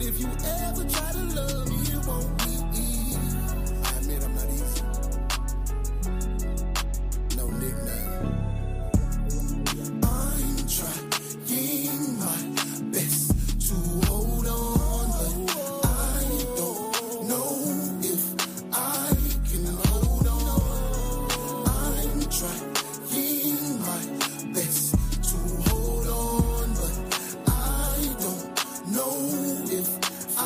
if you ever try to love me, it won't be easy. I admit I'm not easy. No nickname. I'm trying my best to hold on, but I don't know if I can hold on. I'm trying my best to hold on, but I don't know if I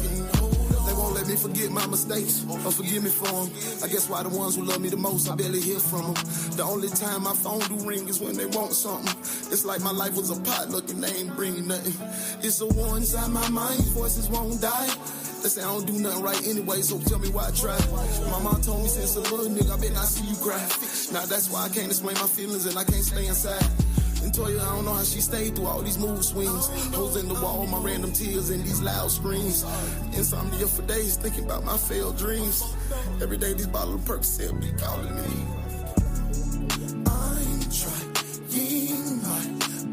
can hold on. They won't let me forget my mistakes or forgive me for them. I guess why the ones who love me the most, I barely hear from them. The only time my phone do ring is when they want something. It's like my life was a potluck and they ain't bringing nothing. It's a war inside my mind, voices won't die. They say I don't do nothing right anyway, so tell me why I try. My mom told me since a little nigga, I bet not see you cry. Now that's why I can't explain my feelings and I can't stay inside. And Toya, I don't know how she stayed through all these mood swings. Holes in the wall, my random tears and these loud screams. Insomnia for days, thinking about my failed dreams. Every day these bottles of Percocet be calling me. I'm trying my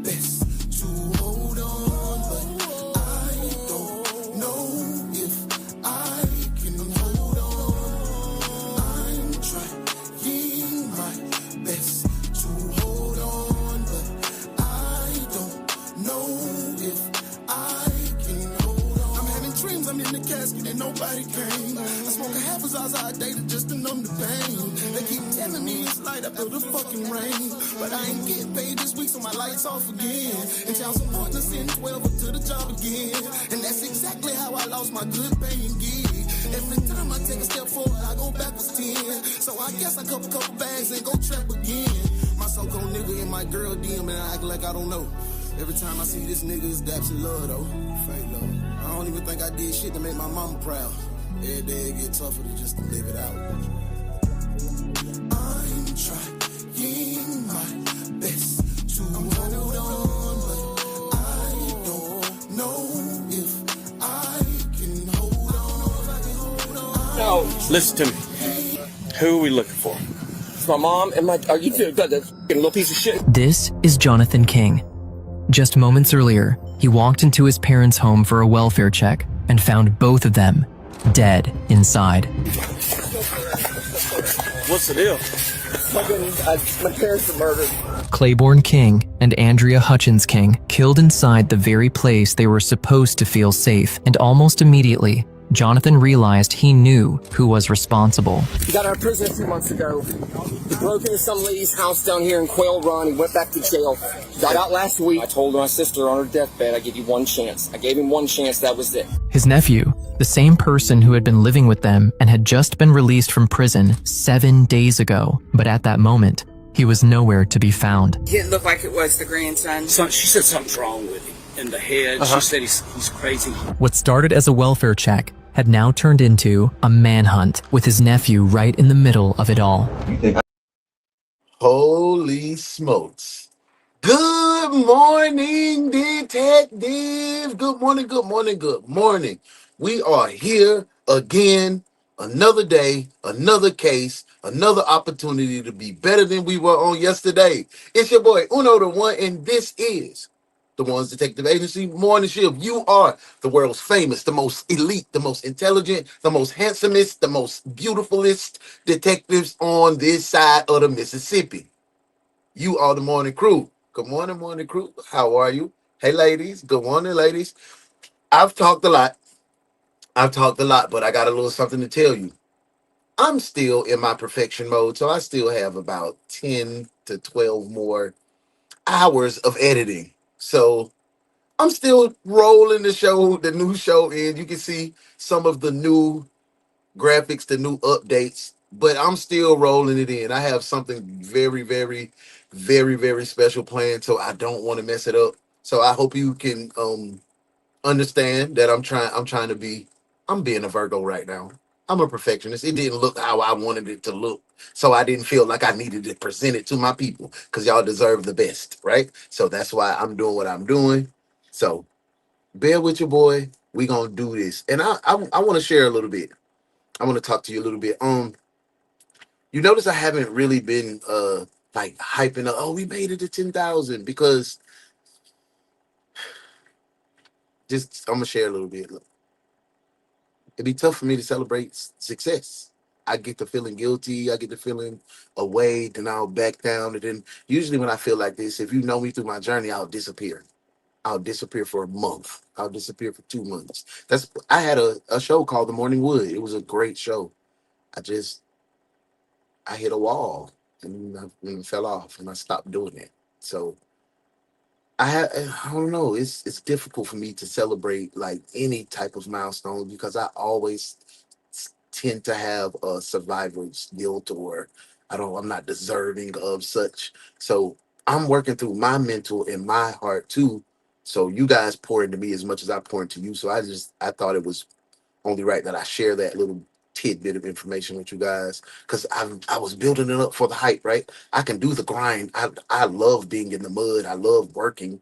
best to hold on, but I don't know if I can hold on. I'm trying my best to hold on, but I don't know if I can hold on. I'm having dreams, I'm in the casket and nobody came. I smoke a half a Zaza a day just to numb the pain. They keep telling me it's light after the fucking rain, but I ain't getting paid this week, so my lights off again. And child support to send 12 up to the job again. And that's exactly how I lost my good paying gig. Every time I take a step forward, I go backwards 10. So I guess I couple bags and go trap again. My so-called nigga in my girl DM and I act like I don't know. Every time I see this nigga, it's daps and love though. Fake love. I don't even think I did shit to make my mama proud. Every day it get tougher to just to live it out. I'm trying my best to hold on, but I don't know if I can hold on. Now, listen to me. Who are we looking for? It's my mom and my... Are you that little piece of shit? This is Jonathan King. Just moments earlier, he walked into his parents' home for a welfare check and found both of them dead inside. What's the deal? My parents were murdered. Claiborne King and Andrea Hutchins King killed inside the very place they were supposed to feel safe, and almost immediately, Jonathan realized he knew who was responsible. He got out of prison a few months ago. He broke into some lady's house down here in Quail Run. He went back to jail. He got out last week. I told my sister on her deathbed, I give you one chance. I gave him one chance, that was it. His nephew, the same person who had been living with them and had just been released from prison 7 days ago, but at that moment, he was nowhere to be found. He didn't look like it was the grandson. She said something's wrong with him in the head. She said he's crazy. What started as a welfare check had now turned into a manhunt, with his nephew right in the middle of it all. Holy smokes. Good morning, detective. Good morning, good morning, good morning. We are here again. Another day, another case, another opportunity to be better than we were on yesterday. It's your boy, UnoDaOne, and this is the Ones Detective Agency Morning Shift. You are the world's famous, the most elite, the most intelligent, the most handsomest, the most beautifulest detectives on this side of the Mississippi. You are the morning crew. Good morning, morning crew. How are you? Hey, ladies. Good morning, ladies. I've talked a lot, but I got a little something to tell you. I'm still in my perfection mode, so I still have about 10 to 12 more hours of editing. So I'm still rolling the new show in. You can see some of the new graphics, the new updates, but I'm still rolling it in. I have something very, very, very, very special planned, so I don't want to mess it up. So I hope you can understand that I'm being a Virgo right now. I'm a perfectionist. It didn't look how I wanted it to look, so I didn't feel like I needed to present it to my people because y'all deserve the best, right? So that's why I'm doing what I'm doing. So bear with your boy. We gonna do this, and I want to share a little bit. I want to talk to you a little bit. You notice I haven't really been like hyping up. Oh, we made it to 10,000 because just I'm gonna share a little bit. Look, it'd be tough for me to celebrate success. I get the feeling guilty. I get the feeling away. Then I'll back down. And then usually when I feel like this, if you know me through my journey, I'll disappear. I'll disappear for a month. I'll disappear for 2 months. I had a show called The Morning Wood. It was a great show. I just I hit a wall and fell off and I stopped doing it. So I don't know. It's difficult for me to celebrate like any type of milestone because I always tend to have a survivor's guilt or I'm not deserving of such. So I'm working through my mental and my heart too. So you guys pour into me as much as I pour into you. So I thought it was only right that I share that little tidbit of information with you guys because I was building it up for the hype, right? I can do the grind. I love being in the mud. I love working.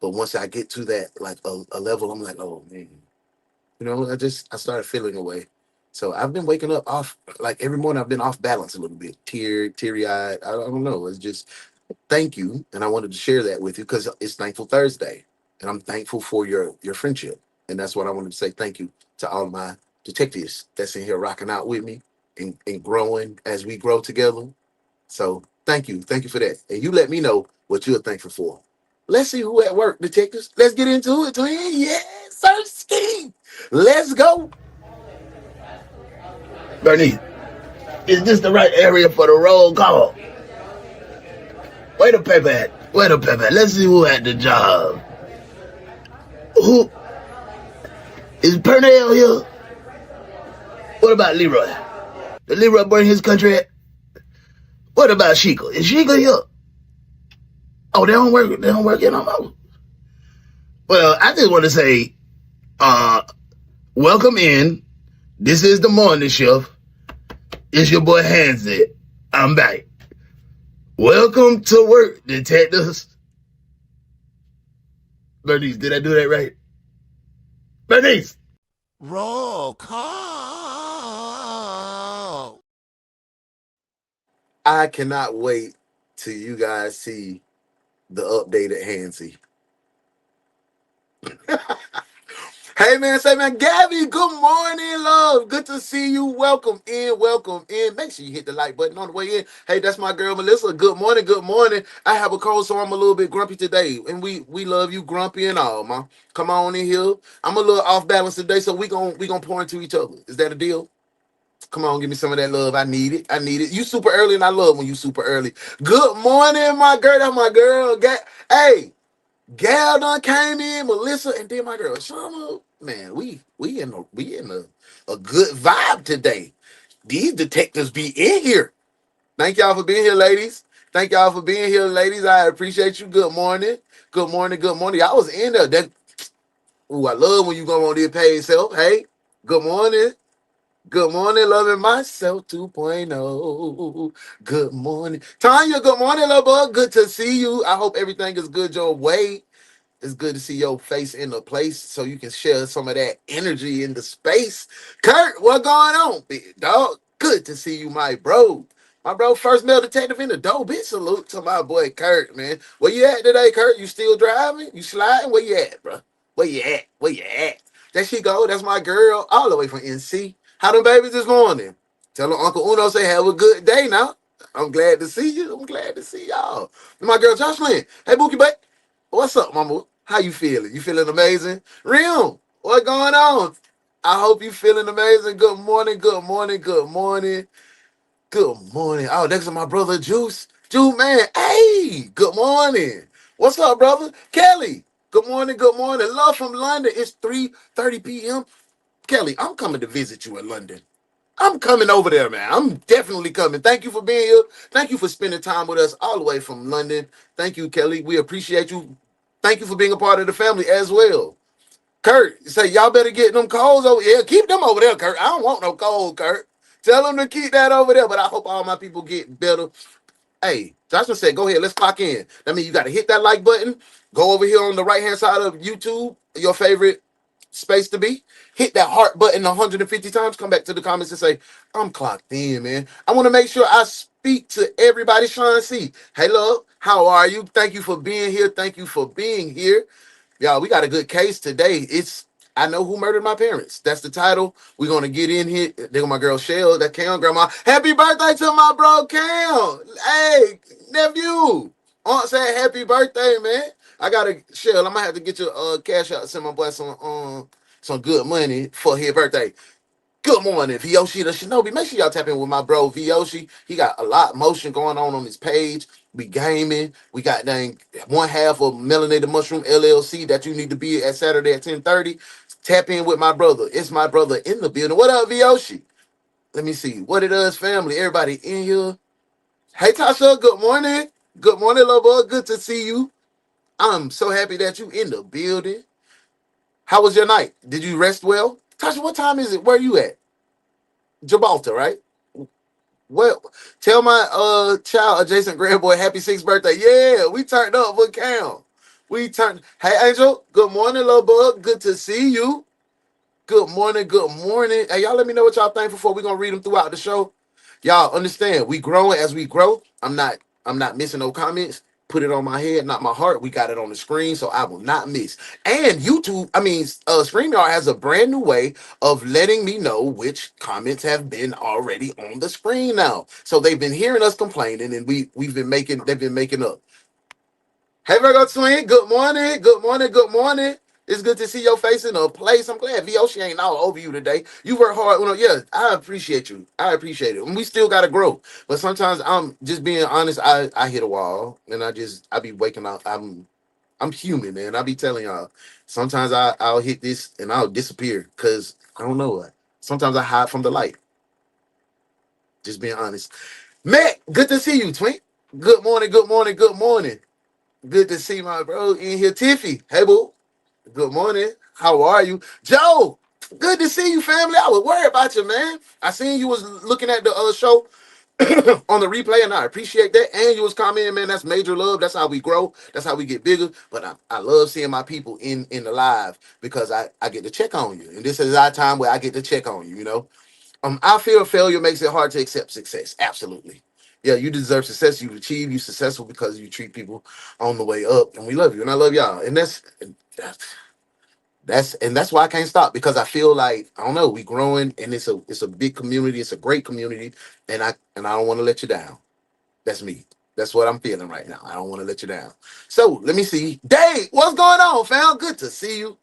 But once I get to that like a level, I'm like, oh man, I started feeling away. So I've been waking up off like every morning. I've been off balance a little bit, teary eyed. I don't know. It's just thank you, and I wanted to share that with you because it's Thankful Thursday, and I'm thankful for your friendship, and that's what I wanted to say. Thank you to all my detectives that's in here rocking out with me and growing as we grow together. So thank you for that, and you let me know what you're thankful for. Let's see who at work, detectives. Let's get into it, twin. Yes, sir, ski. Let's go. Bernice, is this the right area for the roll call? Where the paper at? Where the paper at? Let's see who had the job. Who? Is Purnell here? What about Leroy? Did Leroy bring his country at? What about Sheikah? Is Sheikah here? Oh, they don't work in no. Well, I just want to say, welcome in. This is the morning shift. It's your boy Hansie. I'm back. Welcome to work, detectives. Bernice, did I do that right? Bernice! Roll call. I cannot wait till you guys see the updated Hansie. Hey man, say man, Gabby, good morning, love. Good to see you. Welcome in, welcome in. Make sure you hit the like button on the way in. Hey, that's my girl Melissa. Good morning, good morning. I have a cold, so I'm a little bit grumpy today. And we love you, grumpy and all, man. Come on in here. I'm a little off balance today, so we gonna pour into each other. Is that a deal? Come on, give me some of that love. I need it. I need it. You super early, and I love when you super early. Good morning, my girl. That's my girl. Hey, Gal done came in, Melissa, and then my girl Shama. Man, we in a good vibe today. These detectives be in here. Thank y'all for being here, ladies. Thank y'all for being here, ladies. I appreciate you. Good morning. Good morning. Good morning. I was in there. I love when you go on this page self. Hey, good morning. Good morning, loving myself 2.0. Good morning. Tanya, good morning, love bug. Good to see you. I hope everything is good your way. It's good to see your face in the place so you can share some of that energy in the space. Kurt, what going on, big dog? Good to see you, my bro. My bro, first male detective in the door. Big salute to my boy Kurt, man. Where you at today, Kurt? You still driving? You sliding? Where you at, bro? Where you at? Where you at? There she go. That's my girl, all the way from NC. How them babies this morning? Tell them Uncle Uno say have a good day now. I'm glad to see you. I'm glad to see y'all. And my girl Jocelyn. Hey, Bookie Butt. What's up, mama? How you feeling? You feeling amazing? Rim, what going on? I hope you feeling amazing. Good morning, good morning, good morning, good morning. Oh, next to my brother Juice. Juice, man. Hey, good morning. What's up, brother? Kelly, good morning, good morning. Love from London. It's 3:30 p.m. Kelly, I'm coming to visit you in London. I'm coming over there, man. I'm definitely coming. Thank you for being here. Thank you for spending time with us all the way from London. Thank you, Kelly. We appreciate you. Thank you for being a part of the family as well. Kurt, say y'all better get them coals over here. Keep them over there, Kurt. I don't want no cold, Kurt. Tell them to keep that over there. But I hope all my people get better. Hey, Joshua said, go ahead, let's clock in. That means you got to hit that like button. Go over here on the right-hand side of YouTube, your favorite space to be. Hit that heart button 150 times. Come back to the comments and say, I'm clocked in, man. I want to make sure I speak to everybody. Sean C. Hey, love, how are you? Thank you for being here. Thank you for being here. Y'all, we got a good case today. It's I Know Who Murdered My Parents. That's the title. We're gonna get in here. There my girl Shell, that Cam grandma. Happy birthday to my bro Cam. Hey, nephew. Aunt said happy birthday, man. I gotta Shell. I'm gonna have to get your cash out, send my boy some good money for his birthday. Good morning, Vyoshi the Shinobi. Make sure y'all tap in with my bro Vyoshi. He got a lot of motion going on his page. We gaming. We got dang one half of Melanated Mushroom LLC that you need to be at Saturday at 10:30. Tap in with my brother. It's my brother in the building. What up, Vyoshi? Let me see. What it does, family. Everybody in here. Hey, Tasha. Good morning. Good morning, little boy. Good to see you. I'm so happy that you in the building. How was your night? Did you rest well? Tasha, what time is it? Where you at? Gibraltar, right? Well, tell my child adjacent grandboy happy 6th birthday. Yeah, we turned up for Cam. We turned. Hey, Angel. Good morning, little bug. Good to see you. Good morning. Good morning. Hey, y'all, let me know what y'all thankful for. We're gonna read them throughout the show. Y'all understand? We growing as we grow. I'm not missing no comments. Put it on my head, not my heart. We got it on the screen, so I will not miss. And YouTube, StreamYard has a brand new way of letting me know which comments have been already on the screen now. So they've been hearing us complaining, and they've been making up. Hey Virgo Twin, good morning, good morning, good morning. It's good to see your face in a place. I'm glad Vyoshi ain't all over you today. You work hard. Yeah, I appreciate you. I appreciate it. And we still gotta grow. But sometimes I'm just being honest, I hit a wall and I be waking up. I'm human, man. I be telling y'all. Sometimes I'll hit this and I'll disappear because I don't know what. Sometimes I hide from the light. Just being honest. Matt, good to see you, Twin. Good morning, good morning, good morning. Good to see my bro in here. Tiffy, hey boo. Good morning. How are you? Joe, good to see you, family. I was worried about you, man. I seen you was looking at the other show on the replay, and I appreciate that. And you was commenting, man. That's major love. That's how we grow. That's how we get bigger. But I love seeing my people in the live because I get to check on you. And this is our time where I get to check on you, you know. I feel failure makes it hard to accept success. Absolutely. Yeah, you deserve success. You achieve. You successful because you treat people on the way up, and we love you, and I love y'all. And that's why I can't stop because I feel like I don't know we growing, and it's a big community. It's a great community, and I don't want to let you down. That's me. That's what I'm feeling right now. I don't want to let you down. So let me see. Dave, what's going on, fam? Good to see you.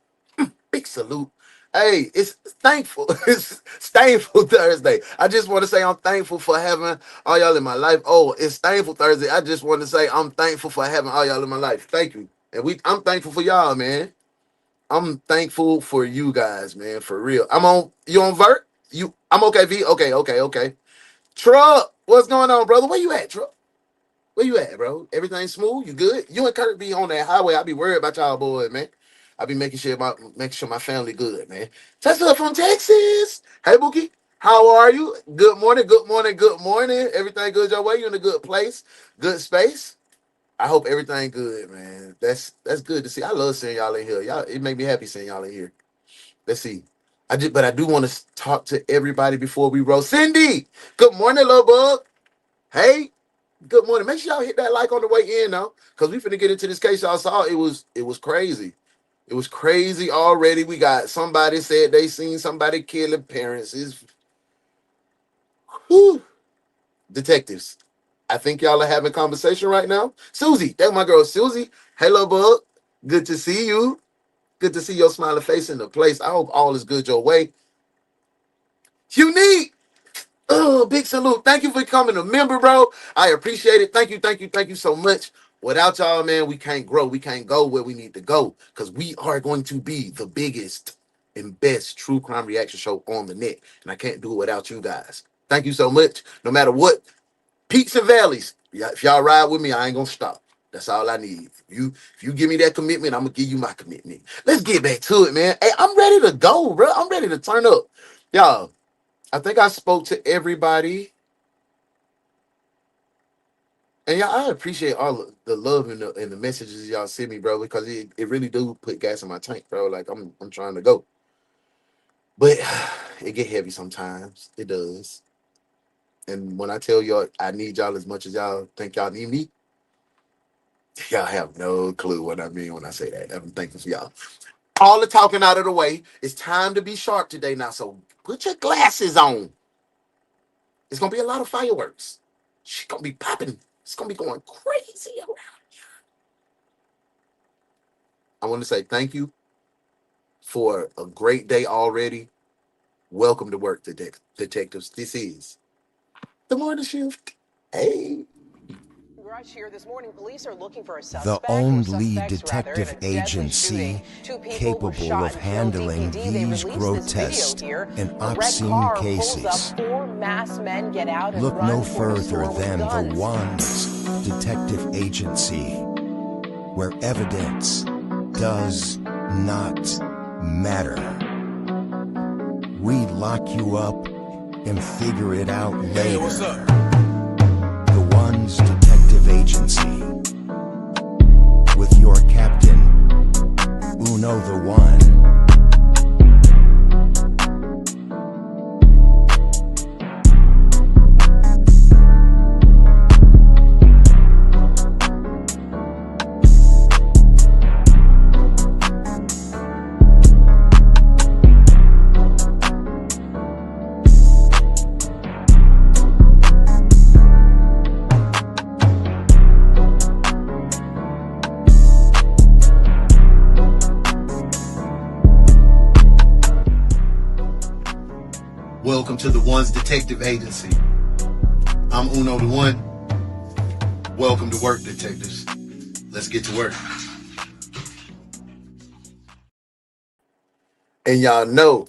Big salute. Hey, it's thankful. It's thankful Thursday. I just want to say I'm thankful for having all y'all in my life. Oh, it's thankful Thursday. I just want to say I'm thankful for having all y'all in my life. Thank you. And I'm thankful for y'all, man. I'm thankful for you guys, man. For real. You on Vert? I'm okay, V. Okay, okay, okay. Truck, what's going on, brother? Where you at, Truck? Where you at, bro? Everything smooth? You good? You and Kurt be on that highway. I be worried about y'all boys, man. I be making sure my family good, man. Tesla from Texas. Hey, Bookie. How are you? Good morning, good morning, good morning. Everything good your way? You in a good place? Good space? I hope everything good, man. That's good to see. I love seeing y'all in here. Y'all, it make me happy seeing y'all in here. Let's see. But I do want to talk to everybody before we roll. Cindy, good morning, little bug. Hey, good morning. Make sure y'all hit that like on the way in now, because we finna get into this case. Y'all saw it was crazy. It was crazy already. We got somebody said they seen somebody killing parents. Whew. Detectives. I think y'all are having conversation right now. Susie, that's my girl Susie. Hello, bug. Good to see you. Good to see your smiling face in the place. I hope all is good your way. Unique. Oh, big salute. Thank you for becoming a member, bro. I appreciate it. Thank you, thank you, thank you so much. Without y'all, man, we can't grow. We can't go where we need to go because we are going to be the biggest and best true crime reaction show on the net. And I can't do it without you guys. Thank you so much. No matter what, peaks and valleys. Yeah, if y'all ride with me, I ain't gonna stop. That's all I need. If you give me that commitment, I'm gonna give you my commitment. Let's get back to it, man. Hey, I'm ready to go, bro. I'm ready to turn up. Y'all, I think I spoke to everybody. And y'all, I appreciate all of the love and the messages y'all send me, bro, because it really do put gas in my tank, bro. Like I'm trying to go. But it get heavy sometimes. It does. And when I tell y'all I need y'all as much as y'all think y'all need me, Y'all have no clue what I mean when I say that. I'm thankful for y'all. All the talking out of the way. It's time to be sharp today now. So put your glasses on. It's gonna be a lot of fireworks. She's gonna be popping. It's gonna be going crazy around. I want to say thank you for a great day already. Welcome to work, detectives. This is the morning shift. Hey. Here this morning, police are looking for a The suspect only detective agency capable of handling these grotesque and obscene cases. Look no further than the Ones Detective Agency, where evidence does not matter. We lock you up and figure it out later. Hey, what's up? The Ones Detective Agency, with your captain, UnoDaOne. Welcome to the Ones Detective Agency. I'm UnoDaOne. Welcome to work, detectives. Let's get to work. And y'all know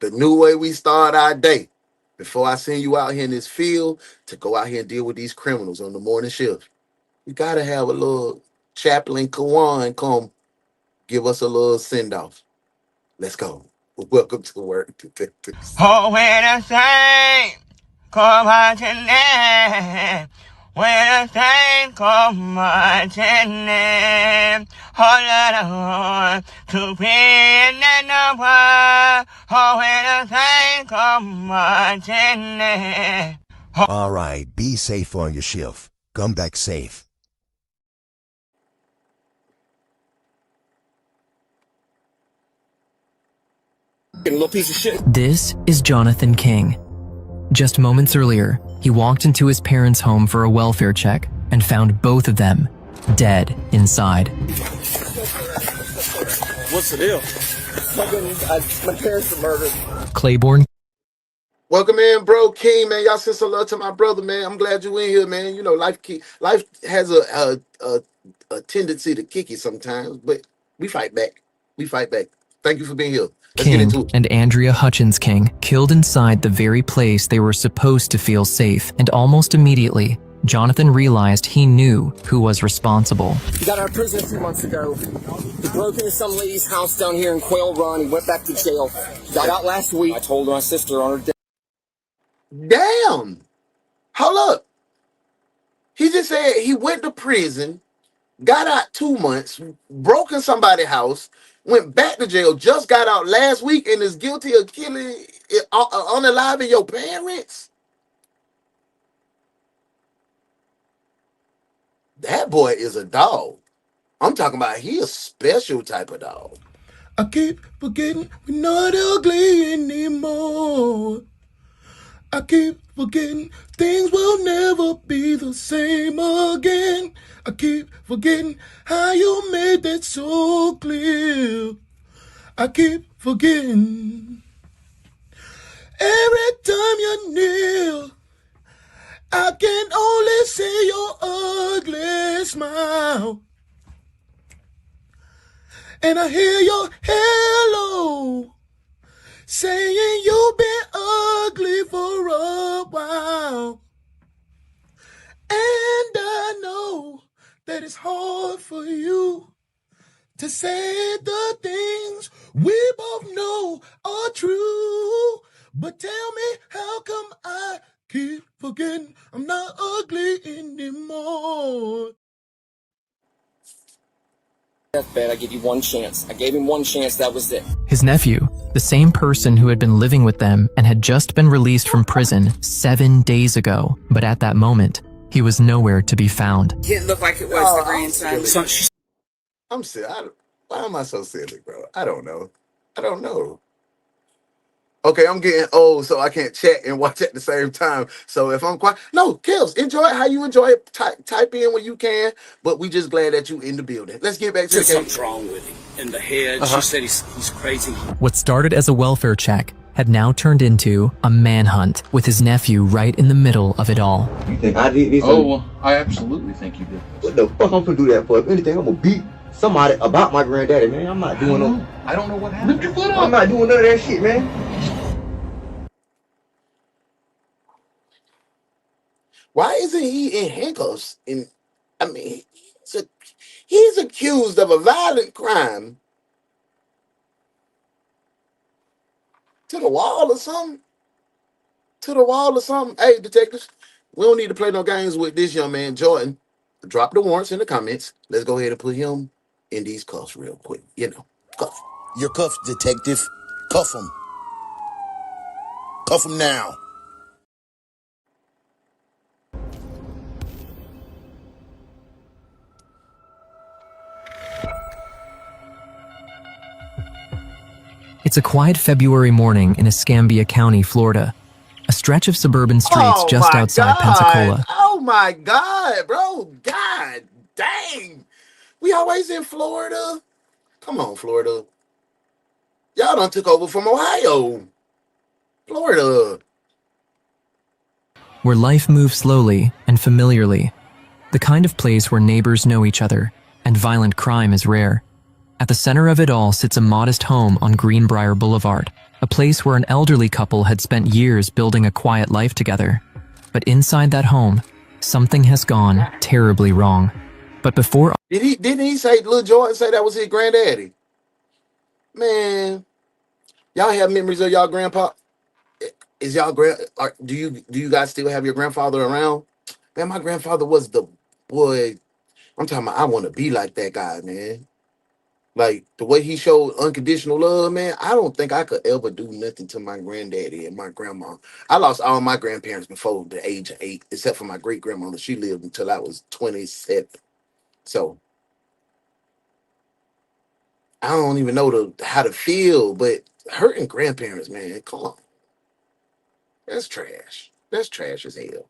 the new way we start our day. Before I send you out here in this field to go out here and deal with these criminals on the morning shift, we gotta have a little Chaplain Kawan come give us a little send-off. Let's go. Welcome to work, detectives. Oh, when the saints come marching in, when the saints come marching in, oh, let us run to be in the number. Oh, when the saints come marching in. All right, be safe on your shift. Come back safe. Little piece of shit. This is Jonathan King. Just moments earlier, he walked into his parents' home for a welfare check and found both of them dead inside. What's the deal? My parents were murdered. Claiborne Welcome in, bro, King, man. Y'all send some love to my brother, man. I'm glad you in here, man. You know, life has a tendency to kick you sometimes, but we fight back. We fight back. Thank you for being here. Let's get into King it. and Andrea Hutchins King killed inside the very place they were supposed to feel safe, and almost immediately, Jonathan realized he knew who was responsible. He got out of prison a few months ago. He broke into some lady's house down here in Quail Run. He went back to jail. He got out last week. I told my sister on her death. Damn. Hold up. He just said he went to prison, got out 2 months, broke in somebody's house, went back to jail, just got out last week, and is guilty of killing, unaliving your parents. That boy is a dog. I'm talking about he a special type of dog. I keep forgetting we're not ugly anymore. I keep forgetting things will never be the same again. I keep forgetting how you made that so clear. I keep forgetting every time you're near. I can only see your ugly smile. And I hear your hello saying you've been ugly for a while. And I know that it's hard for you to say the things we both know are true. But tell me, how come I keep forgetting I'm not ugly anymore? Deathbed, I give you one chance. I gave him one chance, that was it. His nephew, the same person who had been living with them and had just been released from prison 7 days ago, but at that moment, He was nowhere to be found. It looked like it was the grandson. So she I'm silly. Why am I so silly, bro? I don't know. I don't know. Okay, I'm getting old, so I can't chat and watch at the same time. So if I'm quiet, no, Kels, enjoy it how you enjoy it. Type in when you can, but we just glad that you in the building. Let's get back to the said case. something's wrong with him in the head. She said he's crazy. What started as a welfare check had now turned into a manhunt with his nephew right in the middle of it all. You think I did this? Oh, well, I absolutely think you did this. What the fuck I'm gonna do that for? If anything, I'm gonna beat somebody about my granddaddy, man. I'm not doing no. I don't know what happened. Lift your foot up. I'm not doing none of that shit, man. Why isn't he in handcuffs? I mean, he's accused of a violent crime. To the wall or something? To the wall or something? Hey, detectives, we don't need to play no games with this young man, Jordan. Drop the warrants in the comments. Let's go ahead and put him in these cuffs real quick. Cuff. Your cuffs, detective. Cuff him. Cuff him now. It's a quiet February morning in Escambia County, Florida, a stretch of suburban streets just outside Pensacola. Oh my God, bro. God dang. We always in Florida. Come on, Florida. Y'all done took over from Ohio. Florida. Where life moves slowly and familiarly, the kind of place where neighbors know each other and violent crime is rare. At the center of it all sits a modest home on Greenbrier Boulevard, a place where an elderly couple had spent years building a quiet life together. But inside that home, something has gone terribly wrong. But before... Didn't he say, Lil Jordan say that was his granddaddy? Man, y'all have memories of y'all grandpa? Is y'all do you guys still have your grandfather around? Man, my grandfather was the boy. I'm talking about I want to be like that guy, man. Like the way he showed unconditional love, man. I don't think I could ever do nothing to my granddaddy and my grandma. I lost all my grandparents before the age of 8, except for my great grandmother. She lived until I was 27. So I don't even know how to feel, but hurting grandparents, man, come on. That's trash. That's trash as hell.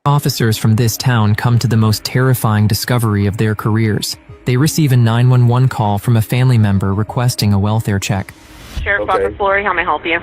officers from this town come to the most terrifying discovery of their careers. They receive a 911 call from a family member requesting a welfare check. Sheriff's Office, Lori, how may I help you?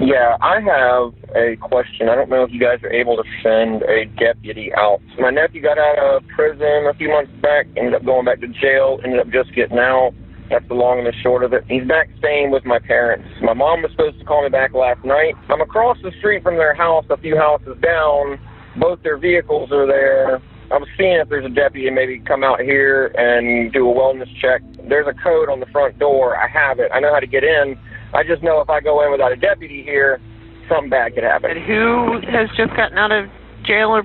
Yeah, I have a question. I don't know if you guys are able to send a deputy out. My nephew got out of prison a few months back, ended up going back to jail, ended up just getting out. That's the long and the short of it. He's back staying with my parents. My mom was supposed to call me back last night. I'm across the street from their house, a few houses down. Both their vehicles are there. I'm seeing if there's a deputy maybe come out here and do a wellness check. There's a code on the front door. I have it. I know how to get in. I just know if I go in without a deputy here, something bad could happen. And who has just gotten out of jail or...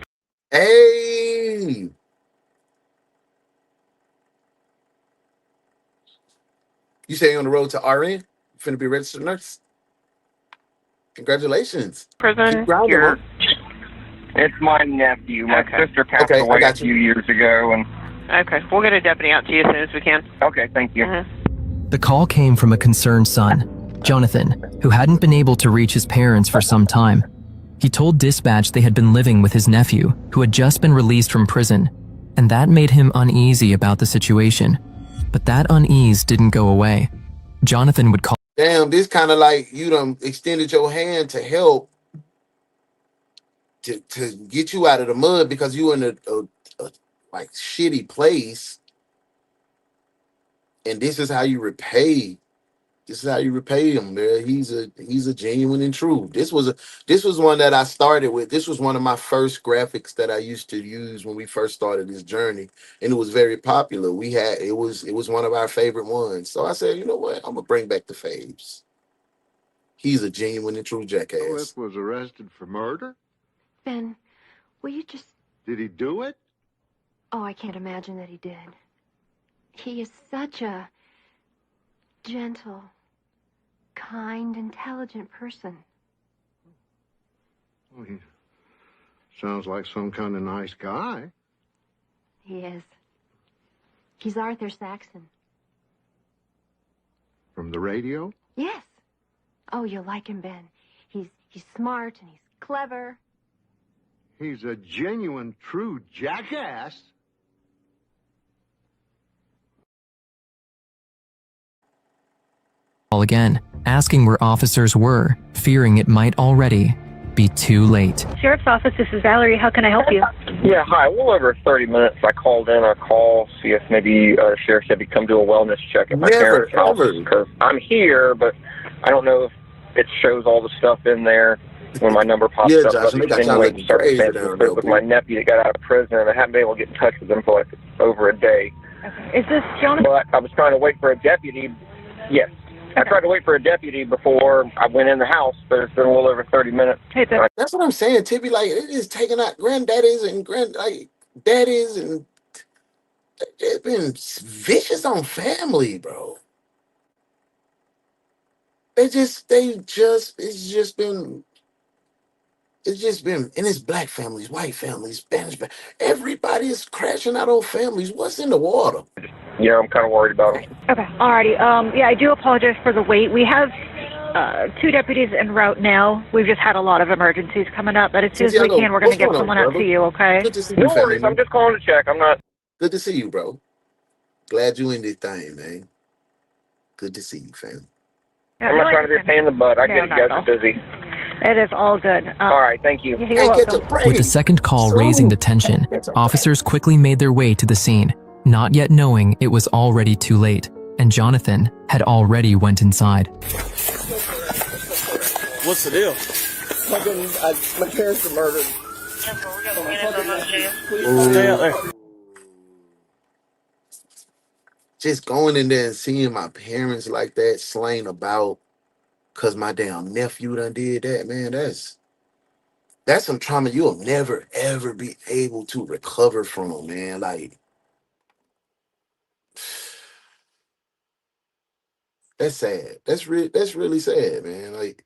Hey! You say you're on the road to RN? Finna be a registered nurse? Congratulations. prison? It's my nephew. My sister passed away a few years ago. Okay, we'll get a deputy out to you as soon as we can. Okay, thank you. The call came from a concerned son, Jonathan, who hadn't been able to reach his parents for some time. He told dispatch they had been living with his nephew, who had just been released from prison, and that made him uneasy about the situation. But that unease didn't go away. Jonathan would call... Damn, this kind of like you done extended your hand to help to get you out of the mud because you in a like shitty place, and this is how you repay. This is how you repay him, man. He's a genuine and true. This was one that I started with. This was one of my first graphics that I used to use when we first started this journey, and it was very popular. It was one of our favorite ones. So I said, you know what? I'm gonna bring back the faves. He's a genuine and true jackass. Lewis was arrested for murder? Ben, will you just... Did he do it? Oh, I can't imagine that he did. He is such a gentle, kind, intelligent person. Oh, he Sounds like some kind of nice guy. He is. He's Arthur Saxon. From the radio? Yes. Oh, you'll like him, Ben. He's smart and he's clever. He's a genuine, true jackass. Again, asking where officers were, fearing it might already be too late. Sheriff's Office, this is Valerie. How can I help you? Yeah, hi. Well over 30 minutes. I called in a call, see if maybe Sheriff said he'd come do a wellness check at my parents' house. Because I'm here, but I don't know if it shows all the stuff in there when my number pops up. Josh, But with my nephew that got out of prison, I haven't been able to get in touch with him for like over a day. Okay. Is this Jonathan? But I was trying to wait for a deputy. Yes. I tried to wait for a deputy before I went in the house, but it's been a little over 30 minutes. That's what I'm saying, Tippy. Like, it is taking out granddaddies and daddies, and it's been vicious on family, bro. It's just been, and it's black families, white families, Spanish families. Everybody is crashing out on families. What's in the water? Yeah, I'm kind of worried about it. Okay. Alrighty. Yeah, I do apologize for the wait. We have 2 deputies en route now. We've just had a lot of emergencies coming up, but as soon as we can, we're going to get someone out to you, okay? Good to see you, No worries. I'm just calling to check. I'm not. Good to see you, bro. Glad you in this thing, man. Good to see you, fam. I'm not trying to be a pain in the butt. I get it. You guys are busy. It is all good. All right. Thank you. You're welcome. With the second call raising the tension, officers quickly made their way to the scene, not yet knowing it was already too late, and Jonathan had already went inside. What's the deal? My parents were murdered. Stay out there. Just going in there and seeing my parents like that, slain about because my damn nephew done did that, man, that's some trauma you'll never, ever be able to recover from, man. Like, that's sad. That's really sad, man. Like,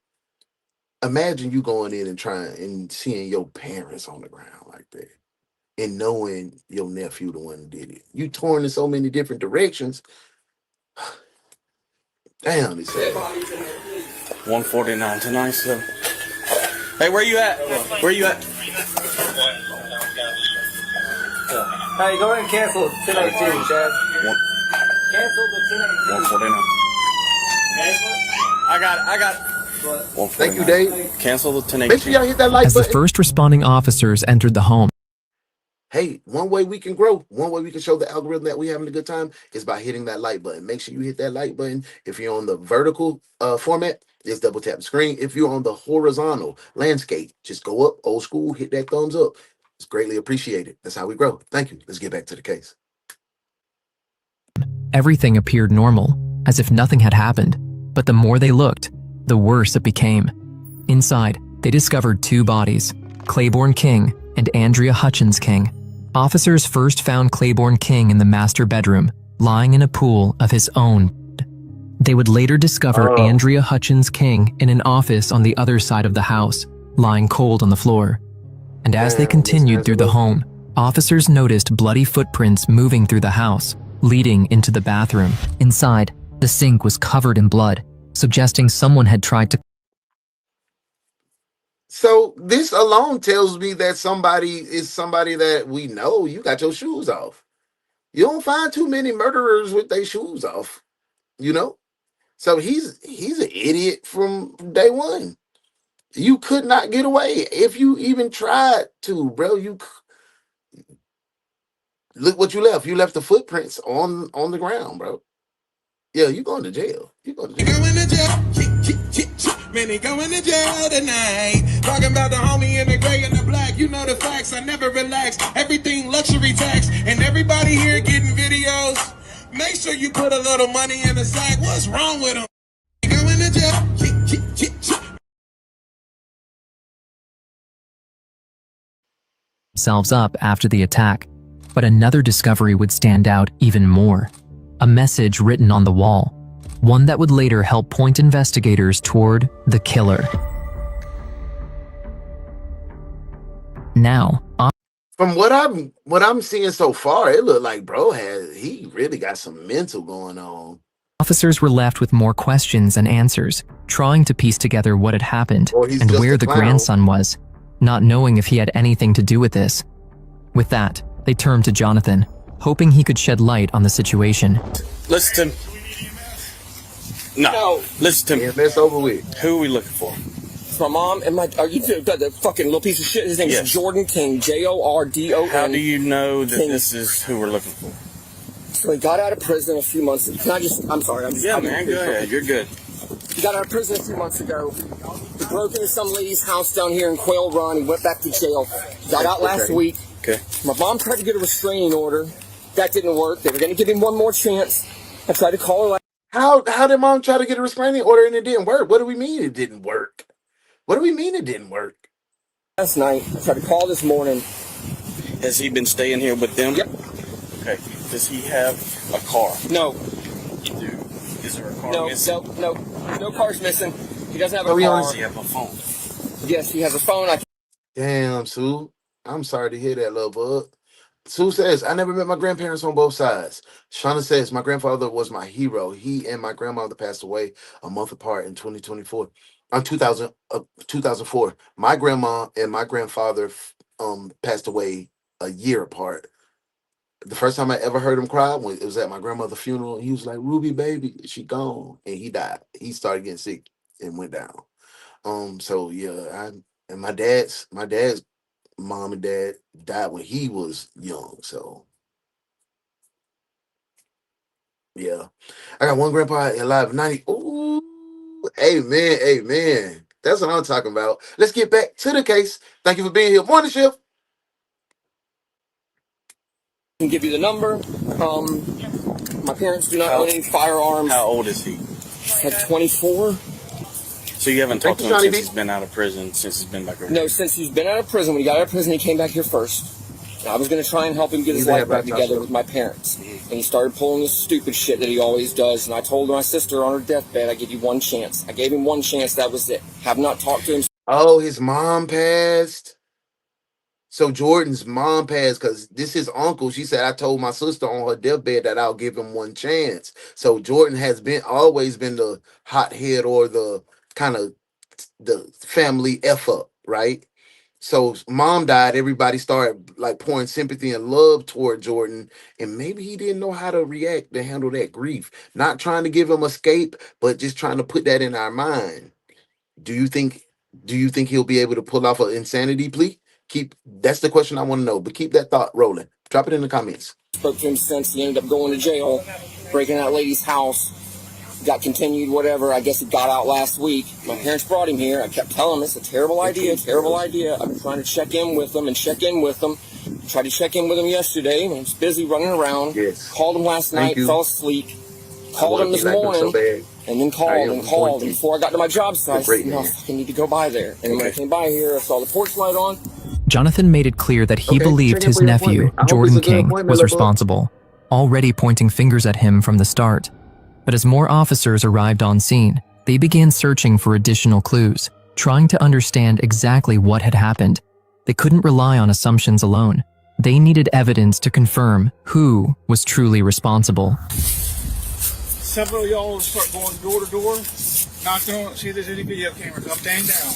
imagine you going in and trying and seeing your parents on the ground like that and knowing your nephew the one who did it. You torn in so many different directions. Damn, it's sad. 149 tonight, so. Hey, where you at? Where you at? Hey, go ahead and cancel 1018, Chad. Cancel the 1018. 149. I got it. Thank you, Dave. Cancel the 1018. Make sure y'all hit that like As the button. first responding officers entered the home, Hey, one way we can grow, one way we can show the algorithm that we're having a good time is by hitting that like button. Make sure you hit that like button. If you're on the vertical format, just double tap the screen. If you're on the horizontal landscape, just go up, old school, hit that thumbs up. It's greatly appreciated. That's how we grow. Thank you. Let's get back to the case. everything appeared normal, as if nothing had happened. But the more they looked, the worse it became. Inside, they discovered 2 bodies, Claiborne King and Andrea Hutchins King. Officers first found Claiborne King in the master bedroom, lying in a pool of his own. They would later discover Andrea Hutchins King in an office on the other side of the house, lying cold on the floor. And as they continued through the home, officers noticed bloody footprints moving through the house, leading into the bathroom. Inside, the sink was covered in blood, suggesting someone had tried to. So this alone tells me that somebody is somebody that we know. You got your shoes off. You don't find too many murderers with their shoes off, you know? So he's an idiot from day one. You could not get away if you even tried to, bro. Look what you left. You left the footprints on the ground, bro. Yeah, you going to jail. You going to jail. Man, he going to jail tonight. Talking about the homie in the gray and the black. You know the facts. I never relax. Everything luxury tax. And everybody here getting videos. Make sure you put a little money in the sack. What's wrong with him? He going to jail. Themselves up after the attack. But another discovery would stand out even more. A message written on the wall. One that would later help point investigators toward the killer. Now, From what I'm seeing so far, it looked like bro he really got some mental going on. officers were left with more questions and answers, trying to piece together what had happened and where the grandson was, not knowing if he had anything to do with this. With that, they turned to Jonathan, hoping he could shed light on the situation. Listen. No. Listen to me. Yeah, that's over with. Who are we looking for? It's my mom and are you the fucking little piece of shit? His name is Jordan King, Jordon. How do you know that this is who we're looking for? So he got out of prison a few months ago. I'm sorry. Man, go ahead. You're good. He got out of prison a few months ago. He broke into some lady's house down here in Quail Run. He went back to jail. He got out last week. Okay. My mom tried to get a restraining order. That didn't work. They were going to give him one more chance. I tried to call her. How did mom try to get a restraining order and it didn't work? What do we mean it didn't work? What do we mean it didn't work? Last night, I tried to call this morning. Has he been staying here with them? Yep. Okay. Does he have a car? No. You do. Is there a car missing? No. No car's missing. He doesn't have a car. car. Does he have a phone? Yes, he has a phone. Damn, Sue. I'm sorry to hear that, love bug. Sue says, I never met my grandparents on both sides. Shauna says, my grandfather was my hero. He and my grandmother passed away a month apart in 2004. My grandma and my grandfather passed away a year apart. The first time I ever heard him cry it was at my grandmother's funeral. He was like, Ruby, baby, she gone. And he died. He started getting sick and went down. So yeah, my dad's mom and dad died when he was young. So yeah, I got one grandpa alive 90. Ooh, amen. That's what I'm talking about. Let's get back to the case. Thank you for being here. Morning shift. I can give you the number. My parents do not own any firearms. How old is he? Like 24. So you haven't talked to him since he's been out of prison, since he's been back over No, since he's been out of prison. When he got out of prison, he came back here first. And I was going to try and help him get his life back together with my parents. And he started pulling this stupid shit that he always does. And I told my sister on her deathbed, I give you one chance. I gave him one chance. That was it. Have not talked to him. Oh, his mom passed. So Jordan's mom passed because this is uncle. She said, I told my sister on her deathbed that I'll give him one chance. So Jordan has always been the hothead or the kind of the family F up, right? So mom died. Everybody started like pouring sympathy and love toward Jordan. And maybe he didn't know how to react to handle that grief. Not trying to give him escape, but just trying to put that in our mind. Do you think he'll be able to pull off an insanity plea? That's the question I want to know, but keep that thought rolling. Drop it in the comments. Spoke to him since he ended up going to jail, breaking that lady's house, got continued, whatever. I guess he got out last week. My parents brought him here. I kept telling him it's a terrible idea. I've been trying to check in with him. Tried to check in with him yesterday. He was busy running around. Yes. Called him last night, fell asleep. Called him this morning, and then called. And before I got to my job site, I said, I fucking need to go by there. And when I came by here, I saw the porch light on. Jonathan made it clear that he believed his nephew, Jordan King, was responsible, already pointing fingers at him from the start. But as more officers arrived on scene, they began searching for additional clues, trying to understand exactly what had happened. They couldn't rely on assumptions alone. They needed evidence to confirm who was truly responsible. Several of y'all will start going door to door, knocking on, see if there's any video cameras up and down.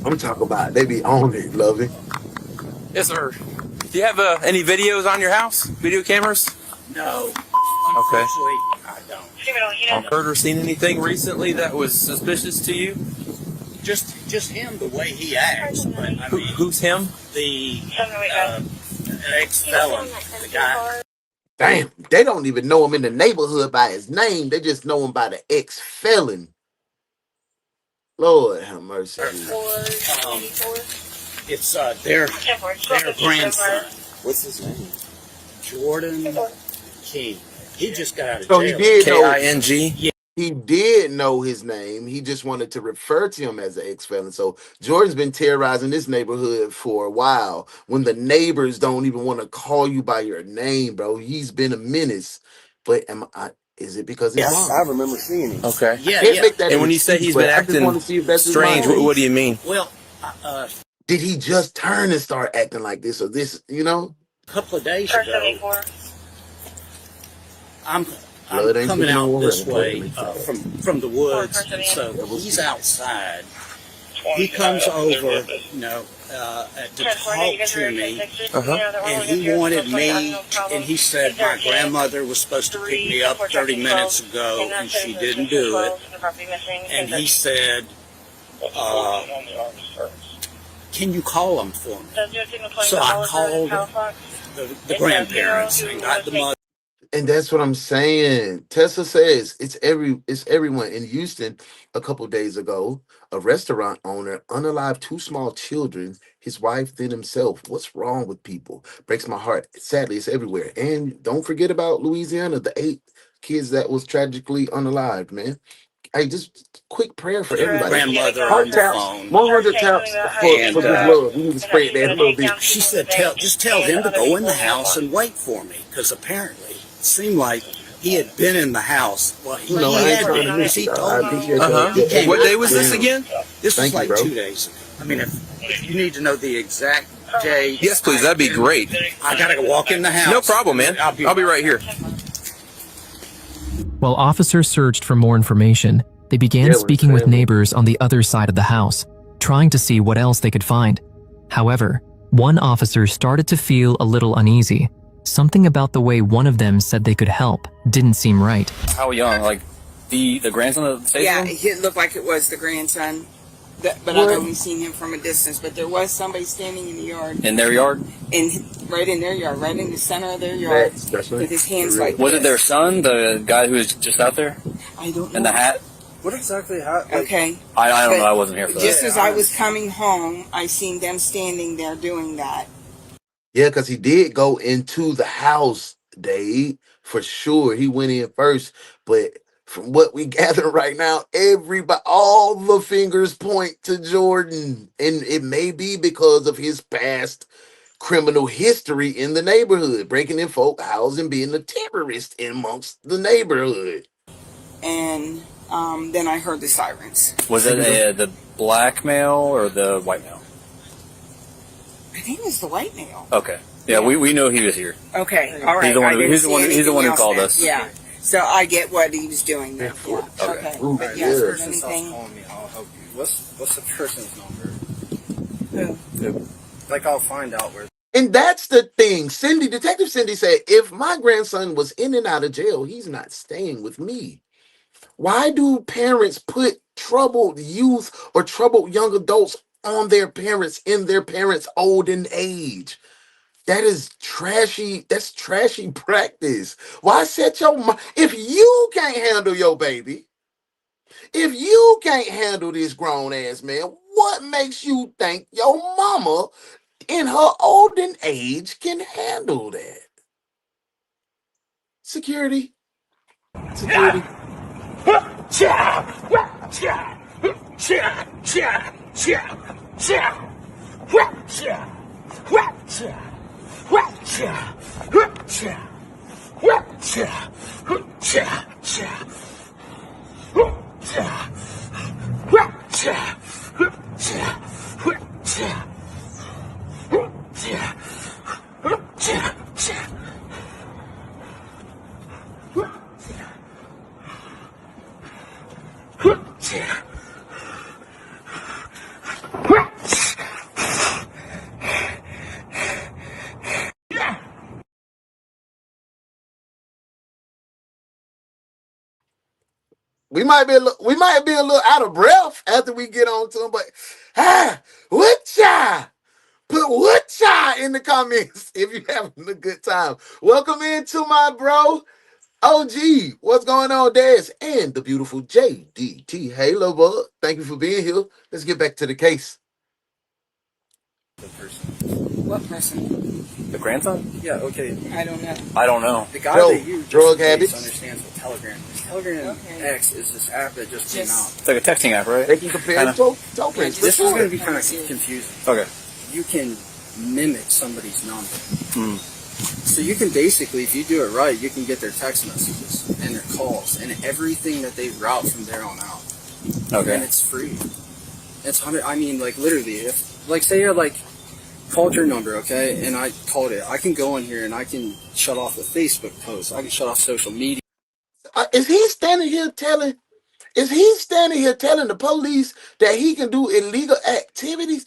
I'm talking about they be on it, Lovey. Yes, sir. Do you have any videos on your house? Video cameras? No. Okay. I don't. Heard or seen anything recently that was suspicious to you? Just him, the way he acts. But I mean, who's him? The ex-felon, the guy. Damn, they don't even know him in the neighborhood by his name. They just know him by the ex-felon. Lord have mercy. It's their grandson. What's his name? Jordan King. He just got out of So jail. he did know K-I-N-G? Yeah. He did know his name. He just wanted to refer to him as an ex-felon. So Jordan's been terrorizing this neighborhood for a while. When the neighbors don't even want to call you by your name, bro. He's been a menace. But is it because his mom? I remember seeing him. Okay. Yeah, Can't make that and when you say he's been acting strange, what do you mean? Well, Did he just turn and start acting like this, or this? You know, A couple of days ago, I'm Blood ain't coming taking no out this water. way from the woods, and so he's outside. He comes over, to talk to me, and he wanted me, and he said my grandmother was supposed to pick me up 30 minutes ago, and she didn't do it. And he said, can you call them for me? So I called the grandparents and got the mother. And that's what I'm saying. Tessa says it's everyone in Houston. A couple days ago, a restaurant owner unalived 2 small children, his wife, then himself. What's wrong with people? Breaks my heart. Sadly, it's everywhere. And don't forget about Louisiana, the 8 kids that was tragically unalived, man. Hey, just quick prayer for everybody. Grandmother Heart on the taps, phone. 100 taps for this love. We need to spread that a little bit. She said, just tell him to go in the house and wait for me, because apparently it seemed like he had been in the house. Well, he had been, because he told me. What day was this again? This was like 2 days ago. I mean, if you need to know the exact day. Yes, please. That'd be great. I got to walk in the house. No problem, man. I'll be right here. While officers searched for more information, they began speaking with neighbors on the other side of the house, trying to see what else they could find. However, one officer started to feel a little uneasy. Something about the way one of them said they could help didn't seem right. How young? Like the grandson of the Yeah, it looked like it was the grandson. But I've only seen him from a distance. But there was somebody standing in the yard. In their yard? Right in their yard, right in the center of their yard, with his hands like Was it their son, the guy who was just out there? I don't know. In the hat? What exactly happened? Okay. I don't know. I wasn't here for that. Just as I was coming home, I seen them standing there doing that. Yeah, because he did go into the house, Dave, for sure. He went in first, but from what we gather right now, all the fingers point to Jordan. And it may be because of his past criminal history in the neighborhood, breaking in folk houses and being a terrorist amongst the neighborhood. And then I heard the sirens. Was it the black male or the white male? I think it was the white male. Okay. Yeah, we know he was here. Okay, all right. He's the one who called us. Yeah. So I get what he was doing there. Yeah. Okay. But yes, there's anything. Calling me, I'll help you. What's the person's number? Who? Like, I'll find out where. And that's the thing. Detective Cindy said, if my grandson was in and out of jail, he's not staying with me. Why do parents put troubled youth or troubled young adults on their parents in their parents' olden age? That is trashy. That's trashy practice. Why set your mind? If you can't handle your baby, if you can't handle this grown ass man, what makes you think your mama in her olden age can handle that? Security. We might be a little out of breath after we get on to him, but whatcha? Put whatcha in the comments if you're having a good time. Welcome into my bro, OG. What's going on, Daz? And the beautiful JDT. Hey, love bug. Thank you for being here. Let's get back to the case. What person? The grandson? Yeah, okay. I don't know. I don't know. The guy that you drug habits understands what Telegram is. Telegram X is this app that just came out. It's like a texting app, right? They can compare tokens. This is going to be kind of confusing. Okay. You can mimic somebody's number. So you can basically, if you do it right, you can get their text messages and their calls and everything that they route from there on out. Okay. And it's free. It's 100. I mean, like literally, if like say you're like called your number, okay, and I called it, I can go in here and I can shut off the Facebook post. I can shut off social media. Is he standing here telling? Is he standing here telling the police that he can do illegal activities?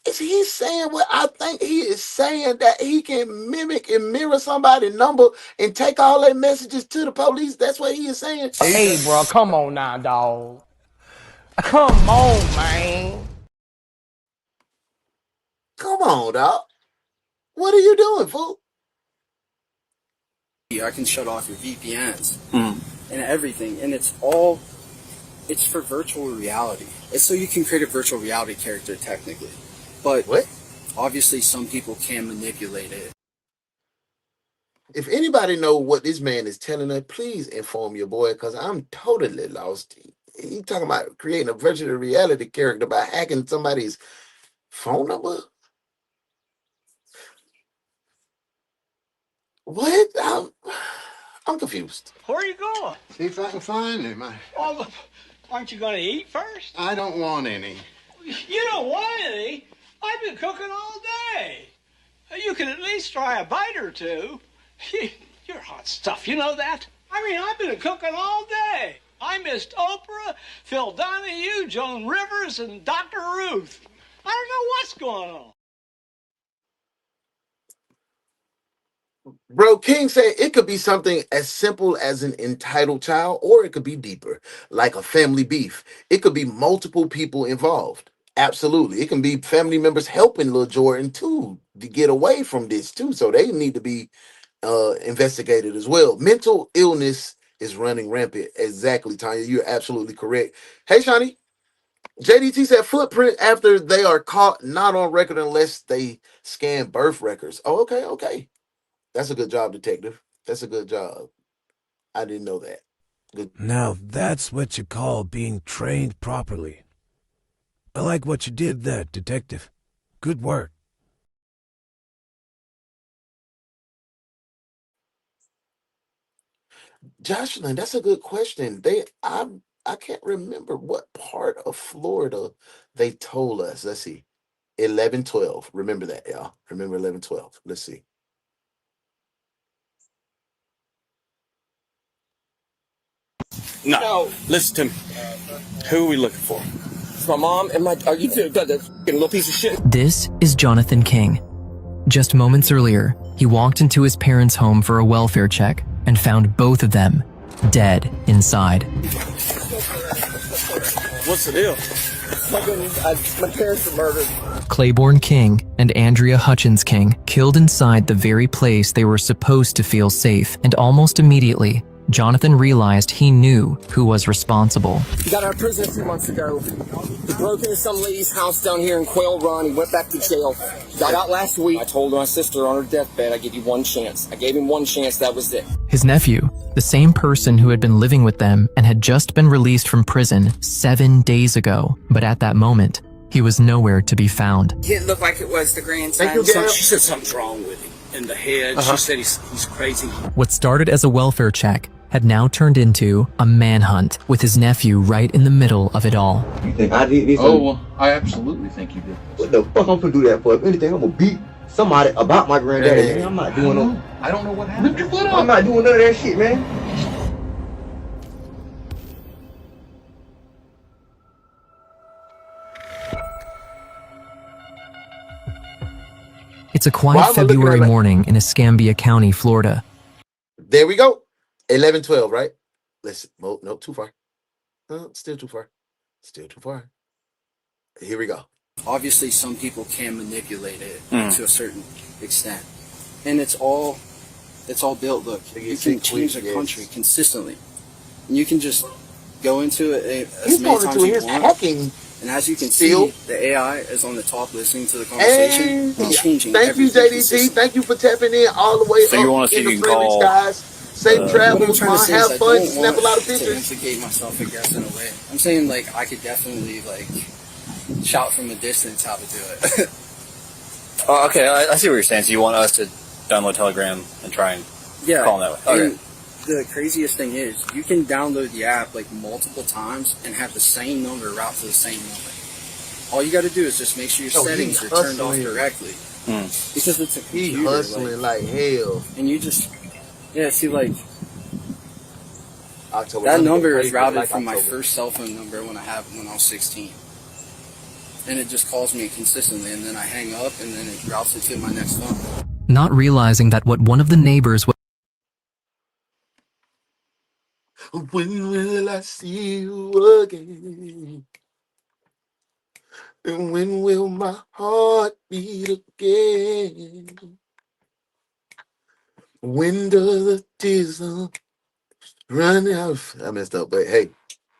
Is he saying what I think he is saying, that he can mimic and mirror somebody's number and take all their messages to the police? That's what he is saying. Hey, bro, come on now, dog. Come on, man. Come on, dog. What are you doing, fool? I can shut off your VPNs and everything, and it's for virtual reality. It's so you can create a virtual reality character technically, but obviously some people can manipulate it. If anybody know what this man is telling us, please inform your boy, because I'm totally lost. He talking about creating a virtual reality character by hacking somebody's phone number? What? I'm confused. Where are you going? See if I can find him. Oh, aren't you going to eat first? I don't want any. You don't want any? I've been cooking all day. You can at least try a bite or two. You're hot stuff, you know that? I mean, I've been cooking all day. I missed Oprah, Phil Donahue, Joan Rivers, and Dr. Ruth. I don't know what's going on. Bro, King said it could be something as simple as an entitled child, or it could be deeper, like a family beef. It could be multiple people involved. Absolutely. It can be family members helping Lil Jordan too to get away from this too. So they need to be investigated as well. Mental illness is running rampant. Exactly, Tanya. You're absolutely correct. Hey, Shawnee. JDT said footprint after they are caught, not on record unless they scan birth records. Oh, okay. That's a good job, detective. That's a good job. I didn't know that. Good. Now that's what you call being trained properly. I like what you did there, detective. Good work. Jocelyn, that's a good question. I can't remember what part of Florida they told us. Let's see. 11-12. Remember that, y'all. Remember 11-12. Let's see. No. Listen to me. Who are we looking for? It's my mom and my. Are you that little piece of shit? This is Jonathan King. Just moments earlier, he walked into his parents' home for a welfare check and found both of them dead inside. What's the deal? My parents were murdered. Claiborne King and Andrea Hutchins King killed inside the very place they were supposed to feel safe, and almost immediately, Jonathan realized he knew who was responsible. He got out of prison a few months ago. He broke into some lady's house down here in Quail Run. He went back to jail. He got out last week. I told my sister on her deathbed, I give you one chance. I gave him one chance, that was it. His nephew, the same person who had been living with them and had just been released from prison 7 days ago, but at that moment, he was nowhere to be found. It didn't look like it was the grandson. She said something's wrong with him in the head. She said he's crazy. What started as a welfare check had now turned into a manhunt, with his nephew right in the middle of it all. You think I did this? Oh, well, I absolutely think you did this. What the fuck I'm gonna do that for? If anything, I'm gonna beat somebody about my granddaddy. Man, I'm not doing no. I don't know what happened. Lift your foot up. I'm not doing none of that shit, man. It's a quiet February morning in Escambia County, Florida. There we go. 11-12, right? Let's no, too far. Still too far. Still too far. Here we go. Obviously, some people can manipulate it to a certain extent, and it's all built. Look, you can change a country consistently, and you can just go into it as many times as you want. Hacking. And as you can see, the AI is on the top listening to the conversation and changing. Thank you, JDT. Thank you for tapping in all the way so you want to see if you can call, guys. Safe travels, have fun, snap a lot of to pictures. instigate myself, I guess, in a way. I'm saying, like, I could definitely, like, shout from a distance how to do it. Okay, I see what you're saying. So you want us to download Telegram and try and call them that way. Okay. the craziest thing is you can download the app like multiple times and have the same number route to the same number. All you got to do is just make sure your settings are turned off directly. Because it's a computer. He hustling like hell. And you just, see, like, that number is routed from my first cell phone number when I was 16. And it just calls me consistently, and then I hang up, and then it routes it to my next phone. Not realizing that what one of the neighbors was... When will I see you again? And when will my heart beat again? When does the tears run out? I messed up, but hey,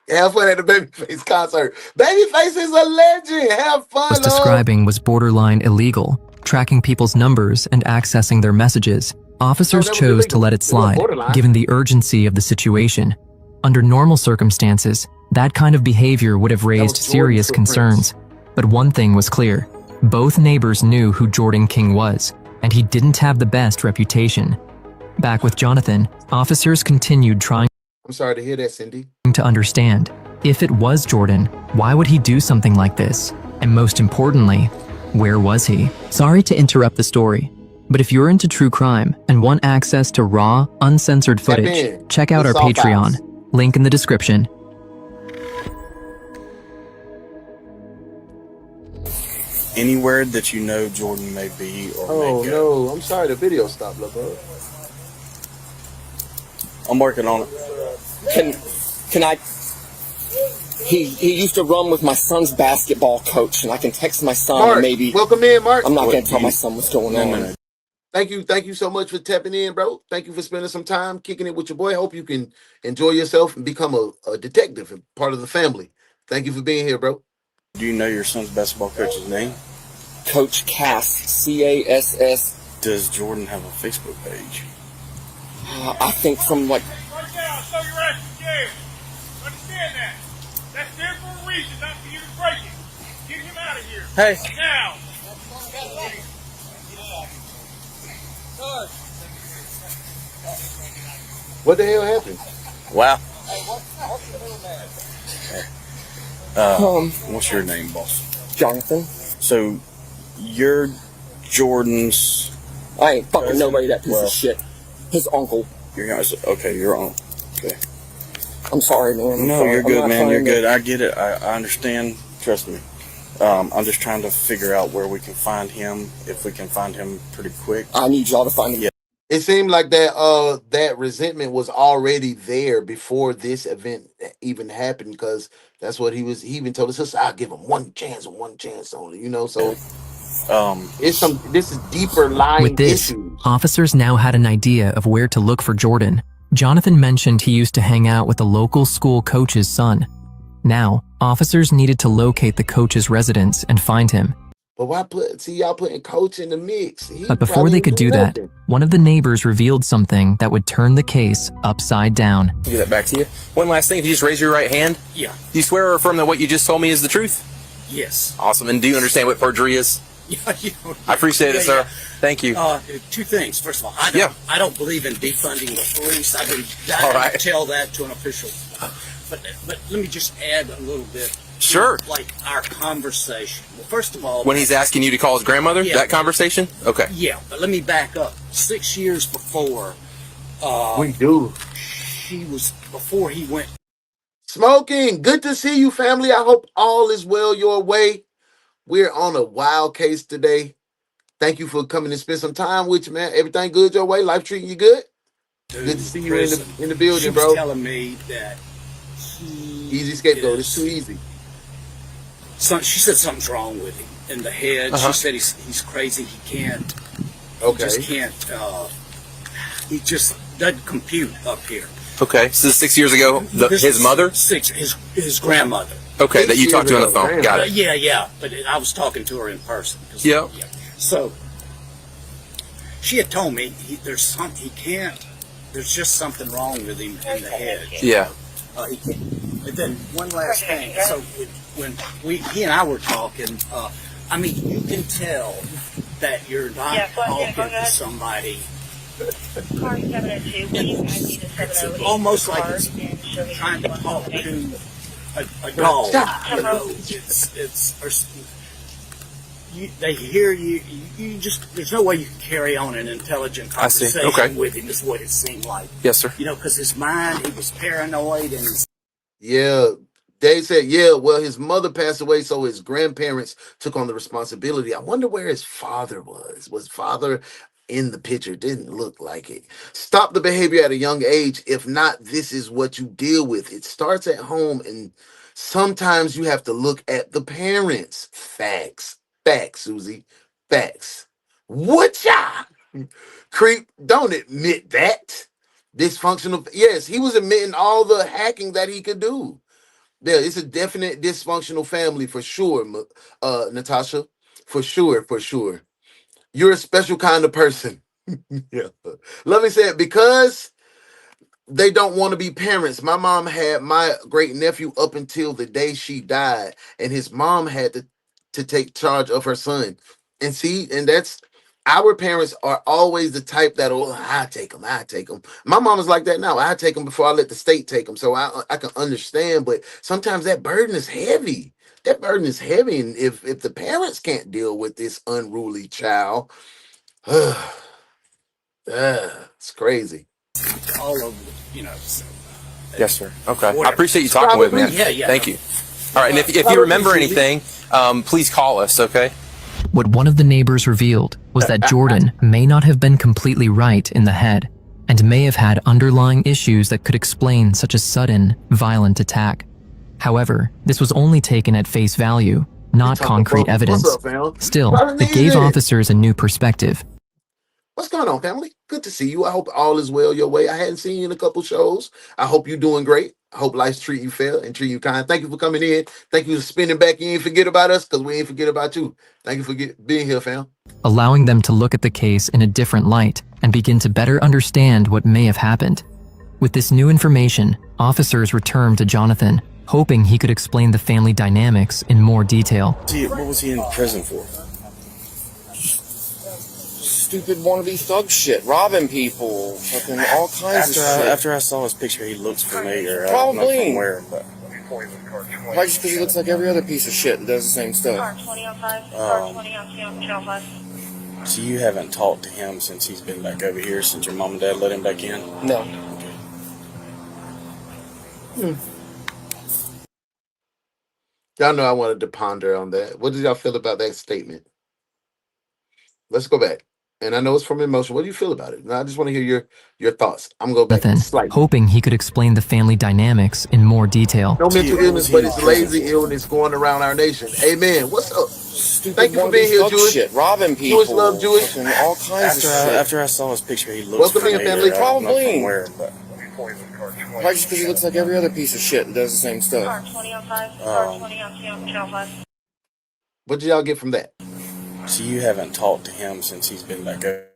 have fun at the Babyface concert. Babyface is a legend. Have fun. Was describing was borderline illegal, tracking people's numbers and accessing their messages. Officers chose to let it slide, given the urgency of the situation. Under normal circumstances, that kind of behavior would have raised serious concerns. But one thing was clear. Both neighbors knew who Jordan King was, and he didn't have the best reputation. Back with Jonathan, officers continued trying I'm sorry to hear that, Cindy. To understand. If it was Jordan, why would he do something like this? And most importantly, where was he? Sorry to interrupt the story, but if you're into true crime and want access to raw, uncensored footage, check out our Patreon. Link in the description. Anywhere that you know Jordan may be or may go. No, I'm sorry, the video stopped, bro. I'm working on it. Can I? He used to run with my son's basketball coach, and I can text my son. Mark, and maybe welcome in, Mark. I'm not going to tell my son what's going on. Thank you so much for tapping in, bro. Thank you for spending some time kicking it with your boy. Hope you can enjoy yourself and become a detective and part of the family. Thank you for being here, bro. Do you know your son's basketball coach's name? Coach Cass, C-A-S-S. Does Jordan have a Facebook page? I think from like. Right now, so you're asking Jared. Understand that. That's there for a reason, not for you to break it. Get him out of here. Hey. Now. What the hell happened? Wow. What's your name, boss? Jonathan. So, you're Jordan's... I ain't fucking nobody that piece of shit. His uncle. Your guys, okay, your uncle. Okay. I'm sorry, man. No, you're good, man. You're good. I get it. I understand. Trust me. I'm just trying to figure out where we can find him, if we can find him pretty quick. I need y'all to find him. Yeah. It seemed like that resentment was already there before this event even happened, because that's what he even told us. I'll give him one chance only, so this is deeper lying. With this, issues. Officers now had an idea of where to look for Jordan. Jonathan mentioned he used to hang out with a local school coach's son. Now, officers needed to locate the coach's residence and find him. But why y'all putting coach in the mix? But before they could do that, one of the neighbors revealed something that would turn the case upside down. I'll give that back to you. One last thing, if you just raise your right hand. Yeah. Do you swear or affirm that what you just told me is the truth? Yes. Awesome. And do you understand what perjury is? Yeah, I appreciate it, sir. Thank you. Two things. First of all, I don't believe in defunding the police. I've been dying to tell that to an official. But let me just add a little bit. Sure. Like our conversation. Well, first of all, when he's asking you to call his grandmother, that conversation? Okay. Yeah, but let me back up. 6 years before. Before he went. Smoking. Good to see you, family. I hope all is well your way. We're on a wild case today. Thank you for coming and spend some time with you, man. Everything good your way? Life treating you good? Dude, good to see you in the building, she bro. Was telling me that easy scapegoat. It's too easy. She said something's wrong with him in the head. She said he's crazy. He can't. Okay. He just can't. He just doesn't compute up here. Okay. So 6 years ago, his mother? His grandmother. Okay, that you talked to on the phone. Got it. Yeah. But I was talking to her in person. Yeah. So she had told me there's just something wrong with him in the head. Yeah. He can't. And then one last thing. So when he and I were talking, I mean, you can tell that you're not talking to somebody It's almost like it's trying to talk to a dog. Stop. You know, they hear you. You just there's no way you can carry on an intelligent conversation with him. Is what it seemed like. Yes, sir. You know, because his mind, he was paranoid and. Yeah. Dave said, yeah, well, his mother passed away, so his grandparents took on the responsibility. I wonder where his father was. Was father in the picture? Didn't look like it. Stop the behavior at a young age. If not, this is what you deal with. It starts at home, and sometimes you have to look at the parents. Facts. Facts, Susie. Facts. What ya? Creep, don't admit that. Dysfunctional. Yes, he was admitting all the hacking that he could do. Yeah, it's a definite dysfunctional family for sure, Natasha. For sure, for sure. You're a special kind of person. Yeah. Let me say it because they don't want to be parents. My mom had my great nephew up until the day she died, and his mom had to take charge of her son. And see, and that's our parents are always the type that, oh, I take them, I take them. My mom is like that now. I take them before I let the state take them, so I can understand. But sometimes that burden is heavy. That burden is heavy, and if the parents can't deal with this unruly child, it's crazy. All of so, Yes, sir. Okay. Whatever. I appreciate you talking with me, man. Yeah. Thank you. All right, and if you remember anything, please call us, okay? What one of the neighbors revealed was that Jordan may not have been completely right in the head and may have had underlying issues that could explain such a sudden, violent attack. However, this was only taken at face value, not concrete evidence. What's up, fam? Still, it gave officers a new perspective. What's going on, family? Good to see you. I hope all is well your way. I hadn't seen you in a couple shows. I hope you're doing great. I hope life's treating you fair and treating you kind. Thank you for coming in. Thank you for spinning back. You ain't forget about us because we ain't forget about you. Thank you for being here, fam. Allowing them to look at the case in a different light and begin to better understand what may have happened. With this new information, officers returned to Jonathan, hoping he could explain the family dynamics in more detail. What was he in prison for? Stupid wannabe thug shit, robbing people, fucking all kinds of shit. After I saw his picture, he looks familiar. Probably. I don't know from where, but. Probably just because he looks like every other piece of shit that does the same stuff. So you haven't talked to him since he's been back over here, since your mom and dad let him back in? No. Okay. Y'all know I wanted to ponder on that. What did y'all feel about that statement? Let's go back. And I know it's from emotion. What do you feel about it? I just want to hear your thoughts. I'm going to go back slightly. Hoping he could explain the family dynamics in more detail. No mental illness, but it's lazy illness going around our nation. Amen. What's up? Thank you for being here, Jewish. Shit, robbing people. Jewish love Jewish. All kinds of shit. After I saw his picture, he looks familiar. Welcome in, family. I don't know from where, but. Probably just because he looks like every other piece of shit that does the same stuff. What did y'all get from that? So you haven't talked to him since he's been back over.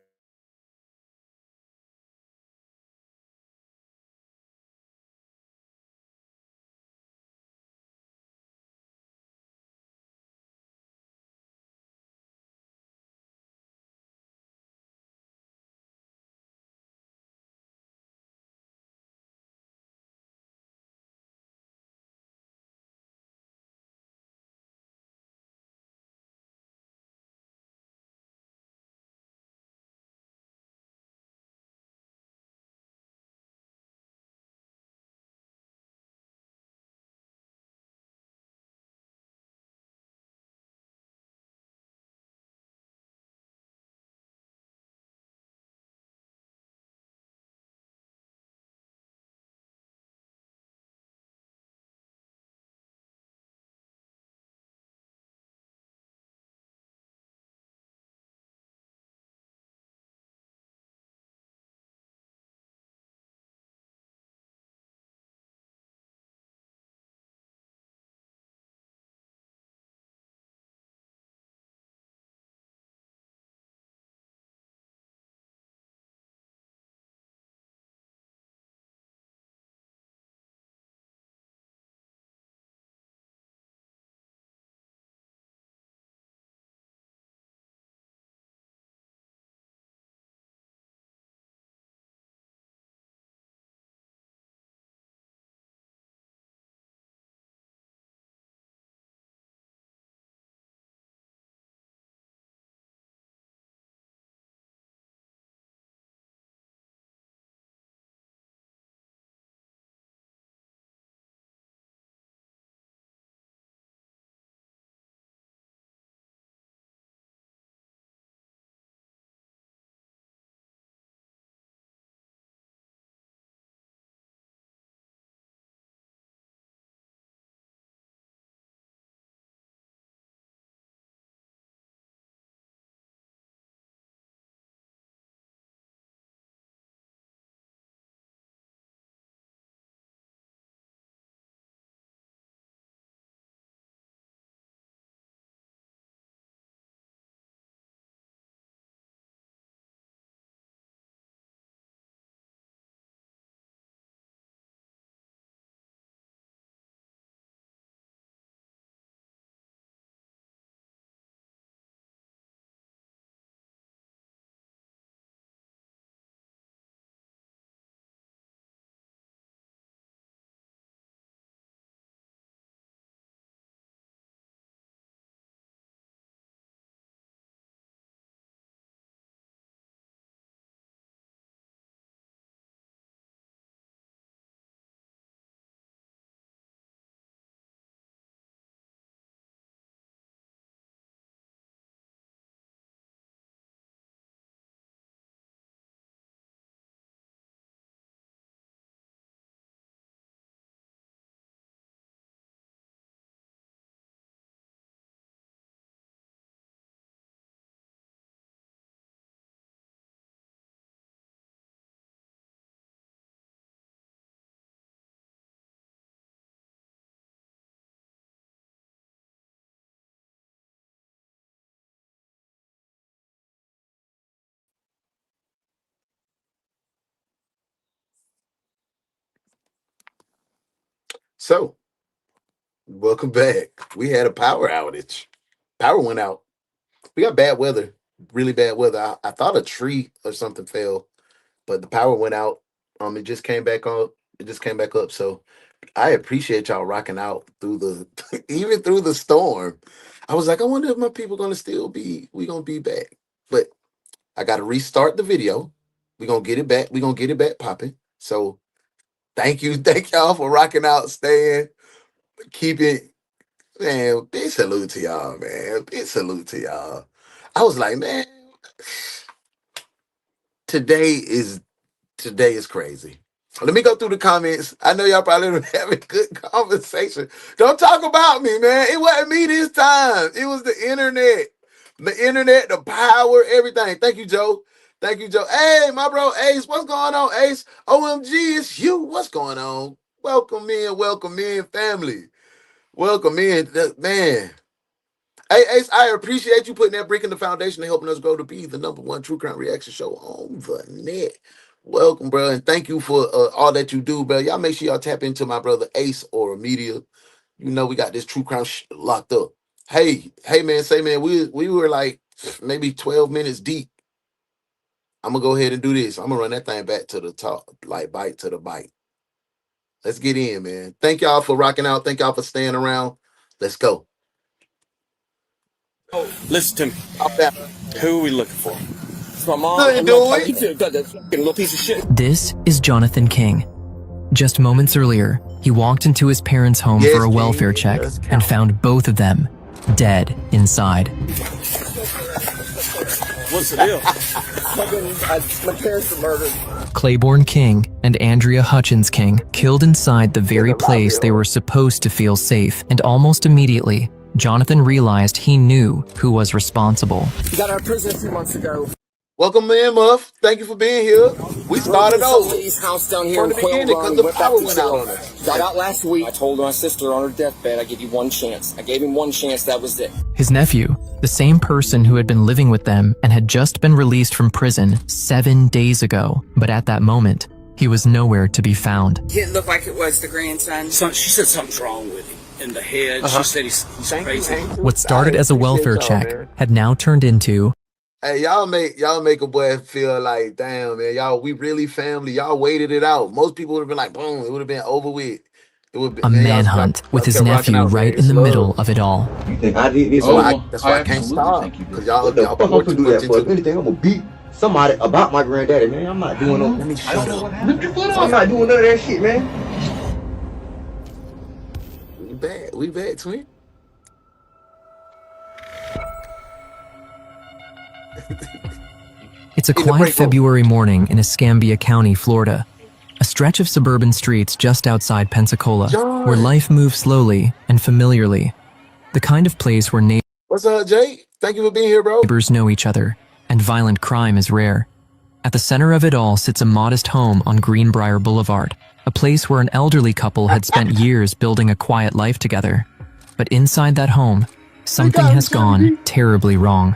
So, welcome back. We had a power outage. Power went out. We got bad weather, really bad weather. I thought a tree or something fell, but the power went out. It just came back on. It just came back up. So I appreciate y'all rocking out through the even through the storm. I was like, I wonder if my people gonna still be. We gonna be back, but I got to restart the video. We gonna get it back. We gonna get it back popping. So thank you, thank y'all for rocking out, staying, keep it. Man, big salute to y'all, man. Big salute to y'all. I was like, man, today is crazy. Let me go through the comments. I know y'all probably been having good conversation. Don't talk about me, man. It wasn't me this time. It was the internet. The internet, the power, everything. Thank you, Joe. Thank you, Joe. Hey, my bro, Ace. What's going on, Ace? OMG, it's you. What's going on? Welcome in, family. Welcome in, man. Hey, Ace, I appreciate you putting that brick in the foundation and helping us grow to be the #1 true crime reaction show on the net. Welcome, bro, and thank you for all that you do, bro. Y'all make sure y'all tap into my brother Ace or Media. You know we got this true crime locked up. Hey, man, we were like maybe 12 minutes deep. I'm gonna go ahead and do this. I'm gonna run that thing back to the top, like bite to the bite. Let's get in, man. Thank y'all for rocking out. Thank y'all for staying around. Let's go. Listen to me. Who are we looking for? It's my mom. I'm not that little piece of shit. This is Jonathan King. Just moments earlier, he walked into his parents' home for a welfare check and found both of them dead inside. What's the deal? My parents were murdered. Claiborne King and Andrea Hutchins King killed inside the very place they were supposed to feel safe, and almost immediately, Jonathan realized he knew who was responsible. He got out of prison a few months ago. Welcome in, Muff. Thank you for being here. We started over. Lady's house down here in the beginning because the power went out on us. Got out last week. I told my sister on her deathbed, I give you one chance. I gave him one chance, that was it. His nephew, the same person who had been living with them and had just been released from prison 7 days ago, but at that moment, he was nowhere to be found. It didn't look like it was the grandson. She said something's wrong with him in the head. She said he's crazy. What started as a welfare check had now turned into... Hey, y'all make a boy feel like, damn, man, we really family. Y'all waited it out. Most people would have been like, boom, it would have been over with. It would be a manhunt with his nephew right in the middle of it all. You think I did this? That's why I can't stop. Because y'all poured too much into it. If anything, I'm gonna beat somebody about my granddaddy, man. I'm not doing no. Let me shut up. Lift your foot up. I'm not doing none of that shit, man. We bad, twin. It's a quiet February morning in Escambia County, Florida, a stretch of suburban streets just outside Pensacola, where life moves slowly and familiarly, the kind of place where What's up, Jay? Thank you for being here, bro. Neighbors know each other, and violent crime is rare. At the center of it all sits a modest home on Greenbrier Boulevard, a place where an elderly couple had spent years building a quiet life together. But inside that home, something has gone terribly wrong.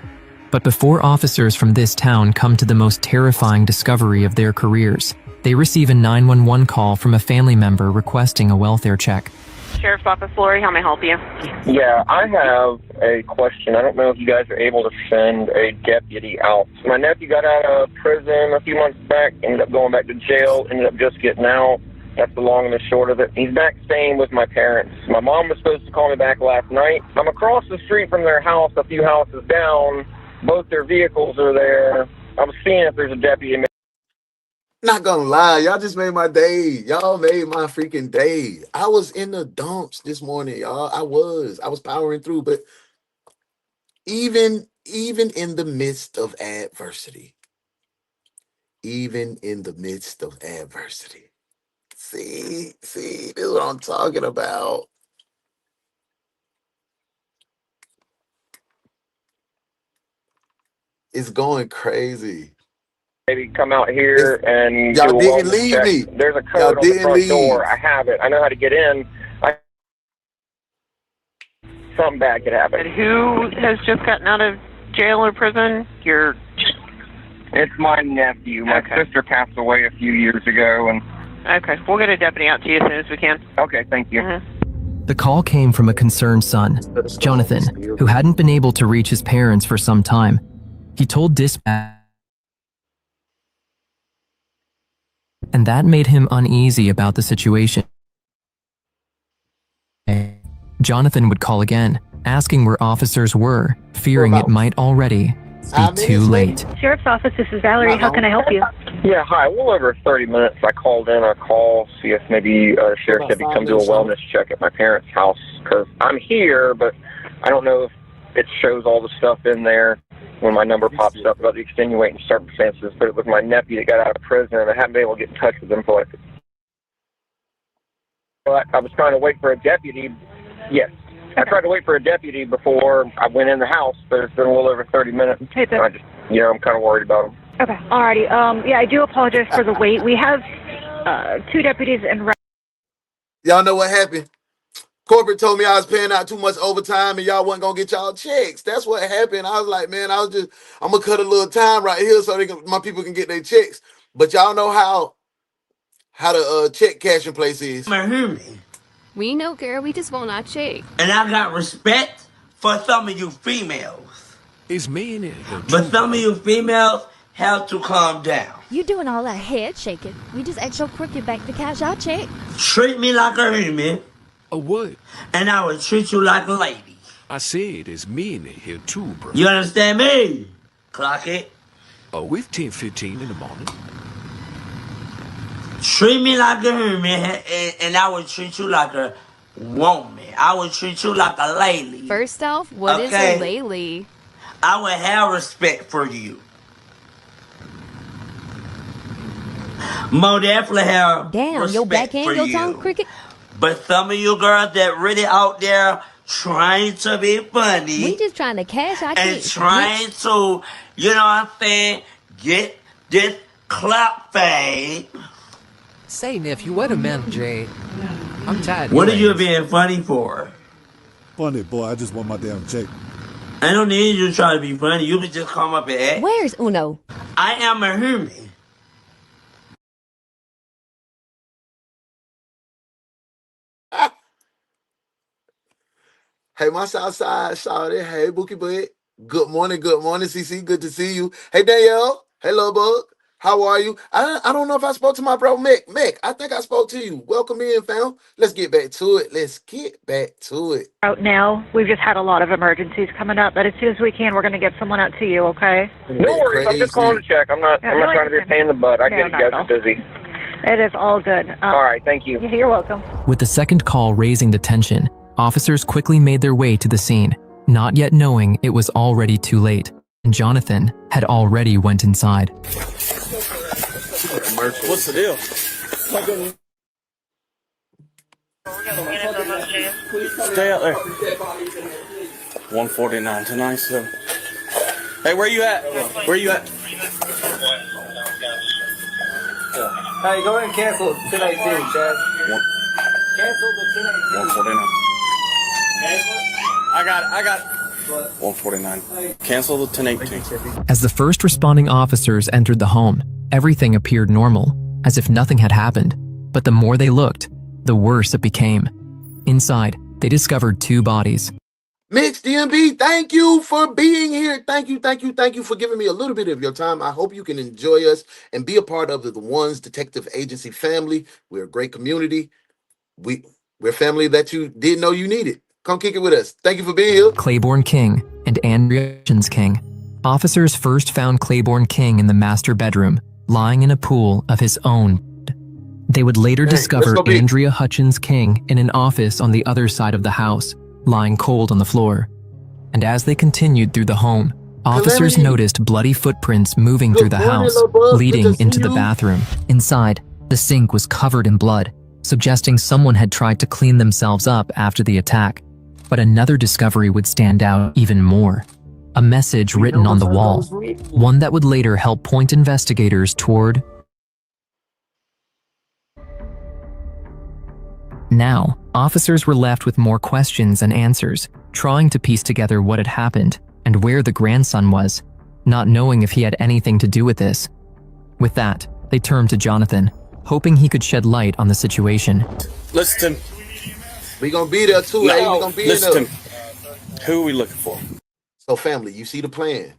But before officers from this town come to the most terrifying discovery of their careers, they receive a 911 call from a family member requesting a welfare check. Sheriff's Office, Lori, how may I help you? Yeah, I have a question. I don't know if you guys are able to send a deputy out. My nephew got out of prison a few months back, ended up going back to jail, ended up just getting out. That's the long and the short of it. He's back staying with my parents. My mom was supposed to call me back last night. I'm across the street from their house, a few houses down. Both their vehicles are there. I was seeing if there's a deputy. Not gonna lie, y'all just made my day. Y'all made my freaking day. I was in the dumps this morning, y'all. I was powering through, but even in the midst of adversity, see, this is what I'm talking about. It's going crazy. Maybe come out here and y'all do a didn't wellness leave check. me. There's a code on the front door. I have it. I know how to get in. Something bad could happen. And who has just gotten out of jail or prison? It's my nephew. My sister passed away a few years ago, and Okay, we'll get a deputy out to you as soon as we can. Okay, thank you. The call came from a concerned son, Jonathan, who hadn't been able to reach his parents for some time. He told dispatch, and that made him uneasy about the situation. Jonathan would call again, asking where officers were, fearing it might already be too late. Sheriff's Office, this is Valerie. How can I help you? Yeah, hi. Well over 30 minutes. I called in a call, see if maybe Sheriff said he'd come do a wellness check at my parents' house, because I'm here, but I don't know if it shows all the stuff in there when my number pops up about the extenuating circumstances, but it was my nephew that got out of prison, and I haven't been able to get in touch with him for like... But I was trying to wait for a deputy. Yes. I tried to wait for a deputy before I went in the house, but it's been a little over 30 minutes. Hey, I just, I'm kind of worried about him. Okay, alrighty. Yeah, I do apologize for the wait. We have 2 deputies and... Y'all know what happened? Corporate told me I was paying out too much overtime and y'all wasn't going to get y'all checks. That's what happened. I was like, man, I'm going to cut a little time right here so my people can get their checks. But y'all know how the check cashing place is. We know, girl. We just want our check. And I got respect for some of you females. It's me in it. But some of you females have to calm down. You doing all that head shaking. We just asked your crooked back to cash our check. Treat me like a human. A what? And I will treat you like a lady. I said it's me in it here too, bro. You understand me? Clock it. Oh, it's 10:15 in the morning. Treat me like a human, and I will treat you like a woman. I will treat you like a lady. First off, what is a lady? I will have respect for you. More definitely have Damn, your backhand, your tongue cricket. But some of you girls that really out there trying to be funny. We just trying to cash our and checks. Trying to, you know what I'm saying, get this clap fame. Say, nephew, wait a minute, Jay. I'm tired. What are you being funny for? Funny, boy. I just want my damn check. I don't need you to try to be funny. You can just come up and act. Where's Uno? I am a human. Hey, my Southside shawty. Hey, Bookie Bud. Good morning, CC. Good to see you. Hey, Danielle. Hey, Lil Bug. How are you? I don't know if I spoke to my bro, Mick. Mick, I think I spoke to you. Welcome in, fam. Let's get back to it. Out now, we've just had a lot of emergencies coming up, but as soon as we can, we're going to get someone out to you, okay? No worries. I'm just calling to check. I'm not trying to be a pain in the butt. I get it. You guys are busy. It is all good. All right. Thank you. You're welcome. With the second call raising the tension, officers quickly made their way to the scene, not yet knowing it was already too late, and Jonathan had already went inside. What's the deal? Stay out there. 149 tonight, so. Hey, where you at? Where you at? Hey, go ahead and cancel 1018, Chad. Cancel the 1018. 149. I got it. 149. Cancel the 1018. As the first responding officers entered the home, everything appeared normal, as if nothing had happened. But the more they looked, the worse it became. Inside, they discovered 2 bodies. Mix DMB, thank you for being here. Thank you for giving me a little bit of your time. I hope you can enjoy us and be a part of the Ones Detective Agency family. We're a great community. We're family that you didn't know you needed. Come kick it with us. Thank you for being here. Claiborne King and Andrea King. Officers first found Claiborne King in the master bedroom, lying in a pool of his own. They would later discover Andrea Hutchins King in an office on the other side of the house, lying cold on the floor. And as they continued through the home, officers noticed bloody footprints moving through the house, leading into the bathroom. Inside, the sink was covered in blood, suggesting someone had tried to clean themselves up after the attack. But another discovery would stand out even more. A message written on the wall, one that would later help point investigators toward. Now, officers were left with more questions and answers, trying to piece together what had happened and where the grandson was, not knowing if he had anything to do with this. With that, they turned to Jonathan, hoping he could shed light on the situation. Listen, We gonna be there too, hey. We gonna be listen there. to me. Who are we looking for? So, family, you see the plan.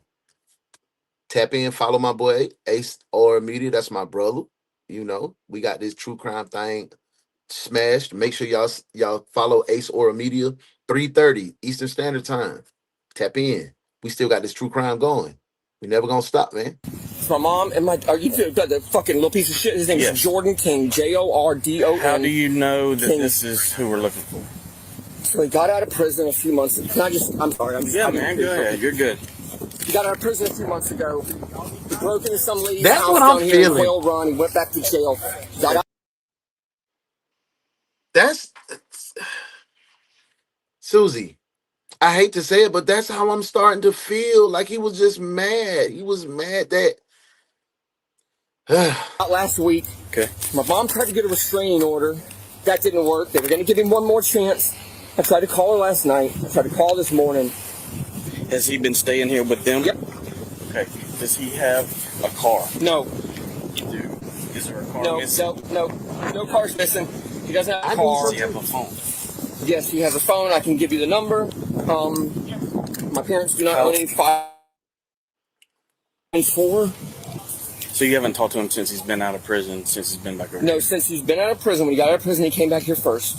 Tap in, follow my boy Ace or Media. That's my brother. You know, we got this true crime thing smashed. Make sure y'all follow Ace or Media, 3:30 Eastern Standard Time. Tap in. We still got this true crime going. We never gonna stop, man. It's my mom and my. Are you got the fucking little piece of shit? His name is Jordan King. JORDON. How do you know that this is who we're looking for? So he got out of prison a few months ago. Can I just? I'm sorry. Man. Go ahead. You're good. He got out of prison a few months ago. He broke into some lady's That's house what down I'm here in feeling. Whale Run. He went back to jail. Got out. That's Susie. I hate to say it, but that's how I'm starting to feel. Like he was just mad. He was mad that Out last week. Okay. My mom tried to get a restraining order. That didn't work. They were going to give him one more chance. I tried to call her last night. I tried to call this morning. Has he been staying here with them? Yep. Okay. Does he have a car? No. Is there a car No, missing? no car's missing. He doesn't have a car. Does he have a phone? Yes, he has a phone. I can give you the number. My parents do not own any 524. So you haven't talked to him since he's been out of prison, since he's been back over No, here? since he's been out of prison. When he got out of prison, he came back here first.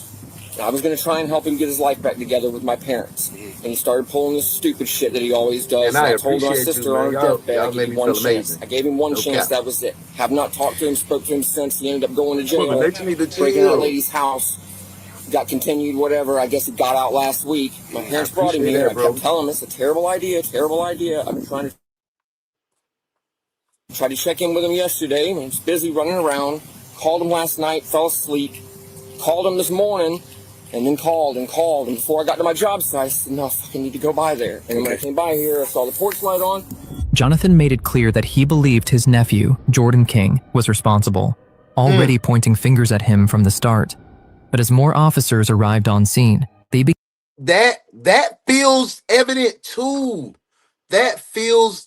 I was going to try and help him get his life back together with my parents. And he started pulling this stupid shit that he always does. And I told my appreciate sister you, on man. her Y'all deathbed, I made gave me him one feel chance. amazing. I gave him one No chance, cap. that was it. Have not talked to him, spoke to him since. He ended up going to jail, Well, but they need to breaking out a chill. lady's house. Got continued, whatever. I guess he got out last week. My parents brought him appreciate here. that, bro. I kept telling him it's a terrible idea, terrible idea. I've been trying to tried to check in with him yesterday. He was busy running around. Called him last night, fell asleep. Called him this morning, and then called. And before I got to my job site, I said, no, I fucking need to go by there. And when I came by here, I saw the porch light on. Jonathan made it clear that he believed his nephew, Jordan King, was responsible, already pointing fingers at him from the start. But as more officers arrived on scene, they began that feels evident too. That feels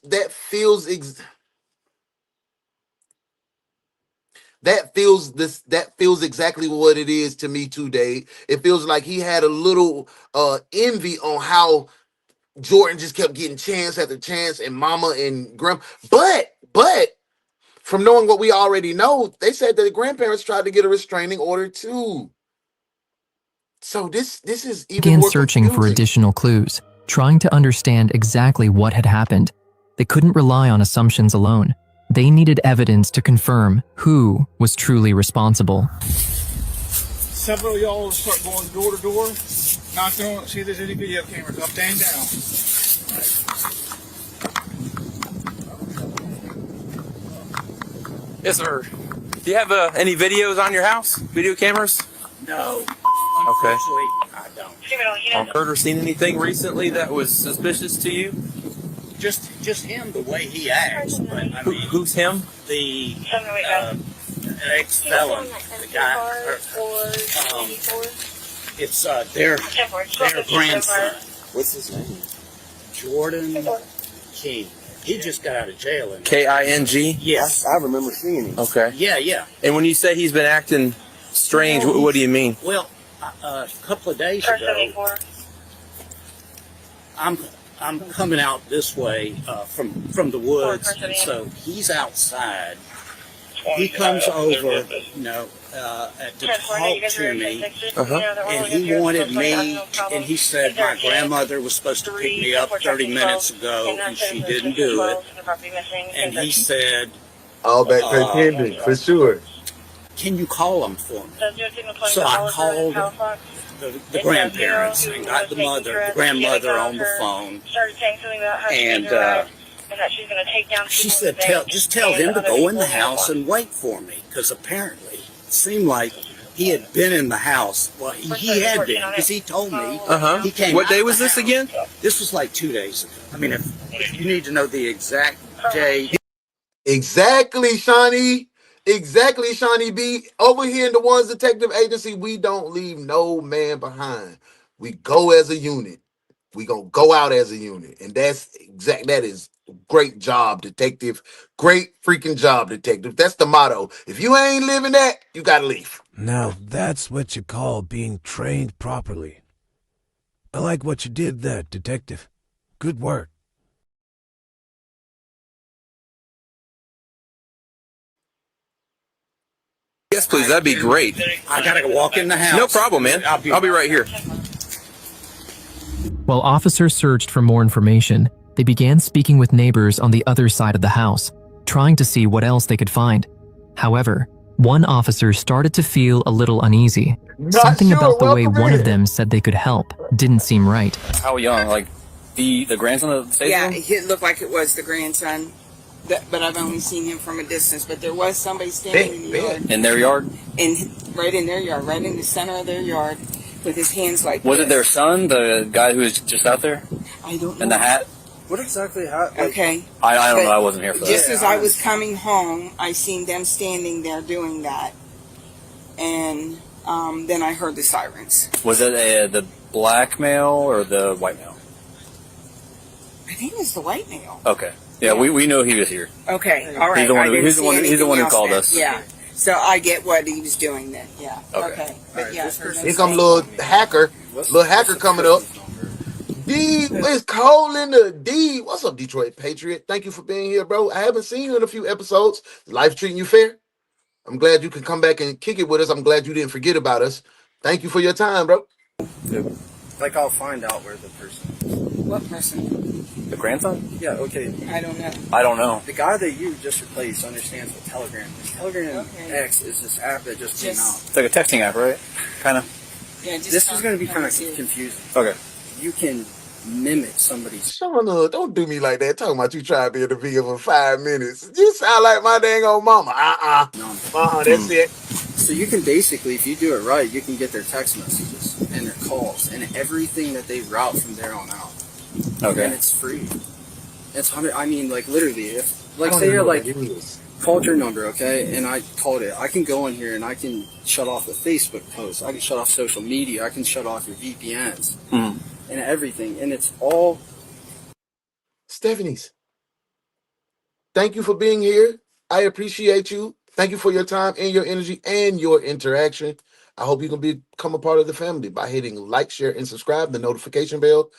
exactly what it is to me too, Dave. It feels like he had a little envy on how Jordan just kept getting chance after chance, and mama and grandma. But from knowing what we already know, they said that the grandparents tried to get a restraining order too. So this is even began more searching for confusing. additional clues, trying to understand exactly what had happened. They couldn't rely on assumptions alone. They needed evidence to confirm who was truly responsible. Several of y'all start going door to door, knocking on, see if there's any video cameras up and down. Yes, sir. Do you have any videos on your house? Video cameras? No. Okay. Unfortunately, I don't. Heard or seen anything recently that was suspicious to you? Just him, the way he acts. But I mean, Who's him? the ex-felon, the guy. It's their grandson. What's his name? Jordan King. He just got out of jail. K-I-N-G? Yes. I remember seeing him. Okay. Yeah. And when you say he's been acting strange, what do you mean? Well, a couple of days ago, I'm coming out this way from the woods, and so he's outside. He comes over, to talk to me, and he wanted me, and he said my grandmother was supposed to pick me up 30 minutes ago, and she didn't do it. And he said, all back pretending, for sure. can you call him for me? So I called the grandparents and got the grandmother on the phone, and she said, just tell him to go in the house and wait for me, because apparently it seemed like he had been in the house. Well, he had been, because he told me. He came. What day was this again? This was like 2 days ago. I mean, if you need to know the exact day. Exactly, Shawnee. Exactly, Shawnee B. Over here in the Ones Detective Agency, we don't leave no man behind. We go as a unit. We gonna go out as a unit, and that is great job, detective. Great freaking job, detective. That's the motto. If you ain't living that, you gotta leave. Now that's what you call being trained properly. I like what you did there, detective. Good work. Yes, please. That'd be great. I gotta go walk in the house. No problem, man. I'll be right here. While officers searched for more information, they began speaking with neighbors on the other side of the house, trying to see what else they could find. However, one officer started to feel a little uneasy. Something about the way one of them said they could help didn't seem right. How young? Like the grandson of the state? Yeah, it looked like it was the grandson, but I've only seen him from a distance. But there was somebody standing in the yard. In their yard? Right in their yard, right in the center of their yard, with his hands like Was this. it their son, the guy who was just out there? I don't know. In the hat? What exactly happened? Okay. I don't know. I wasn't here for that. Just as I was coming home, I seen them standing there doing that. And then I heard the sirens. Was it the black male or the white male? I think it was the white male. Okay. Yeah, we know he was here. Okay, all right. He's the one who called us. Yeah. So I get what he was doing then. Yeah. Okay. But yeah, Here come little hacker coming up. D, it's Cole in the D. What's up, Detroit Patriot? Thank you for being here, bro. I haven't seen you in a few episodes. Life treating you fair? I'm glad you can come back and kick it with us. I'm glad you didn't forget about us. Thank you for your time, bro. Like, I'll find out where the person is. What person? The grandson? Yeah, okay. I don't know. I don't know. The guy that you just replaced understands what Telegram is. Telegram X is this app that just came out. It's like a texting app, right? Kind of. Yeah, just this is going to be kind of confusing. Okay. You can mimic somebody's. Shauna, don't do me like that. Talking about you trying to be in the video for 5 minutes. You sound like my dang old mama. That's it. So you can basically, if you do it right, you can get their text messages and their calls and everything that they route from there on out. Okay. And it's free. It's 100. I mean, like literally, if like say you're like called your number, okay, and I called it, I can go in here and I can shut off the Facebook posts. I can shut off social media. I can shut off your VPNs and everything, and it's all. Stephanie's. Thank you for being here. I appreciate you. Thank you for your time and your energy and your interaction. I hope you can become a part of the family by hitting like, share, and subscribe, the notification bell.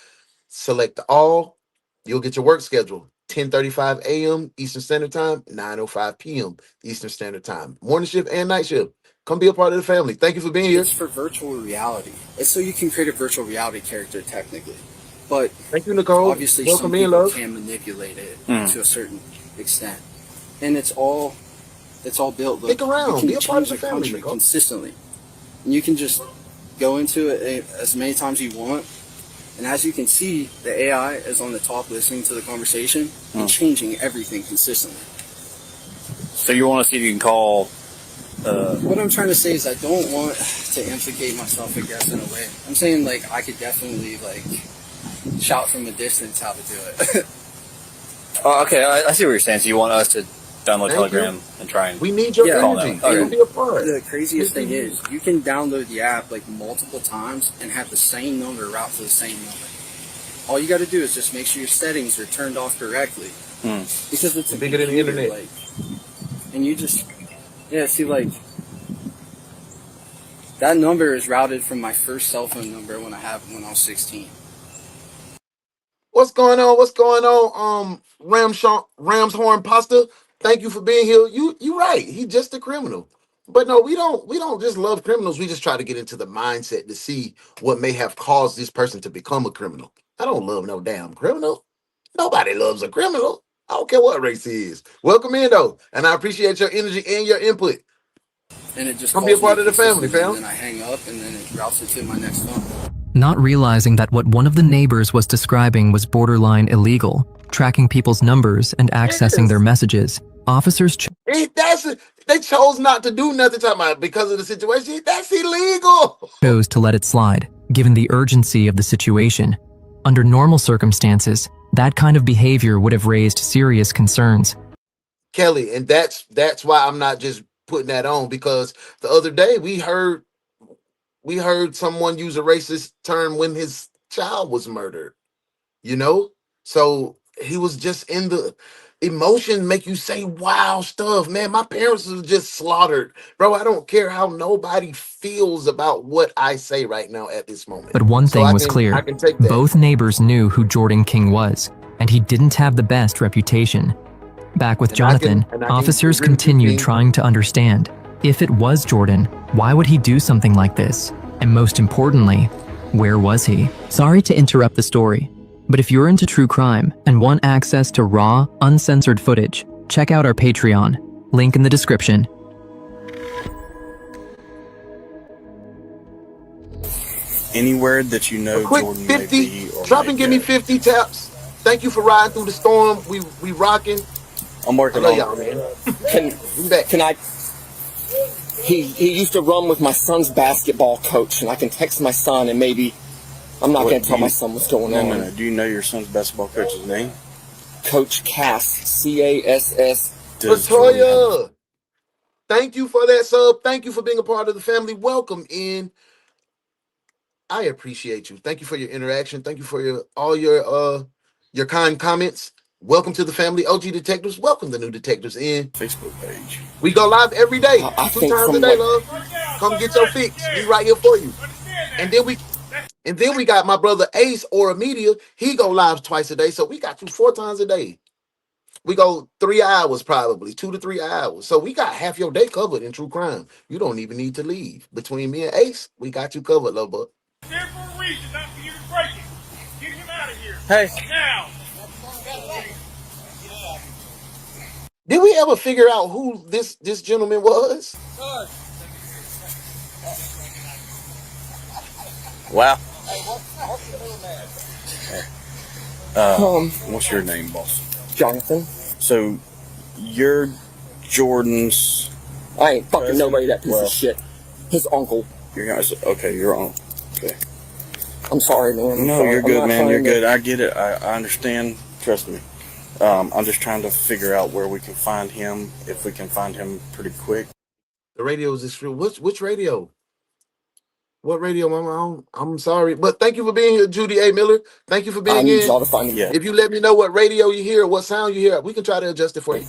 Select all. You'll get your work schedule. 10:35 a.m. Eastern Standard Time, 9:05 p.m. Eastern Standard Time. Morning shift and night shift. Come be a part of the family. Thank you for being here. It's for virtual reality. It's so you can create a virtual reality character technically. But thank you, Nicole. Obviously, welcome some in, people love. can manipulate it to a certain extent. And it's all built. Stick around. Be a part of the family, country Nicole. Consistently. And you can just go into it as many times as you want. And as you can see, the AI is on the top listening to the conversation and changing everything consistently. So you want to see if you can call... What I'm trying to say is I don't want to implicate myself, I guess, in a way. I'm saying, like, I could definitely, like, shout from a distance how to do it. Okay, I see what you're saying. So you want us to download Telegram and try and... We need your energy. Okay. Be a part. The craziest thing is you can download the app like multiple times and have the same number route to the same number. All you got to do is just make sure your settings are turned off correctly. Because it's bigger than the internet. Like, and you just, see, like, that number is routed from my first cell phone number when I was 16. What's going on? What's going on? Ram's Horn Pasta. Thank you for being here. You right. He's just a criminal. But no, we don't just love criminals. We just try to get into the mindset to see what may have caused this person to become a criminal. I don't love no damn criminal. Nobody loves a criminal. I don't care what race he is. Welcome in though, and I appreciate your energy and your input. And it just come be a part of the family, fam. And then I hang up, and then it routes it to my next phone. Not realizing that what one of the neighbors was describing was borderline illegal, tracking people's numbers and accessing their messages, officers they chose not to do nothing talking about because of the situation. That's illegal. chose to let it slide, given the urgency of the situation. Under normal circumstances, that kind of behavior would have raised serious concerns. Kelly, and that's why I'm not just putting that on, because the other day we heard someone use a racist term when his child was murdered. you know? So he was just in the emotion, make you say wow stuff. Man, my parents was just slaughtered. Bro, I don't care how nobody feels about what I say right now at this moment. But one So thing I was can clear. take that. Both neighbors knew who Jordan King was, and he didn't have the best reputation. Back with Jonathan, officers continued trying to understand. If it was Jordan, why would he do something like this? And most importantly, where was he? Sorry to interrupt the story, but if you're into true crime and want access to raw, uncensored footage, check out our Patreon. Link in the description. Anywhere that you know A quick Jordan 50, may be or drop may and give me go. 50 taps. Thank you for riding through the storm. We rocking. I'm working I on love y'all, man. Can I? He used to run with my son's basketball coach, and I can text my son, and maybe I'm not going to tell my son what's going on. No. Do you know your son's basketball coach's name? Coach Cass, C-A-S-S. Latoya, thank you for that sub. Thank you for being a part of the family. Welcome in. I appreciate you. Thank you for your interaction. Thank you for all your kind comments. Welcome to the family. OG Detectives, welcome the new detectives in. Facebook page. We go live every day, I 2 think times a day, love. Come get your fix. We right here for you. And then we got my brother Ace Aura Media. He go live twice a day, so we got you 4 times a day. We go 3 hours probably, 2 to 3 hours. So we got half your day covered in true crime. You don't even need to leave. Between me and Ace, we got you covered, love bud. There for a reason, not for you to break it. Get him out of here. Hey. Now. Did we ever figure out who this gentleman was? Wow. What's your name, boss? Jonathan. So, you're Jordan's... I ain't fucking nobody that piece of shit. His uncle. Your guys, okay, your uncle. Okay. I'm sorry, man. No, you're good, man. You're good. I get it. I understand. Trust me. I'm just trying to figure out where we can find him, if we can find him pretty quick. The radio is extreme. Which radio? What radio, Mama? I'm sorry, but thank you for being here, Judy A. Miller. Thank you for being here. I in. need y'all to find him. Yeah. If you let me know what radio you hear, what sound you hear, we can try to adjust it for you.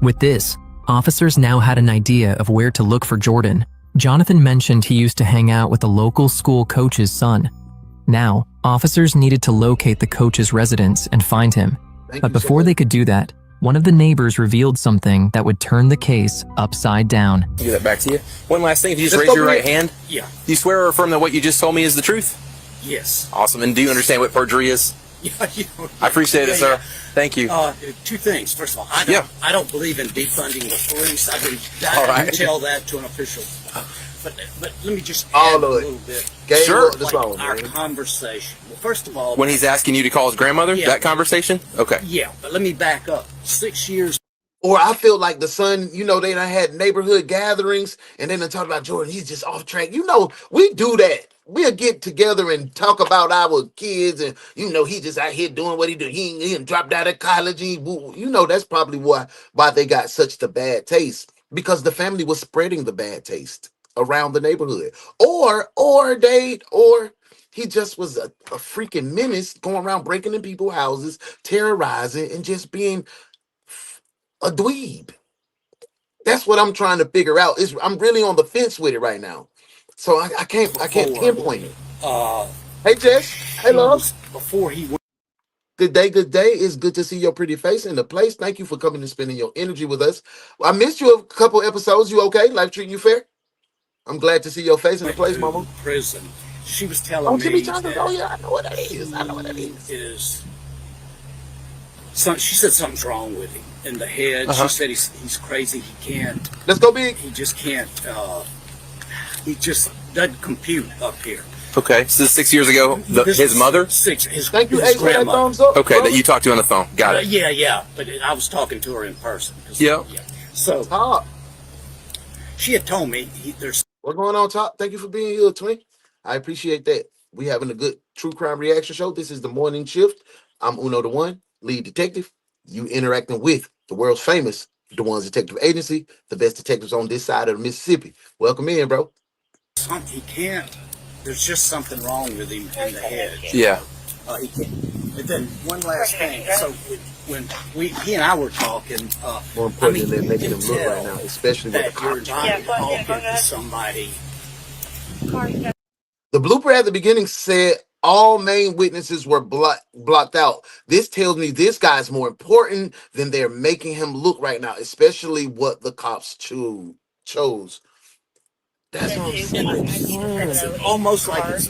With this, officers now had an idea of where to look for Jordan. Jonathan mentioned he used to hang out with a local school coach's son. Now, officers needed to locate the coach's residence and find him. But before they could do that, one of the neighbors revealed something that would turn the case upside down. I'll give that back to you. One last thing, if you just raise your right hand. Yeah. Do you swear or affirm that what you just told me is the truth? Yes. Awesome. And do you understand what perjury is? Yeah, I appreciate it, sir. Thank you. 2 things. First of all, I don't believe in defunding the police. I've been dying to tell that to an official. But let me just add a little bit. Sure. Like our conversation. Well, first of all, when he's asking you to call his grandmother, that conversation? Okay. Yeah, but let me back up. 6 years. Or I feel like the son, they done had neighborhood gatherings and then they talk about Jordan, he's just off track. We do that. We'll get together and talk about our kids and, he just out here doing what he do. He ain't dropped out of college. That's probably why they got such the bad taste, because the family was spreading the bad taste around the neighborhood. Or he just was a freaking menace going around breaking in people's houses, terrorizing, and just being a dweeb. That's what I'm trying to figure out. I'm really on the fence with it right now. So I can't pinpoint it. Hey Jess. Hey love. Before he went. Good day. It's good to see your pretty face in the place. Thank you for coming and spending your energy with us. I missed you a couple episodes. You okay? Life treating you fair? I'm glad to see your face in the place, Mama. Prison. She was telling me. Jimmy Johnson. Oh yeah, I know what that is. She said something's wrong with him in the head. She said he's crazy. He can't. Let's go big. He just can't. He just doesn't compute up here. Okay, so 6 years ago, his mother? Thank you, his grandmother. Okay, that you talked to on the phone. Got it. Yeah, but I was talking to her in person. Yeah. So, she had told me there's... What's going on, Top? Thank you for being here, twin. I appreciate that. We having a good true crime reaction show. This is the morning shift. I'm UnoDaOne, lead detective. You interacting with the world's famous DaOnes Detective Agency, the best detectives on this side of the Mississippi. Welcome in, bro. He can't there's just something wrong with him in the head. Yeah. He can't. And then one last thing. So when he and I were talking, More important than making him look right now, especially with the you're cops. not talking to somebody. The blooper at the beginning said all main witnesses were blocked out. This tells me this guy's more important than they're making him look right now, especially what the cops chose. That's what I'm saying. It's almost like it's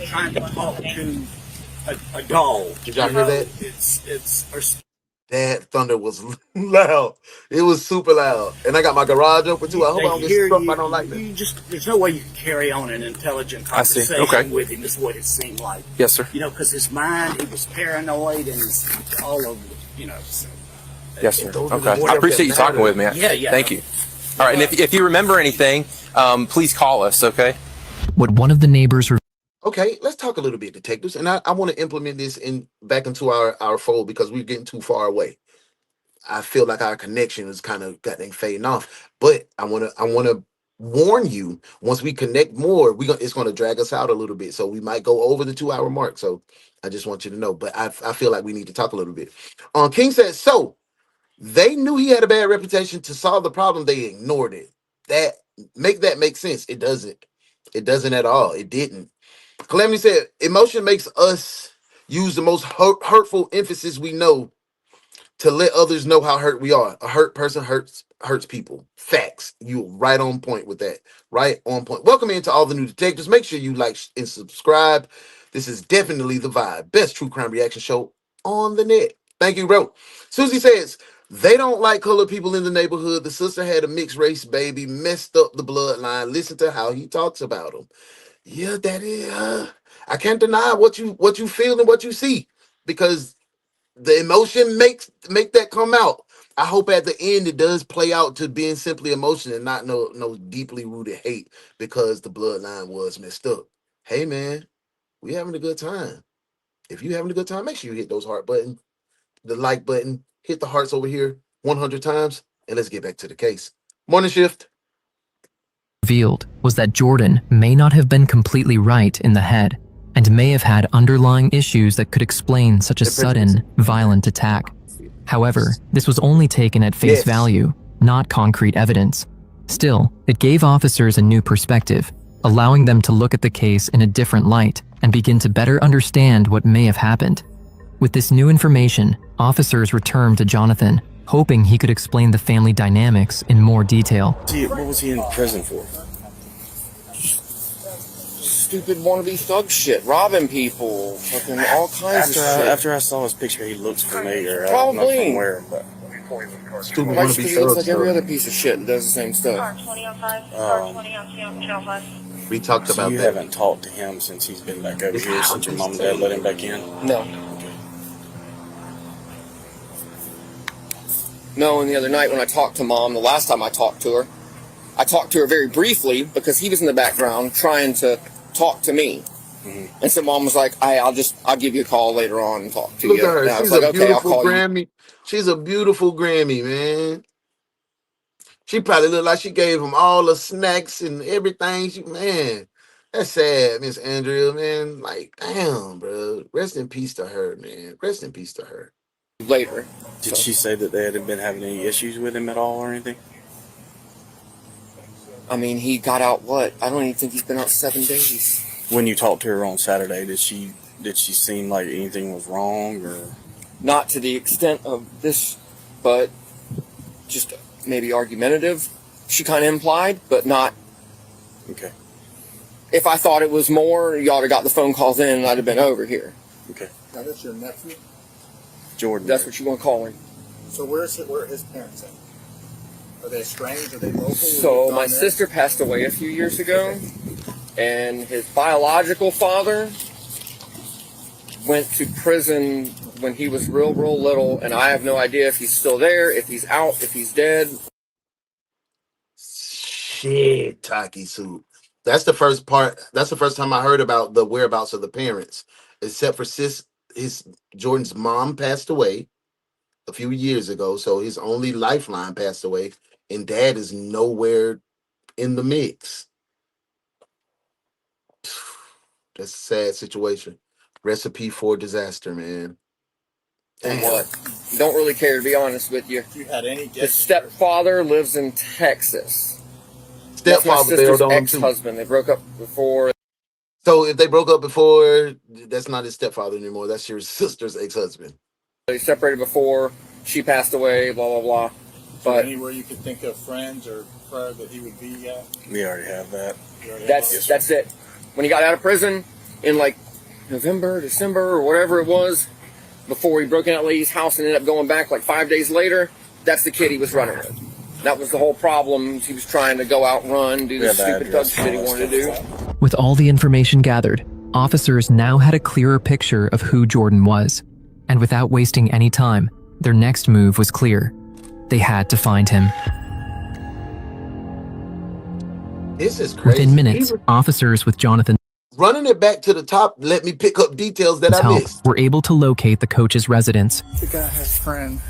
trying to talk to a doll. Did y'all hear that? It's That thunder was loud. It was super loud. And I got my garage open too. I hope I don't get struck by no lightning. There's no way you can carry on an intelligent conversation with him, is what it seemed like. Yes, sir. You know, because his mind, he was paranoid and he's all over, you know. So, yes, sir. Okay. I appreciate you talking with me. Yeah. Thank you. All right, and if you remember anything, please call us, okay? What one of the neighbors Okay, let's talk a little bit, detectives. And I want to implement this back into our fold because we're getting too far away. I feel like our connection is kind of getting fading off. But I wanna warn you, once we connect more, it's gonna drag us out a little bit. So we might go over the 2-hour mark. So I just want you to know. But I feel like we need to talk a little bit. King said, so they knew he had a bad reputation. To solve the problem, they ignored it. That make sense. It doesn't. It doesn't at all. It didn't. Calamity said, emotion makes us use the most hurtful emphasis we know to let others know how hurt we are. A hurt person hurts people. Facts. You right on point with that. Right on point. Welcome into all the new detectives. Make sure you like and subscribe. This is definitely the vibe. Best true crime reaction show on the net. Thank you, bro. Susie says, they don't like colored people in the neighborhood. The sister had a mixed race baby, messed up the bloodline. Listen to how he talks about them. Yeah, that is. I can't deny what you feel and what you see, because the emotion make that come out. I hope at the end it does play out to being simply emotion and not no deeply rooted hate because the bloodline was messed up. Hey man, we having a good time. If you having a good time, make sure you hit those heart button, the like button, hit the hearts over here 100 times, and let's get back to the case. Morning shift. revealed was that Jordan may not have been completely right in the head and may have had underlying issues that could explain such a sudden, violent attack. However, this was only taken at face value, not concrete evidence. Still, it gave officers a new perspective, allowing them to look at the case in a different light and begin to better understand what may have happened. With this new information, officers returned to Jonathan, hoping he could explain the family dynamics in more detail. What was he in prison for? Stupid wannabe thug shit, robbing people, fucking all kinds of shit. After I saw his picture, he looks familiar. Probably. I don't know from where, but stupid wannabe thug. He looks like every other piece of shit and does the same stuff. We talked about you that. haven't talked to him since he's been back over here, since your mom and dad let him back in? No. No, and the other night when I talked to Mom, the last time I talked to her very briefly because he was in the background trying to talk to me. Mm-hmm. And so Mom was like, I'll give you a call later on and talk to you. Look at her. And I She's was like, a okay, beautiful I'll call Grammy. You. She's a beautiful Grammy, man. She probably looked like she gave him all the snacks and everything. Man, that's sad, Miss Andrea, man. Like, damn, bro. Rest in peace to her, man. Rest in peace to her. Later. Did she say that they hadn't been having any issues with him at all or anything? I mean, he got out what? I don't even think he's been out 7 days. When you talked to her on Saturday, did she seem like anything was wrong or? Not to the extent of this, but just maybe argumentative. She kind of implied, but not. Okay. If I thought it was more, you ought to have got the phone calls in and I'd have been over here. Okay. Now that's your nephew? Jordan. That's what you want to call him. So where are his parents at? Are they estranged? Are they local? So my sister passed away a few years ago, and his biological father went to prison when he was real little, and I have no idea if he's still there, if he's out, if he's dead. Shit, Taki Soup. That's the first part. That's the first time I heard about the whereabouts of the parents, except for Jordan's mom passed away a few years ago, so his only lifeline passed away, and dad is nowhere in the mix. That's a sad situation. Recipe for disaster, man. And what? Don't really care, to be honest with you. If you had any His stepfather lives in Texas. Stepfather That's my sister's bailed on him too. ex-husband. They broke up before. So if they broke up before, that's not his stepfather anymore. That's your sister's ex-husband. They separated before. She passed away. Blah blah blah. But anywhere you could think of friends or that he would be at? We already have that. That's it. When he got out of prison in like November, December, or whatever it was, before he broke into that lady's house and ended up going back like 5 days later, that's the kid he was running with. That was the whole problem. He was trying to go out and run, do the stupid thug shit he wanted to do. With all the information gathered, officers now had a clearer picture of who Jordan was. And without wasting any time, their next move was clear. They had to find him. This is crazy. Within minutes, officers with Jonathan running it back to the top, let me pick up details that I missed. Were able to locate the coach's residence. The guy has friend.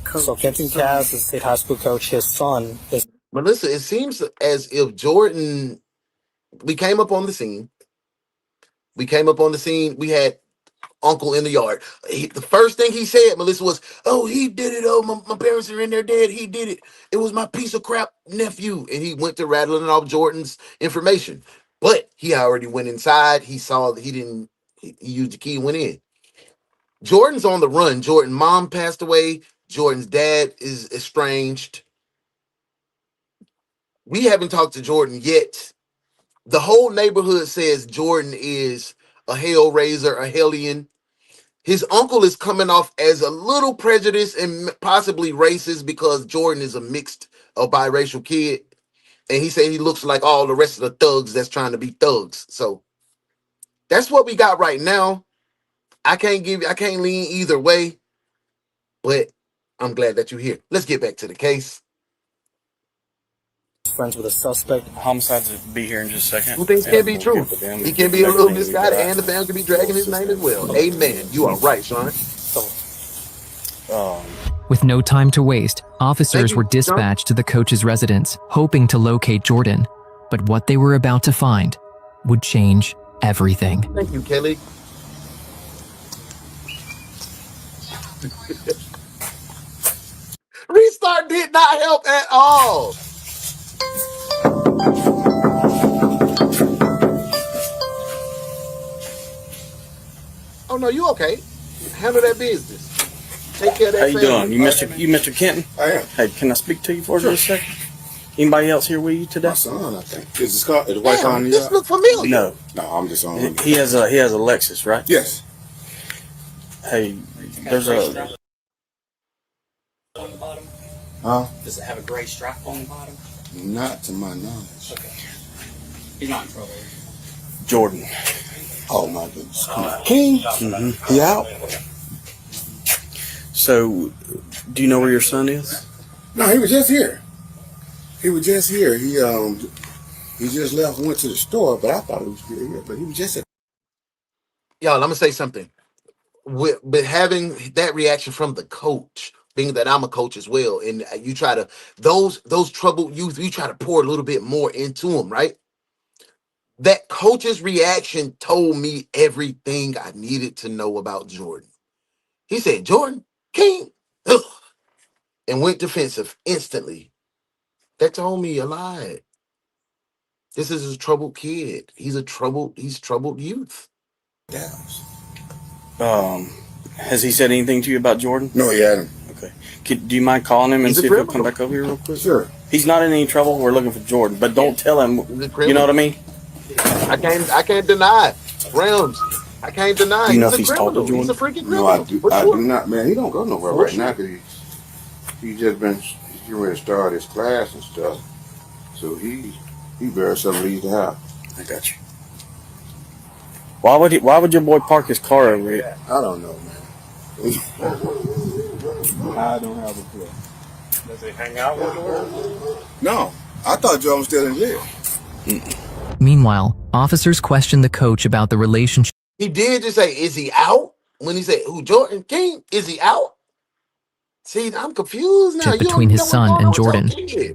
So Kenton Cass, the state high school coach, his son is. Melissa, it seems as if Jordan, we came up on the scene. We had uncle in the yard. The first thing he said, Melissa, was, "Oh, he did it. Oh, my parents are in there dead. He did it. It was my piece of crap nephew." And he went to rattling off Jordan's information. But he already went inside. He saw that he used the key and went in. Jordan's on the run. Jordan's mom passed away. Jordan's dad is estranged. We haven't talked to Jordan yet. The whole neighborhood says Jordan is a hellraiser, a hellion. His uncle is coming off as a little prejudiced and possibly racist because Jordan is a mixed or biracial kid. And he said he looks like all the rest of the thugs that's trying to be thugs. So that's what we got right now. I can't lean either way, but I'm glad that you're here. Let's get back to the case. Friends with a suspect. Homicides will be here in just a second. Who things can be true. He can be a little misguided, and the fam can be dragging his name as well. Amen. You are right, Sean. With no time to waste, officers were dispatched to the coach's residence, hoping to locate Jordan. But what they were about to find would change everything. Thank you, Kelly. Restart did not help at all. Oh no, you okay? Handle that business. Take care of that. How you doing? You Mr. Kenton? I am. Hey, can I speak to you for just a second? Anybody else here with you today? My son, I think. Is the white car on the This look familiar. No. No, I'm just on. He has a Lexus, right? Yes. Hey, there's a. On the bottom? Huh? Does it have a gray stripe on the bottom? Not to my knowledge. Okay. He's not in trouble. Jordan. Oh my goodness. King? Mm-hmm. He out? So, do you know where your son is? No, he was just here. He just left and went to the store, but I thought he was still here. But he was just at. Y'all, I'm gonna say something. But having that reaction from the coach, being that I'm a coach as well, and you try to those troubled youth, you try to pour a little bit more into them, right? That coach's reaction told me everything I needed to know about Jordan. He said, "Jordan King," and went defensive instantly. That told me a lot. This is a troubled kid. He's troubled youth. DaOnes. Has he said anything to you about Jordan? No, he hadn't. Okay. Do you mind calling him and see if he'll come back over here real quick? Sure. He's not in any trouble. We're looking for Jordan, but don't tell him. You know what I mean? I can't deny it. Rams. I can't deny it. Do you know He's if he's talked to Jordan? He's a freaking No, criminal. I do not, man. He don't go nowhere For right now because he's getting ready to start his class and stuff. So he very seldom leaves the house. I got you. Why would your boy park his car over here? I don't know, man. I don't have a clue. Does he hang out with her? No, I thought Joe was still in jail. Meanwhile, officers questioned the coach about the relationship. He did just say, "Is he out?" When he said, "Who, Jordan King? Is he out?" See, I'm confused now. Between his son and Jordan.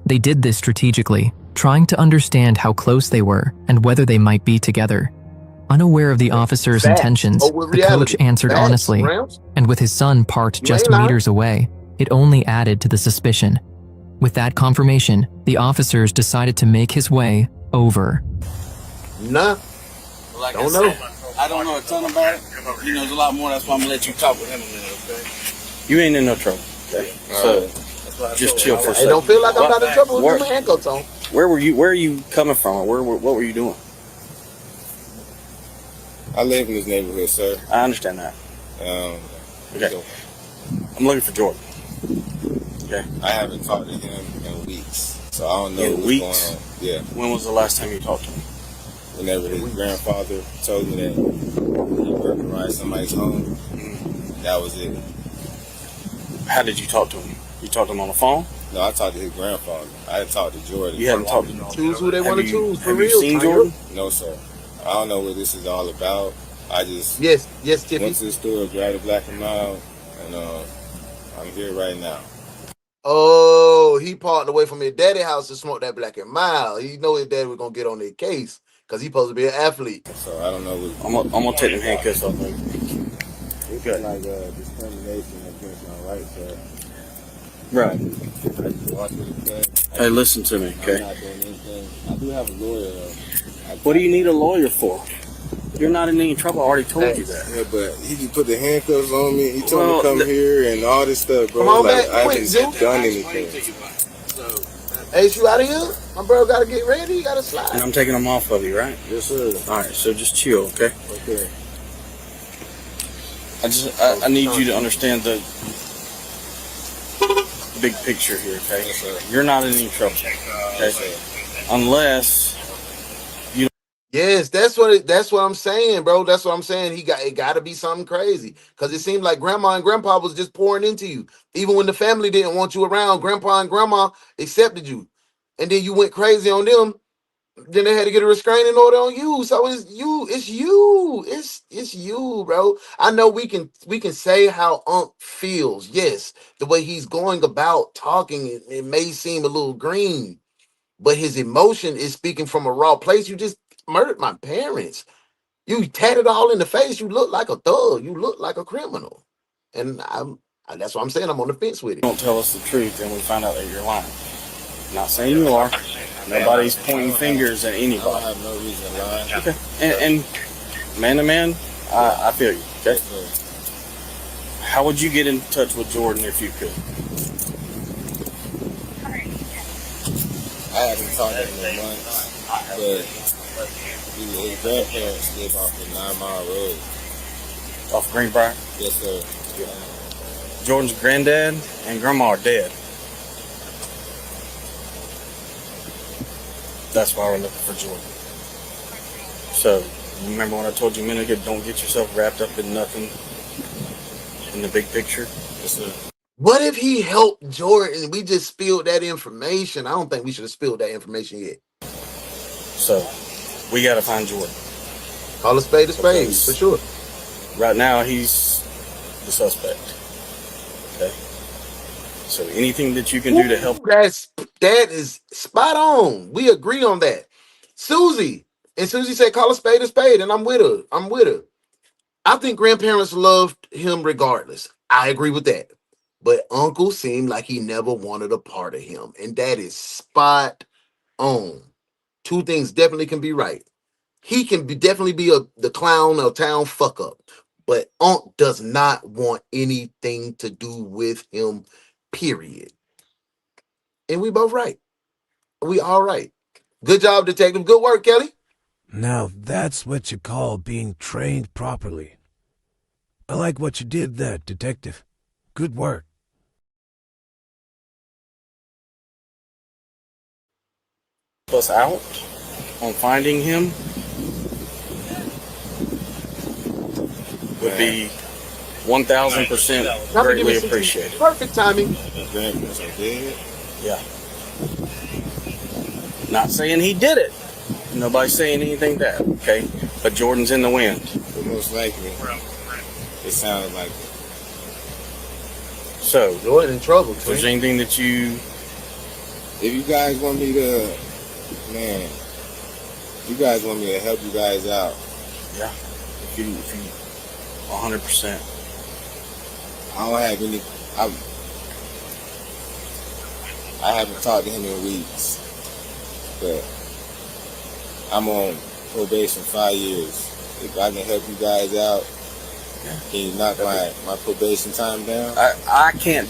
They did this strategically, trying to understand how close they were and whether they might be together. Unaware of the officer's Facts intentions, over the coach reality. answered Facts, honestly, Gramps. and with his son parked You just ain't lying. meters away, it only added to the suspicion. With that confirmation, the officers decided to make his way over. Nah. Like Don't know. I don't know a ton about it. He knows a lot more. That's why I'm gonna let you talk with him a minute, okay? You ain't in no trouble, okay? So just chill for a Hey, second. don't feel like I'm not in trouble Where- with my handcuffs on. Where are you coming from? Or what were you doing? I live in this neighborhood, sir. I understand that. Okay. So I'm looking for Jordan. Okay. I haven't talked to him in weeks, so I don't know In what's weeks? going on. Yeah. When was the last time you talked to him? Whenever his grandfather told me that he burglarized somebody's home, that was it. How did you talk to him? You talked to him on the phone? No, I talked to his grandfather. I didn't talk to Jordan. You haven't talked to him. Choose who they want to choose, for Have real. you seen Tanya. Jordan? No, sir. I don't know what this is all about. I just Yes, Tiffy. went to the store, grabbed a Black and Mild, and I'm here right now. Oh, he parked away from his daddy house to smoke that Black and Mild. He know his daddy was gonna get on their case because he supposed to be an athlete. So I don't know what. I'm gonna take them handcuffs off. It's Good. like discrimination against my rights, sir. Right. I just watch what it says. Hey, listen to me, I'm okay? not doing anything. I do have a lawyer, though. What do you need a lawyer for? You're not in any trouble. I already told you that. Yeah, but he just put the handcuffs on me. He told Well, me to come here and all this stuff, bro. Come on like, back, I quick, haven't Zeus. done anything. Hey, you out of here? My bro gotta get ready. He gotta slide. And I'm taking them off of you, right? Yes, sir. All right, so just chill, okay? Okay. I need you to understand the big picture here, okay? Yes, sir. You're not in any trouble, okay? Unless you. Yes, that's what I'm saying, bro. That's what I'm saying. It got to be something crazy because it seemed like grandma and grandpa was just pouring into you, even when the family didn't want you around. Grandpa and grandma accepted you, and then you went crazy on them. Then they had to get a restraining order on you. So it's you, bro. I know we can say how Unc feels. Yes, the way he's going about talking, it may seem a little green, but his emotion is speaking from a raw place. You just murdered my parents. You tatted all in the face. You look like a thug. You look like a criminal. And that's what I'm saying. I'm on the fence with it. Don't tell us the truth and we find out that you're lying. I'm not saying you are. Nobody's pointing fingers at anybody. I have no reason to lie. Okay. And man to man, I feel you. Okay. How would you get in touch with Jordan if you could? I haven't talked to him in months, but his grandparents live off the 9 Mile Road. Off Greenbrier? Yes, sir. Jordan's granddad and grandma are dead. That's why we're looking for Jordan. So, remember when I told you a minute ago, don't get yourself wrapped up in nothing in the big picture? Yes, sir. What if he helped Jordan? We just spilled that information. I don't think we should have spilled that information yet. So, we got to find Jordan. Call a spade, for sure. Right now, he's the suspect. Okay? So, anything that you can do to help. That is spot on. We agree on that. Susie said, call a spade, and I'm with her. I think grandparents loved him regardless. I agree with that. But Uncle seemed like he never wanted a part of him. And that is spot on. Two things definitely can be right. He can definitely be the clown or town fuck up. But Unc does not want anything to do with him, period. And we both right. We all right. Good job, detective. Good work, Kelly. Now that's what you call being trained properly. I like what you did there, detective. Good work. Us out on finding him would be 1000% greatly appreciated. Perfect timing. Yeah. Not saying he did it. Nobody's saying anything that, okay? But Jordan's in the wind. But most likely, it sounded like it. So, Jordan in trouble. If there's anything that you... If you guys want me to, man, you guys want me to help you guys out, Yeah. If you 100%. I don't have any. I haven't talked to him in weeks, but I'm on probation 5 years. If I can help you guys out, can you knock my probation time down? I can't.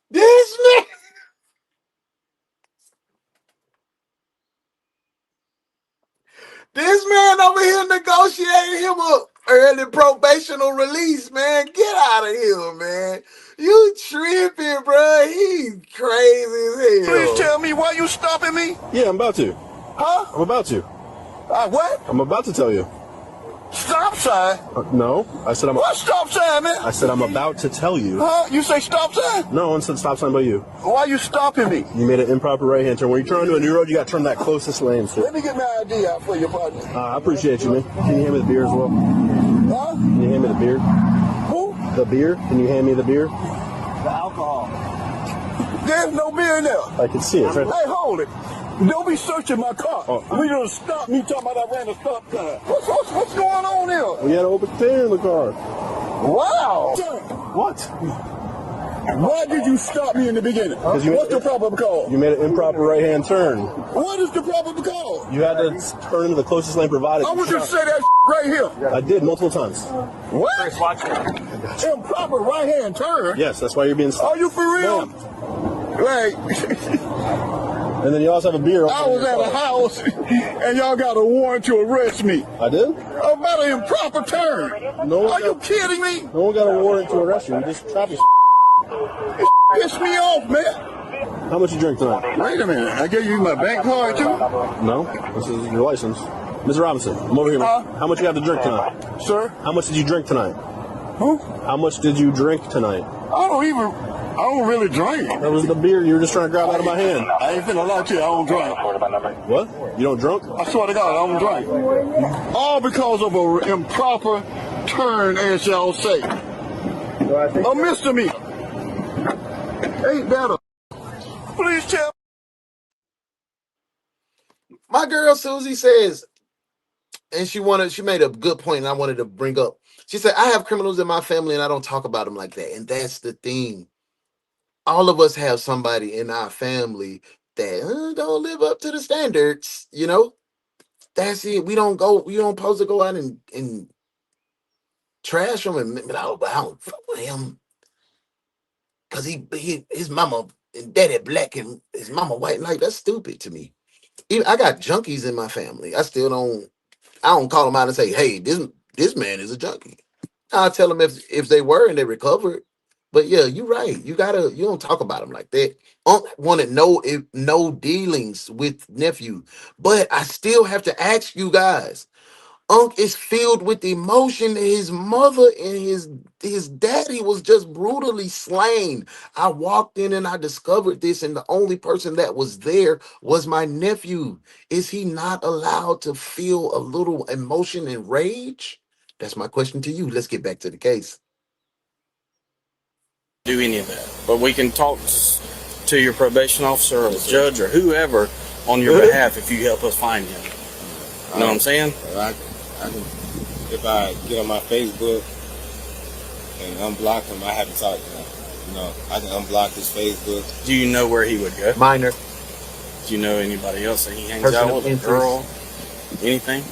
This man. This man over here negotiating him a early probational release, man. Get out of here, man. You tripping, bro. He's crazy as hell. Please tell me why you stopping me? Yeah, I'm about to. Huh? I'm about to. What? I'm about to tell you. Stop sign? No, I said I'm. What stop sign, man? I said I'm about to tell you. Huh? You say stop sign? No one said stop sign but you. Why you stopping me? You made an improper right-hand turn. When you're trying to do a new road, you got to turn that closest lane, sir. Let me get my ID out for you, partner. I appreciate you, man. Can you hand me the beer as well? Huh? Can you hand me the beer? Who? The beer? Can you hand me the beer? The alcohol. There's no beer in there. I can see it. Right. Hey, hold it. Don't be searching my car. We gonna stop me talking about I ran a stop sign. What's going on here? We had an open container in the car. Wow. What? Why did you stop me in the beginning? What's the proper call? You made an improper right-hand turn. What is the proper call? You had to turn into the closest lane provided. I want you to say that right here. I did multiple times. What? Improper right-hand turn? Yes, that's why you're being stopped. Are you for real? Like, and then you also have a beer. I was at a house and y'all got a warrant to arrest me. I did? About an improper turn. No. Are you kidding me? No one got a warrant to arrest you. You just traffic. It pissed me off, man. How much you drink tonight? Wait a minute. I gave you my bank card too? No. This is your license. Mr. Robinson, I'm over here. How much you have to drink tonight? Sir? How much did you drink tonight? Who? How much did you drink tonight? I don't really drink. That was the beer you were just trying to grab out of my hand. I ain't finna lie to you, I don't drink. What? You don't drunk? I swear to God, I don't drink. All because of an improper turn, as y'all say. A misdemeanor. Ain't that a... Please tell me. My girl Susie says, and she made a good point, and I wanted to bring up. She said, I have criminals in my family, and I don't talk about them like that. And that's the thing. All of us have somebody in our family that don't live up to the standards, you know? That's it. We don't supposed to go out and trash him and I don't fuck with him. Cause his mama and daddy black and his mama white. Like, that's stupid to me. Even, I got junkies in my family. I don't call them out and say, hey, this man is a junkie. I'll tell them if they were and they recovered. But yeah, you're right. You don't talk about them like that. Wanted no dealings with nephew. But I still have to ask you guys. Unc is filled with emotion. His mother and his daddy was just brutally slain. I walked in and I discovered this, and the only person that was there was my nephew. Is he not allowed to feel a little emotion and rage? That's my question to you. Let's get back to the case. Do any of that, but we can talk to your probation officer or the judge or whoever on your behalf if you help us find him. You know what I'm saying? If I get on my Facebook and unblock him, I have to talk to him. You know, I can unblock his Facebook. Do you know where he would go? Minor. Do you know anybody else that he hangs out with? A girl? Anything?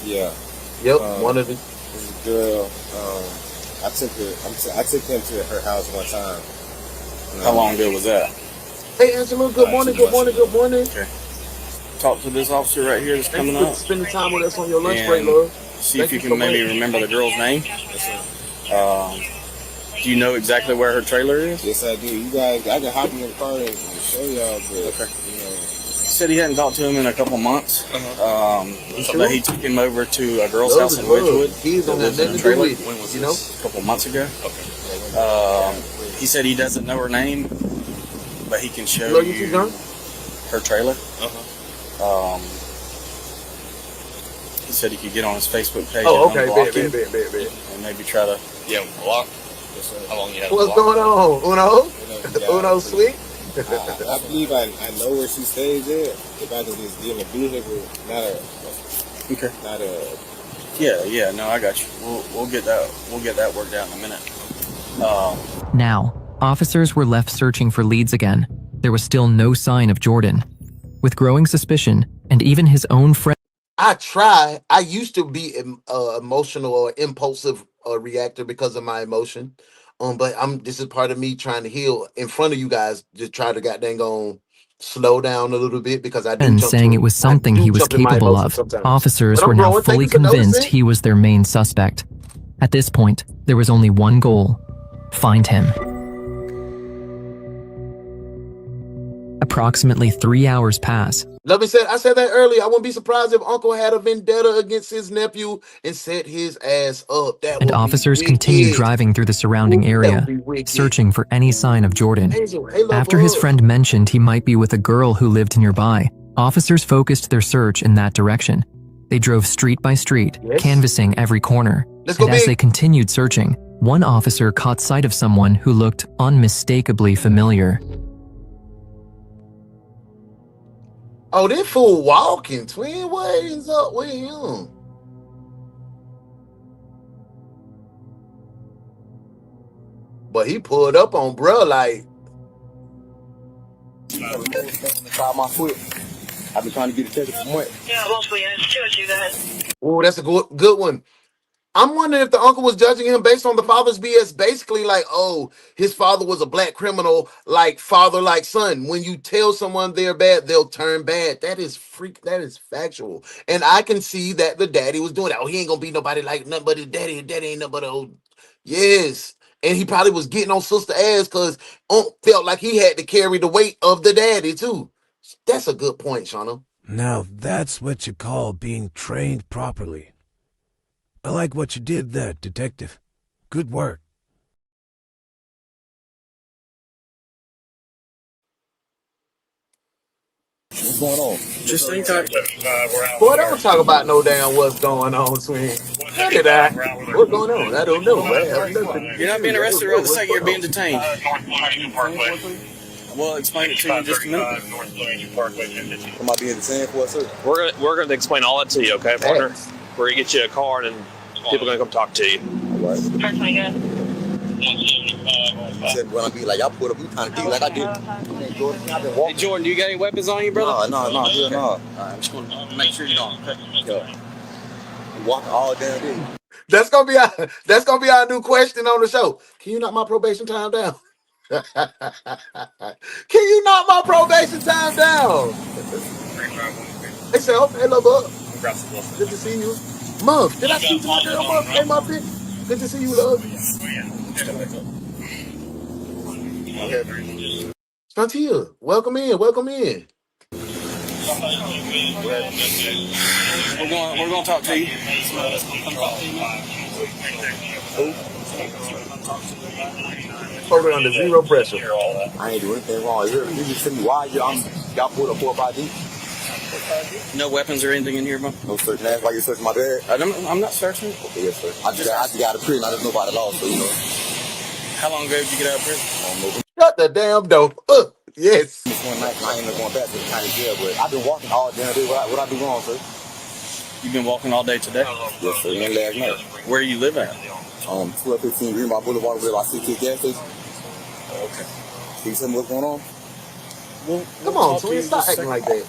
Yeah. Yep. One of them. This girl. I took him to her house one time. How long ago was that? Hey, Angela. Good morning. Good morning. Good morning. Okay. Talk to this officer right here that's coming up. Spending time with us on your lunch break, love. See if you can maybe remember the girl's name. Do you know exactly where her trailer is? Yes, I do. You guys, I can hop in the car and show y'all, but you know. He said he hadn't talked to him in a couple months. But he took him over to a girl's house in Ridgewood. He's on that nothing to do with it. When was this? A couple months ago. Okay. He said he doesn't know her name, but he can show you her trailer. He said he could get on his Facebook page and unblock him, and maybe try to block. How long you have? What's going on, Uno? Uno sweet. I believe I know where she stays at. If I can just get in a vehicle, not a. Yeah. No, I got you. We'll get that worked out in a minute. Now, officers were left searching for leads again. There was still no sign of Jordan. With growing suspicion, and even his own friend. I used to be emotional or impulsive reactor because of my emotion. But this is part of me trying to heal in front of you guys. Just try to goddamn go slow down a little bit because I do And jump saying it was something he was jump in my capable emotions of. sometimes. Officers But were I'm now growing. Thank fully you for convinced noticing. he was their main suspect. At this point, there was only one goal: find him. Approximately 3 hours pass. I said that earlier. I wouldn't be surprised if Uncle had a vendetta against his nephew and set his ass up. That And would officers be continued wicked. driving through the surrounding That area, would be wicked. searching for any sign of Jordan. Hazel, hey, love After his bug. friend mentioned he might be with a girl who lived nearby, officers focused their search in that direction. They drove street by street, Yes. canvassing every corner. Let's go And as big. they continued searching, one officer caught sight of someone who looked unmistakably familiar. Oh, this fool walking, twin. What is up with him? But he pulled up on bruh like. My foot. I've been trying to get it taken for months. Yeah, mostly it's two you guys. Oh, that's a good one. I'm wondering if the uncle was judging him based on the father's BS, basically like, oh, his father was a black criminal, like father, like son. When you tell someone they're bad, they'll turn bad. That is factual. And I can see that the daddy was doing that. Oh, he ain't gonna be nobody like nothing but his daddy. His daddy ain't nothing but a old. Yes. And he probably was getting on sister ass because felt like he had to carry the weight of the daddy too. That's a good point, Shauna. Now that's what you call being trained properly. I like what you did there, detective. Good work. What's going on? Just hang tight. Boy, don't talk about no damn what's going on, twin. Cut it out. What's going on? I don't know. I have nothing to You're not being do. I arrested don't right know this what's second. You're going being on. detained. We'll explain it to you in just a minute. Am I being detained for, sir? We're gonna explain all that to you, okay, partner? We're gonna get you a car and then people are gonna come talk to you. All right. Said when I be like, y'all put up, you trying to do like I did. Hey, Jordan, do you got any weapons on you, brother? No, hell no. All right, I'm just going to make sure you don't. Okay. Walking all damn day. That's gonna be our new question on the show. Can you knock my probation time down? Can you knock my probation time down? Hey, Self. Hey, love up. Good to see you. Muff. Did I speak to my girl Muff? Hey, Muffin. Good to see you, love. Shantia, welcome in. Welcome in. We're going to talk to you. Totally under zero pressure. I ain't doing anything wrong. You just tell me why y'all pulled up 4 5 No weapons or anything in here, bro? No searching. That's why you searching my bed. I'm not searching. Okay, yes, sir. I just got a prison. I just know about the law, so you know. How long ago did you get out of prison? Shut the damn door. Yes. One night, I ain't going back to the county jail, but I've been walking all damn day. What I do wrong, sir? You've been walking all day today? Yes, sir. And last night. Where you live at? 1215 Greenbelt Boulevard, where I see the gas station. Okay. Can you tell me what's going on? Come on, twin. Stop acting like that.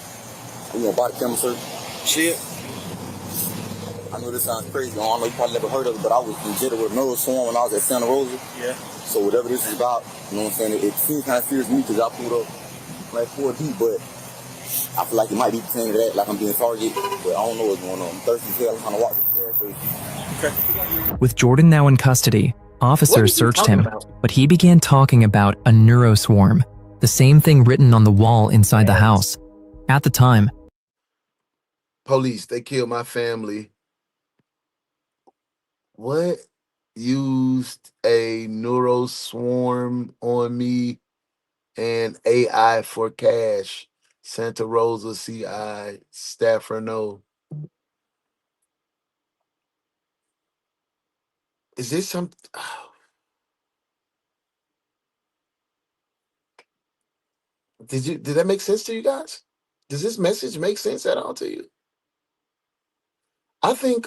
We gonna buy the camera, sir. See it? I know this sounds crazy. I don't know, you probably never heard of it, but I was in jail with nose sworn when I was at Santa Rosa. Yeah. So whatever this is about, you know what I'm saying, it seems kind of serious to me because I pulled up like 4 deep, but I feel like it might be pertaining to that, like I'm being targeted, but I don't know what's going on. I'm thirsty as hell. I'm trying to walk to the gas station. Okay. With Jordan now in custody, officers searched him, but he began talking about a neuroswarm, the same thing written on the wall inside the house. At the time, Police, they killed my family. What? Used a neuroswarm on me and AI for cash. Santa Rosa CI, Stafford no. Is this some? Did that make sense to you guys? Does this message make sense at all to you? I think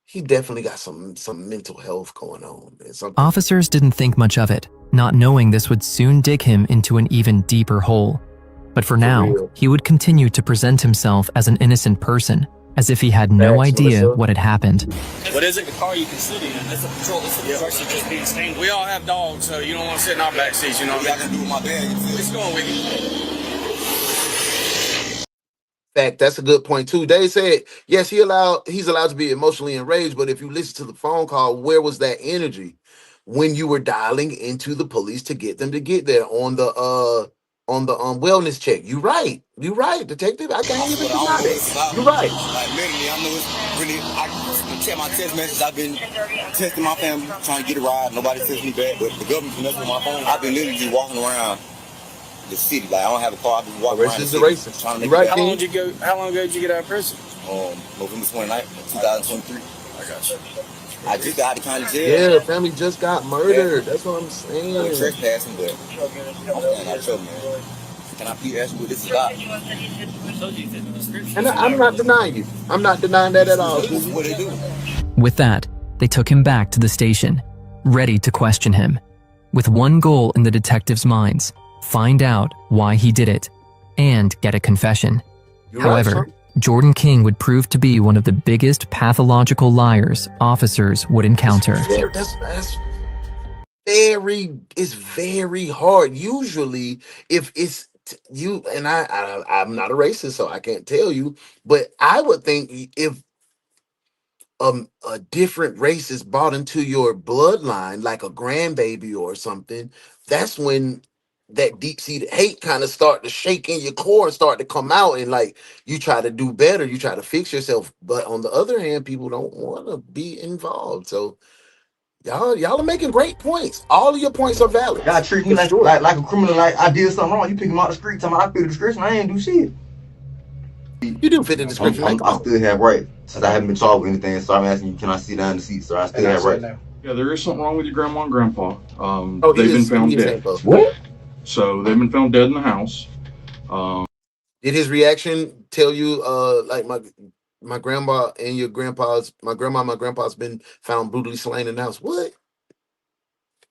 he definitely got some mental health going on. And something. Officers didn't think much of it, not knowing this would soon dig him into an even deeper hole. But for now, he would continue to present himself as an innocent person, as if he had no idea what had happened. What is it? The car you can sit in. It's a patrol. It's a actually just being stained. We all have dogs, so you don't want to sit in our back seats. You know what I can do with my bag. It's going with you. Fact, that's a good point too. They said yes, he's allowed to be emotionally enraged, but if you listen to the phone call, where was that energy when you were dialing into the police to get them to get there on the wellness check? You're right, detective. I can't even deny that. You're right. Like mentally, I know it's really. I check my text messages. I've been texting my family, trying to get a ride. Nobody texts me back, but the government's messing with my phone. I've been literally just walking around the city. Like I don't have a car. I've been walking around the city. Trying to make How long ago did you get out of prison? November 29th, 2023. I got you. I just got out of county jail. Yeah, family just got murdered. That's what I'm saying. I'm trespassing, but I'm staying out of trouble, man. Can I please ask you what this is about? And I'm not denying you. I'm not denying that at all. What they do? With that, they took him back to the station, ready to question him, with one goal in the detectives' minds: find out why he did it and get a confession. However, Jordan King would prove to be one of the biggest pathological liars officers would encounter. That's very hard. Usually, if it's you and I'm not a racist, so I can't tell you, but I would think if a different race is brought into your bloodline, like a grandbaby or something, that's when that deep-seated hate kind of start to shake in your core and start to come out, and like you try to do better, you try to fix yourself. But on the other hand, people don't want to be involved. So y'all are making great points. All of your points are valid. Y'all treat me like a criminal, like I did something wrong. You pick him out the street, tell me I fit the description. I ain't do shit. You do fit the description. I still have right, since I haven't been charged with anything. So I'm asking you, can I sit down in the seat? So I still have right. Yeah, there is something wrong with your grandma and grandpa. They've been found dead. What? So they've been found dead in the house. Did his reaction tell you, like my grandma and your grandpa's, my grandma and my grandpa's been found brutally slain in the house? What?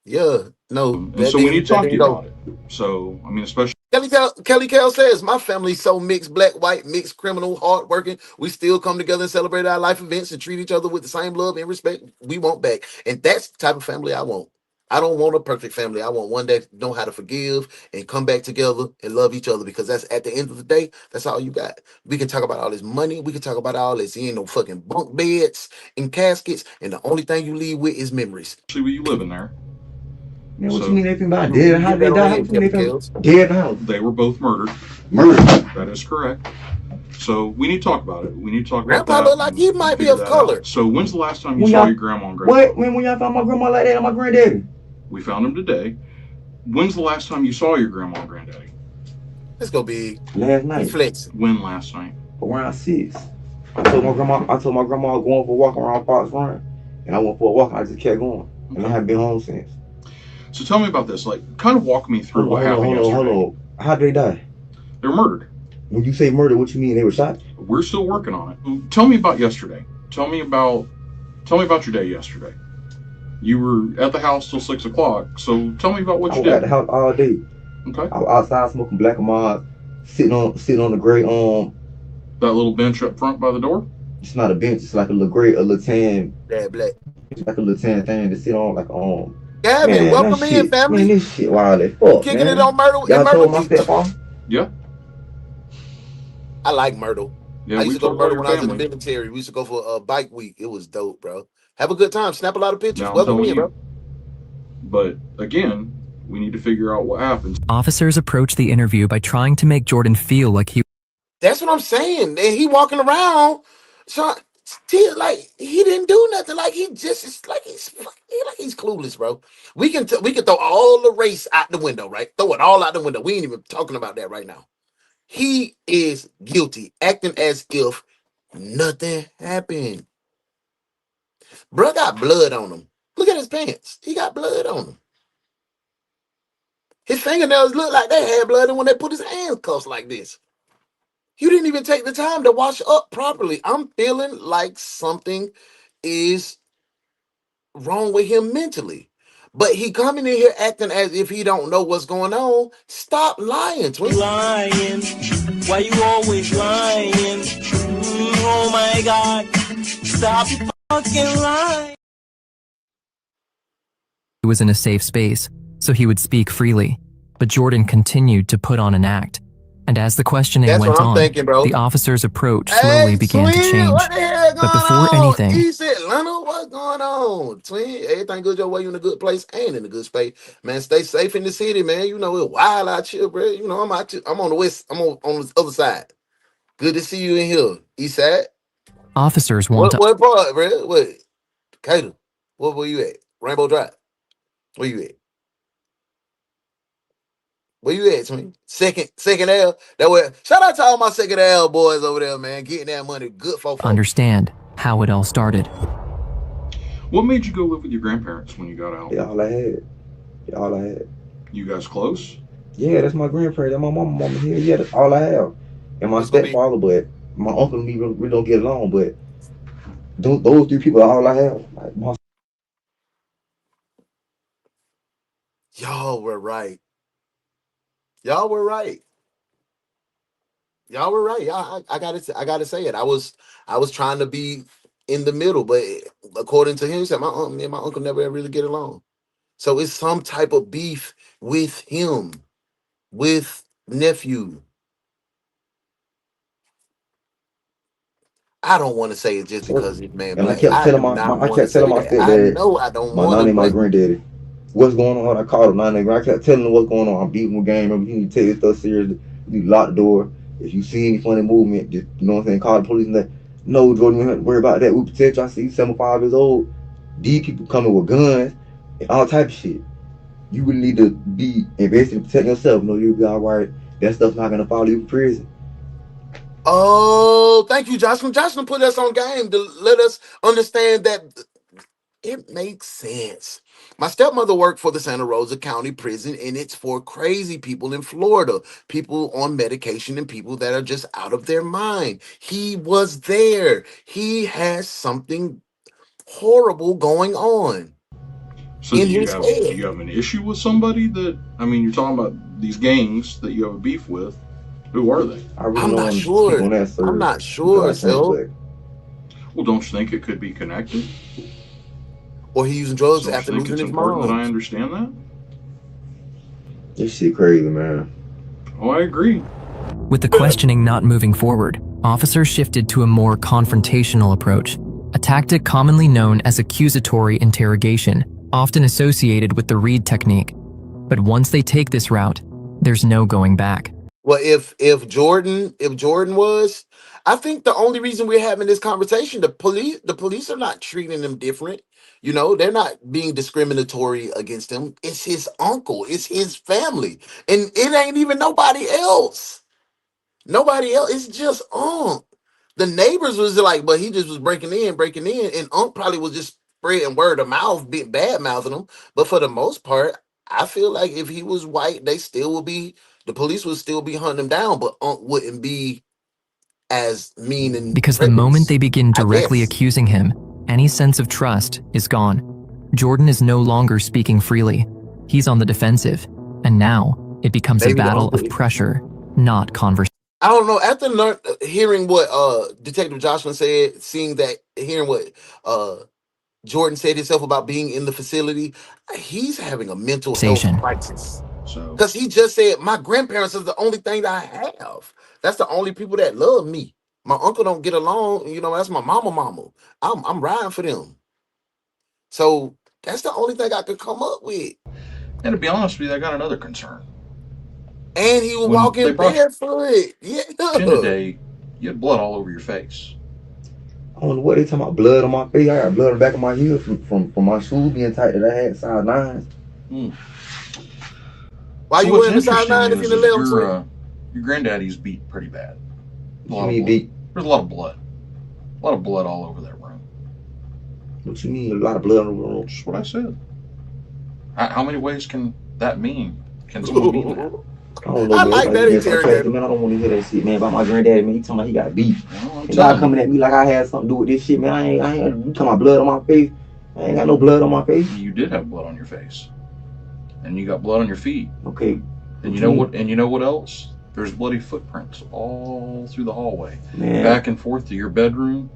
Yeah, no. And so we need to talk to you about it. So, I mean, especially Kelly Cal says, my family's so mixed, black, white, mixed, criminal, hardworking. We still come together and celebrate our life events and treat each other with the same love and respect we want back. And that's the type of family I want. I don't want a perfect family. I want one that know how to forgive and come back together and love each other, because that's at the end of the day, that's all you got. We can talk about all this money. We can talk about all this. You ain't no fucking bunk beds and caskets. And the only thing you leave with is memories. where you live in there. Man, what you mean they about dead? How they died? Dead house. They were both murdered. Murdered. That is correct. So we need to talk about it. We need to talk Grandpa about that. look like he might be of color. So when's the last time you saw your grandma and grandpa? What? When y'all found my grandma like that and my granddaddy? We found them today. When's the last time you saw your grandma and granddaddy? Let's go big. Last night. When last night? Around 6. I told my grandma I was going for a walk around Fox Run, and I went for a walk and I just kept going. And I haven't been home since. So tell me about this. Like, kind of walk me through what happened yesterday. Hold on. How did they die? They were murdered. When you say murder, what you mean? They were shot? We're still working on it. Tell me about yesterday. Tell me about your day yesterday. You were at the house till 6 o'clock. So tell me about what you did. I was at the house all day. Okay. I was outside smoking black and mild, sitting on the gray that little bench up front by the door. It's not a bench. It's like a little tan. Yeah, black. It's like a little tan thing to sit on, like Gavin, welcome in, family. Man, this shit wild as fuck, Kicking man. it on Myrtle. Y'all told my stepfather? Yeah. I like Myrtle. Yeah, I used to go to Myrtle when I was in the military. We used to go for a bike week. It was dope, bro. Have a good time. Snap a lot of pictures. Welcome in, bro. But again, we need to figure out what happens. Officers approached the interview by trying to make Jordan feel like he... That's what I'm saying. And he walking around, so like he didn't do nothing. Like he just, it's like he's clueless, bro. We can throw all the race out the window, right? Throw it all out the window. We ain't even talking about that right now. He is guilty, acting as if nothing happened. Bro got blood on him. Look at his pants. He got blood on him. His fingernails look like they had blood in when they put his hands cuffs like this. You didn't even take the time to wash up properly. I'm feeling like something is wrong with him mentally. But he coming in here acting as if he don't know what's going on. Stop lying, twin. Lying. Why you always lying? Oh my God. Stop fucking lying. He was in a safe space, so he would speak freely. But Jordan continued to put on an act. And as the questioning That's went what I'm on, thinking, bro. the officer's approach slowly began to Twin, change. what the hell going But before on? anything, East Atlanta, what's going on? Twin, everything good your way, you in a good place and in a good space. Man, stay safe in the city, man. You know, it's wild out here, bro. You know, I'm on the west, I'm on the other side. Good to see you in here. East side. officers want to What part, bro? What? Cater. Where you at? Rainbow Drive. Where you at? Where you at, twin? Second L. That way. Shout out to all my second L boys over there, man. Getting that money good for folks. understand how it all started. What made you go live with your grandparents when you got out? Yeah, all I had. Yeah, all I had. You guys close? Yeah, that's my grandparents. That's my mama here. Yeah, that's all I have. And my stepfather, but my uncle and me really don't get along. But those three people are all I have. Like, Y'all were right. Y'all were right. Y'all were right. I gotta say it. I was trying to be in the middle, but according to him, he said me and my uncle never really get along. So it's some type of beef with him, with nephew. I don't want to say it just because he's man and I black. kept I telling do not I want to kept telling say my that. I stepdad, know I don't my want nanny, to, my but granddaddy, what's going on? I called him nanny. I kept telling him what's going on. I'm beating with game. You need to take this stuff seriously. You need to lock the door. If you see any funny movement, just you know what I'm saying, call the police and that. No, Jordan, you don't have to worry about that. We protect you. I see you 75 years old. These people coming with guns and all type of shit. You really need to be invested in protecting yourself. You know, you'll be all right. That stuff's not gonna follow you to prison. oh, thank you, Jocelyn. Jocelyn put us on game to let us understand that it makes sense. My stepmother worked for the Santa Rosa County Prison, and it's for crazy people in Florida, people on medication and people that are just out of their mind. He was there. He has something horrible going on So in do his head. you have an issue with somebody that, I mean, you're talking about these gangs that you have a beef with. Who are they? I really I'm don't not want to speak sure. on that, sir. I'm not Because sure, I can't, so. but Well, don't you think it could be connected? Or he using drugs Don't you after think losing it's his important that I mom. understand that? this shit crazy, man. Oh, I agree. With the questioning not moving forward, officers shifted to a more confrontational approach, a tactic commonly known as accusatory interrogation, often associated with the Reed technique. But once they take this route, there's no going back. Well, if Jordan was, I think the only reason we're having this conversation, the police are not treating him different. You know, they're not being discriminatory against him. It's his uncle, it's his family, and it ain't even nobody else. Nobody else. It's just Unc. The neighbors was like, but he just was breaking in, and Unc probably was just spreading word of mouth, bad mouthing him. But for the most part, I feel like if he was white, the police would still be hunting him down, but Unc wouldn't be as mean and Because the moment they begin I directly guess. accusing him, any sense of trust is gone. Jordan is no longer speaking freely. He's on the defensive, and now it becomes a Maybe the battle uncle. of pressure, not conversation. I don't know. After hearing what Detective Jocelyn said, hearing what Jordan said himself about being in the facility, he's having a mental health crisis. So, Because he just said, my grandparents is the only thing that I have. That's the only people that love me. My uncle don't get along. You know, that's my mama. I'm riding for them. So that's the only thing I could come up with. and to be honest with you, I got another concern. And he was When they walking brought barefoot. Yeah. in today, you had blood all over your face. I don't know what they talking about. Blood on my face. I got blood on the back of my heel from my shoes being tight that I had size 9s. Why So you what's wearing the size 9 if interesting you're is in the left? your granddaddy's beat pretty bad. What you mean beat? There's a lot of blood. A lot of blood all over that room. What you mean a lot of blood on the room? Just what I said. How many ways can that mean Can someone beat that? I don't know, I man. like that Man, some trash, interrogator. man. I don't want to hear that shit, man. About my granddaddy, man. He talking about he got beef. No, I'm And y'all telling coming you. at me like I had something to do with this shit, man. I ain't. You talking about blood on my face? I ain't got no blood on my face. You did have blood on your face, and you got blood on your feet. Okay. And you know what? And you know what else? There's bloody footprints all through the hallway, man. Back and forth to your bedroom.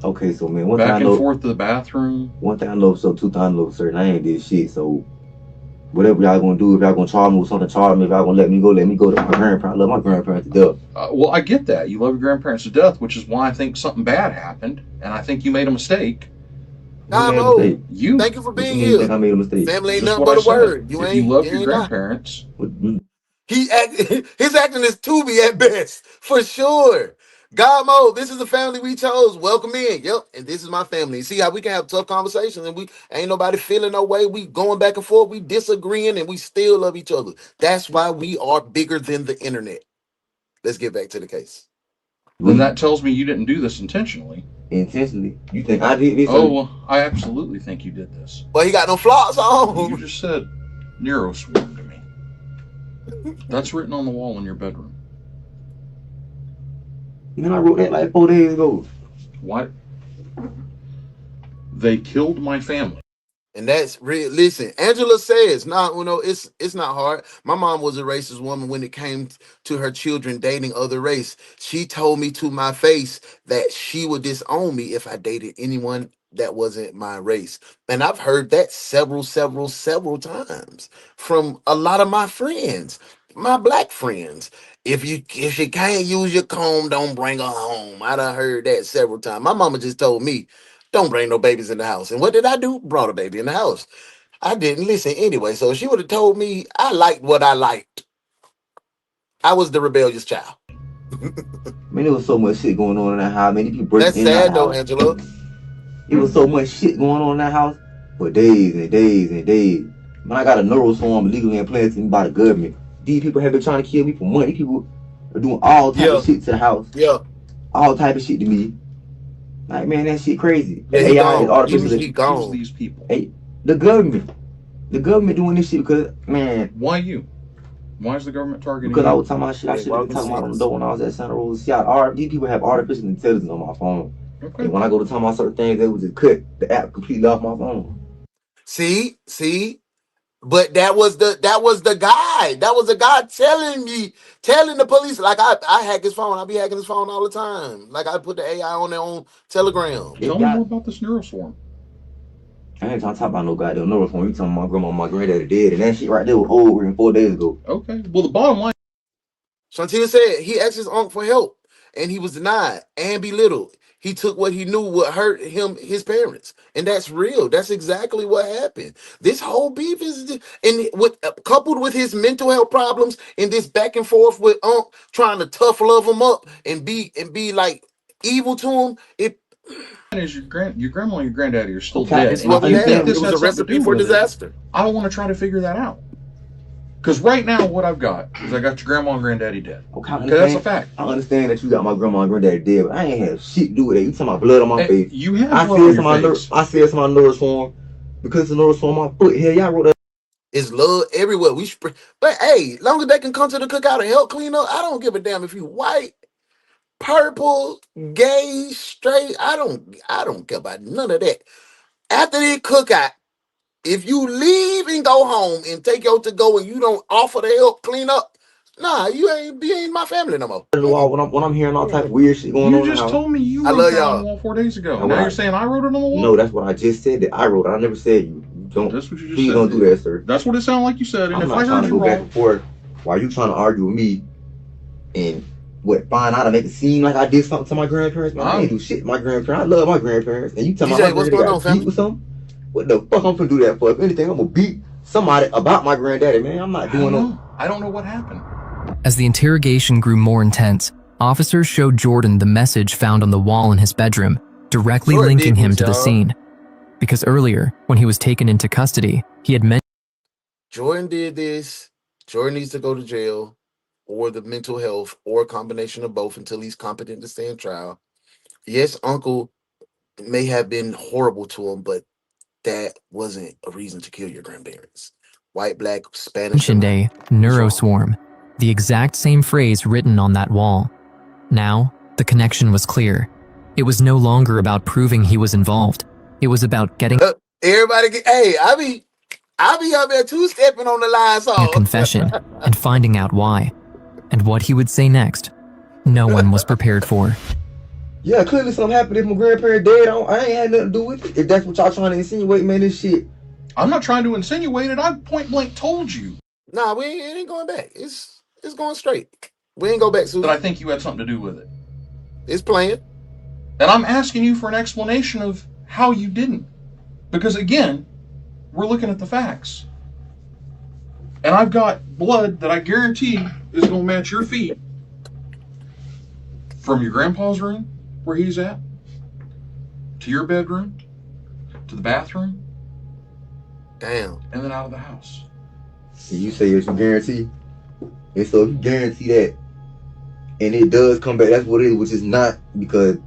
Okay, so man, one back thing I and know, forth to the bathroom. One thing I know, so two things I know, certain I ain't did shit. So whatever y'all gonna do, if y'all gonna charge me with something, charge me. If y'all gonna let me go to my grandparents. I love my grandparents to death. Well, I get that. You love your grandparents to death, which is why I think something bad happened, and I think you made a mistake. You. Thank you for being You here. think I made a mistake? Family ain't Just nothing what but I a said. word. If you loved your grandparents, His acting is Tubi at best, for sure. God mode, this is the family we chose. Welcome in. Yep. And this is my family. See how we can have tough conversations and we ain't nobody feeling no way. We going back and forth. We disagreeing and we still love each other. That's why we are bigger than the internet. Let's get back to the case. then that tells me you didn't do this intentionally. Intentionally? You think I did this? Oh, well, I absolutely think you did this. But he got no flaws on. You just said Nero swarm to me. That's written on the wall in your bedroom. Man, I wrote that like 4 days ago. What? They killed my family. And that's real. Listen, Angela says, it's not hard. My mom was a racist woman when it came to her children dating other race. She told me to my face that she would disown me if I dated anyone that wasn't my race. And I've heard that several times from a lot of my friends, my black friends. If you can't use your comb, don't bring her home. I done heard that several times. My mama just told me, don't bring no babies in the house. And what did I do? Brought a baby in the house. I didn't listen anyway. So she would have told me I liked what I liked. I was the rebellious child. Man, there was so much shit going on in that house. Man, these people breaking That's in that sad though, house. Angela. It was so much shit going on in that house for days and days and days. Man, I got a neuroswarm illegally implanted by the government. These people have been trying to kill me for money. These people are doing all type of shit to the house. Yeah. All type of shit to me. Like, man, that shit crazy. Yeah, The he AI is gone. artificial. He gone. These people. Hey, the government. The government doing this shit because, man. Why you? Why is the government targeting because you? I was talking about shit I should have been talking about on the door when I was at Santa Rosa. See, these people have artificial intelligence on my phone. Okay. And when I go to talk about certain things, they would just cut the app completely off my phone. See? But that was the guy. That was the guy telling the police. Like I hack his phone. I be hacking his phone all the time. Like I put the AI on there on Telegram. Tell me more about this neuroswarm. I ain't trying to talk about no goddamn neuroswarm. You talking about my grandma and my granddaddy dead, and that shit right there was over 4 days ago. Okay. Well, the bottom line. Shantia said he asked his uncle for help and he was denied and belittled. He took what he knew would hurt his parents, and that's real. That's exactly what happened. This whole beef is, and coupled with his mental health problems and this back and forth with Unc trying to tough love him up and be like evil to him. It is your grandma and your granddaddy are still Okay, dead. this wasn't happening. It was a recipe for disaster. I don't want to try to figure that out. Because right now, what I've got is I got your grandma and granddaddy dead. Okay, that's a fact. I understand that you got my grandma and granddaddy dead, but I ain't have shit to do with it. You talking about blood on my face? You have blood on your face. I said it's my neuroswarm because the neuroswarm on my foot. Hell, y'all wrote that. It's love everywhere. But hey, long as they can come to the cookout and help clean up, I don't give a damn if you white, purple, gay, straight. I don't care about none of that. After the cookout, if you leave and go home and take your to go and you don't offer to help clean up, nah, you ain't my family no more. When I'm hearing all type of weird shit going on, You just told me you I wrote love that on y'all. the wall 4 days ago. Now you're saying I wrote it on the wall? No, that's what I just said. That I wrote it. I never said you don't. That's what you just please said. don't do that, sir. That's what it sounded like you said. And I'm if not I trying heard to you go back wrong, and forth while you trying to argue with me and find out to make it seem like I did something to my grandparents. Man, I ain't do shit to my grandparents. I love my grandparents. And you tell my what's granddaddy going on, got fam? beat with something? What the fuck I'm gonna do that for? If anything, I'm gonna beat somebody about my granddaddy, man. I'm not doing no. I don't know what happened. As the interrogation grew more intense, officers showed Jordan the message found on the wall in his bedroom, directly linking him to the scene. Because earlier, when he was taken into custody, he had mentioned Jordan did this. Jordan needs to go to jail or the mental health or a combination of both until he's competent to stand trial. Yes, Uncle may have been horrible to him, but that wasn't a reason to kill your grandparents. White, black, Spanish. Mentioned a neuroswarm, the exact same phrase written on that wall. Now, the connection was clear. It was no longer about proving he was involved. It was about getting Everybody get, hey, I be up there two-stepping on the line song. a confession and finding out why. And what he would say next, no one was prepared for. Yeah, clearly something happened if my grandparents dead. I ain't had nothing to do with it. If that's what y'all trying to insinuate, man, this shit. I'm not trying to insinuate it. I point blank told you. Nah, it ain't going back. It's going straight. We ain't go back soon. But I think you had something to do with it. It's playing. And I'm asking you for an explanation of how you didn't. Because again, we're looking at the facts. And I've got blood that I guarantee is going to match your feet from your grandpa's room, where he's at, to your bedroom, to the bathroom. Damn. And then out of the house. And you say it's a guarantee? And so if you guarantee that, and it does come back, that's what it is, which is not, because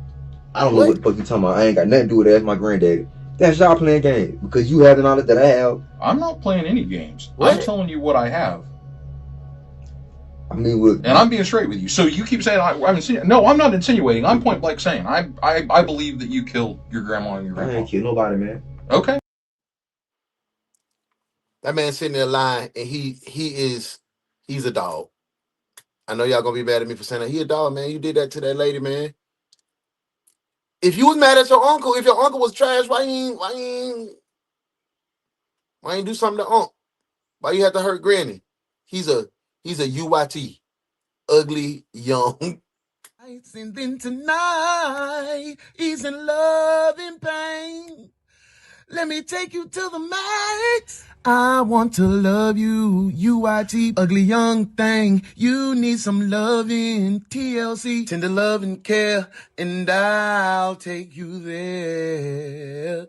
I don't know what the fuck you talking about. I ain't got nothing to do with that. That's my granddaddy. That's y'all playing games. Because you have the knowledge that I have. I'm not playing any games. What? I'm telling you what I have. I mean, and I'm being straight with you. So you keep saying I'm insinuating. No, I'm not insinuating. I'm point blank saying I believe that you killed your grandma and your grandpa. I ain't killed nobody, man. Okay. That man sitting there lying, and he's a dog. I know y'all gonna be mad at me for saying that. He a dog, man. You did that to that lady, man. If you was mad at your uncle, if your uncle was trash, why you ain't do something to Unc? Why you had to hurt Granny? He's a UYT, ugly young. And then tonight, he's in love and pain. Let me take you to the max. I want to love you, UIT, ugly young thing. You need some loving, TLC, tender love and care, and I'll take you there.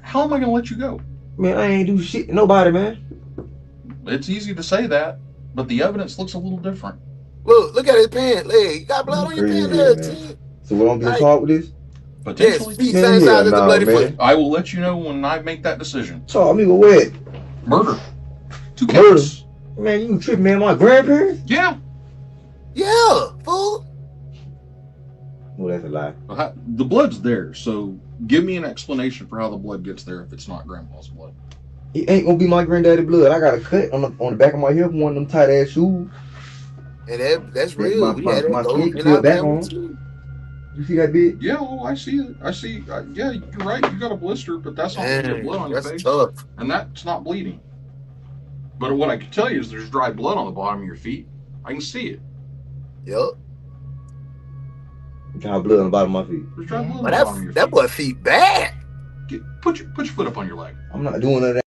How am I going to let you go? Man, I ain't do shit to nobody, man. It's easy to say that, but the evidence looks a little different. Look at his pant leg. You got blood on your pant leg. So we don't be talk with this? Potentially. Yes, same size as the bloody foot. I will let you know when I make that decision. Talk me with what? Murder. 2 Murder? counts. Man, you tripping, man. My grandparents? Yeah. Yeah, fool. Well, that's a lie. The blood's there, so give me an explanation for how the blood gets there if it's not grandpa's blood. It ain't gonna be my granddaddy blood. I got a cut on the back of my hip from one of them tight ass shoes. And that's real. My feet clear back on. You see that bit? Yeah, well, I see it. I see. Yeah, you're right. You got a blister, but that's not really blood on your face. Tough. And that's not bleeding. But what I can tell you is there's dry blood on the bottom of your feet. I can see it. Yep. Dry blood on the bottom of my feet. There's dry blood on But the bottom of your feet. that boy feet bad. Put your foot up on your leg. I'm not doing none of that.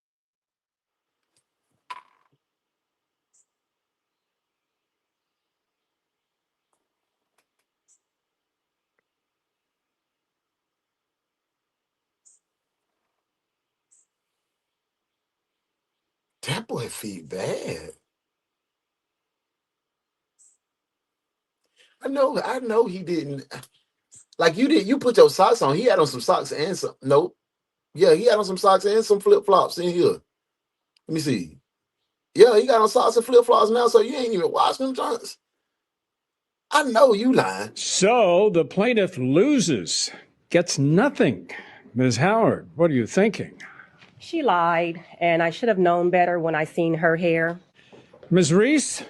That boy feet bad. I know he didn't. Like you did, you put your socks on. He had on some socks and some. Nope. Yeah, he had on some socks and some flip flops in here. Let me see. Yeah, he got on socks and flip flops now, so you ain't even washing them joints. I know you lying. So the plaintiff loses, gets nothing. Ms. Howard, what are you thinking? She lied, and I should have known better when I seen her hair. Ms. Reese?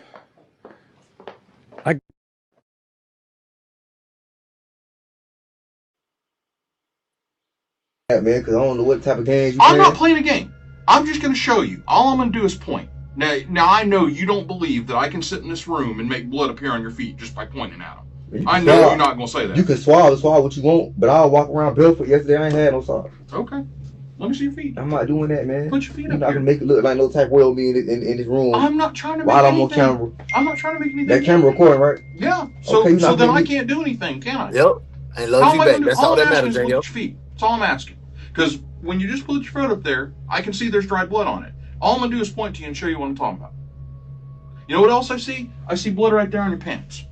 Man, because I don't know what type of games you I'm not playing a game. I'm just going to show you. All I'm going to do is point. Now I know you don't believe that I can sit in this room and make blood appear on your feet just by pointing at them. I know you're not going to say that. You can swallow what you want, but I'll walk around barefoot. Yesterday I ain't had no socks. Okay. Let me see your feet. I'm not doing that, man. Put your feet You're up not here. going to make it look like no type of world me in this room. I'm not trying to make while anything. I'm on camera. I'm not trying to make anything. That camera recording, right? Yeah. So, Okay, so then I can't do anything, can I? Yep. I love you back. That's all that matters, Look at Daniel. your feet. That's all I'm asking. Because when you just put your foot up there, I can see there's dry blood on it. All I'm going to do is point to you and show you what I'm talking about. You know what else I see? I see blood right there on your pants.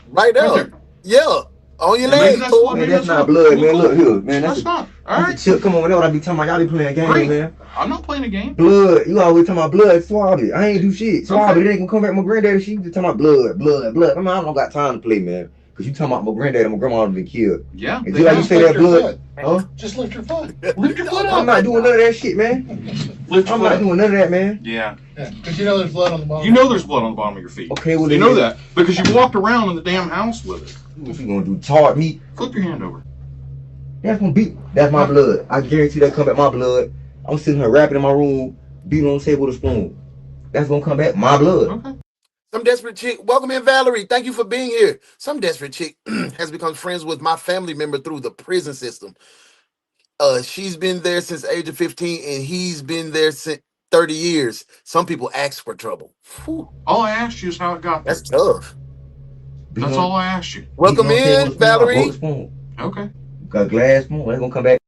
Right there. Right there. Yeah. On your Maybe leg, that's fool. blood. Man, Maybe that's that's not blood. blood, man. Look here, man. That's not. All right. Chill, come on, whenever I be talking about y'all be playing a game, Great. man. I'm not playing a game. Blood, you always talking about blood, swab it. I ain't do shit. Swab it. It ain't gonna come back my granddaddy. She just talking about blood. I mean, I don't got time to play, man. Cause you talking about my granddad and my grandma have been killed. Yeah. And just like you say that blood, huh? Just lift your foot. Lift your foot up. I'm not doing none of that shit, man. I'm not doing none of that, man. Yeah. Because you know there's blood on the bottom. You know there's blood on the bottom of your feet. Okay, well you know that because you walked around in the damn house with it. What you gonna do? Tart me? Flip your hand over. That's gonna beat. That's my blood. I guarantee that come back my blood. I'm sitting here rapping in my room, beating on the table with a spoon. That's gonna come back my blood. Okay. Some desperate chick. Welcome in, Valerie. Thank you for being here. Some desperate chick has become friends with my family member through the prison system. She's been there since the age of 15, and he's been there since 30 years. Some people ask for trouble. Whew. All I asked you is how it got there. That's tough. That's all I asked you. Welcome in, Valerie. Okay. Got a glass spoon. They're gonna come back.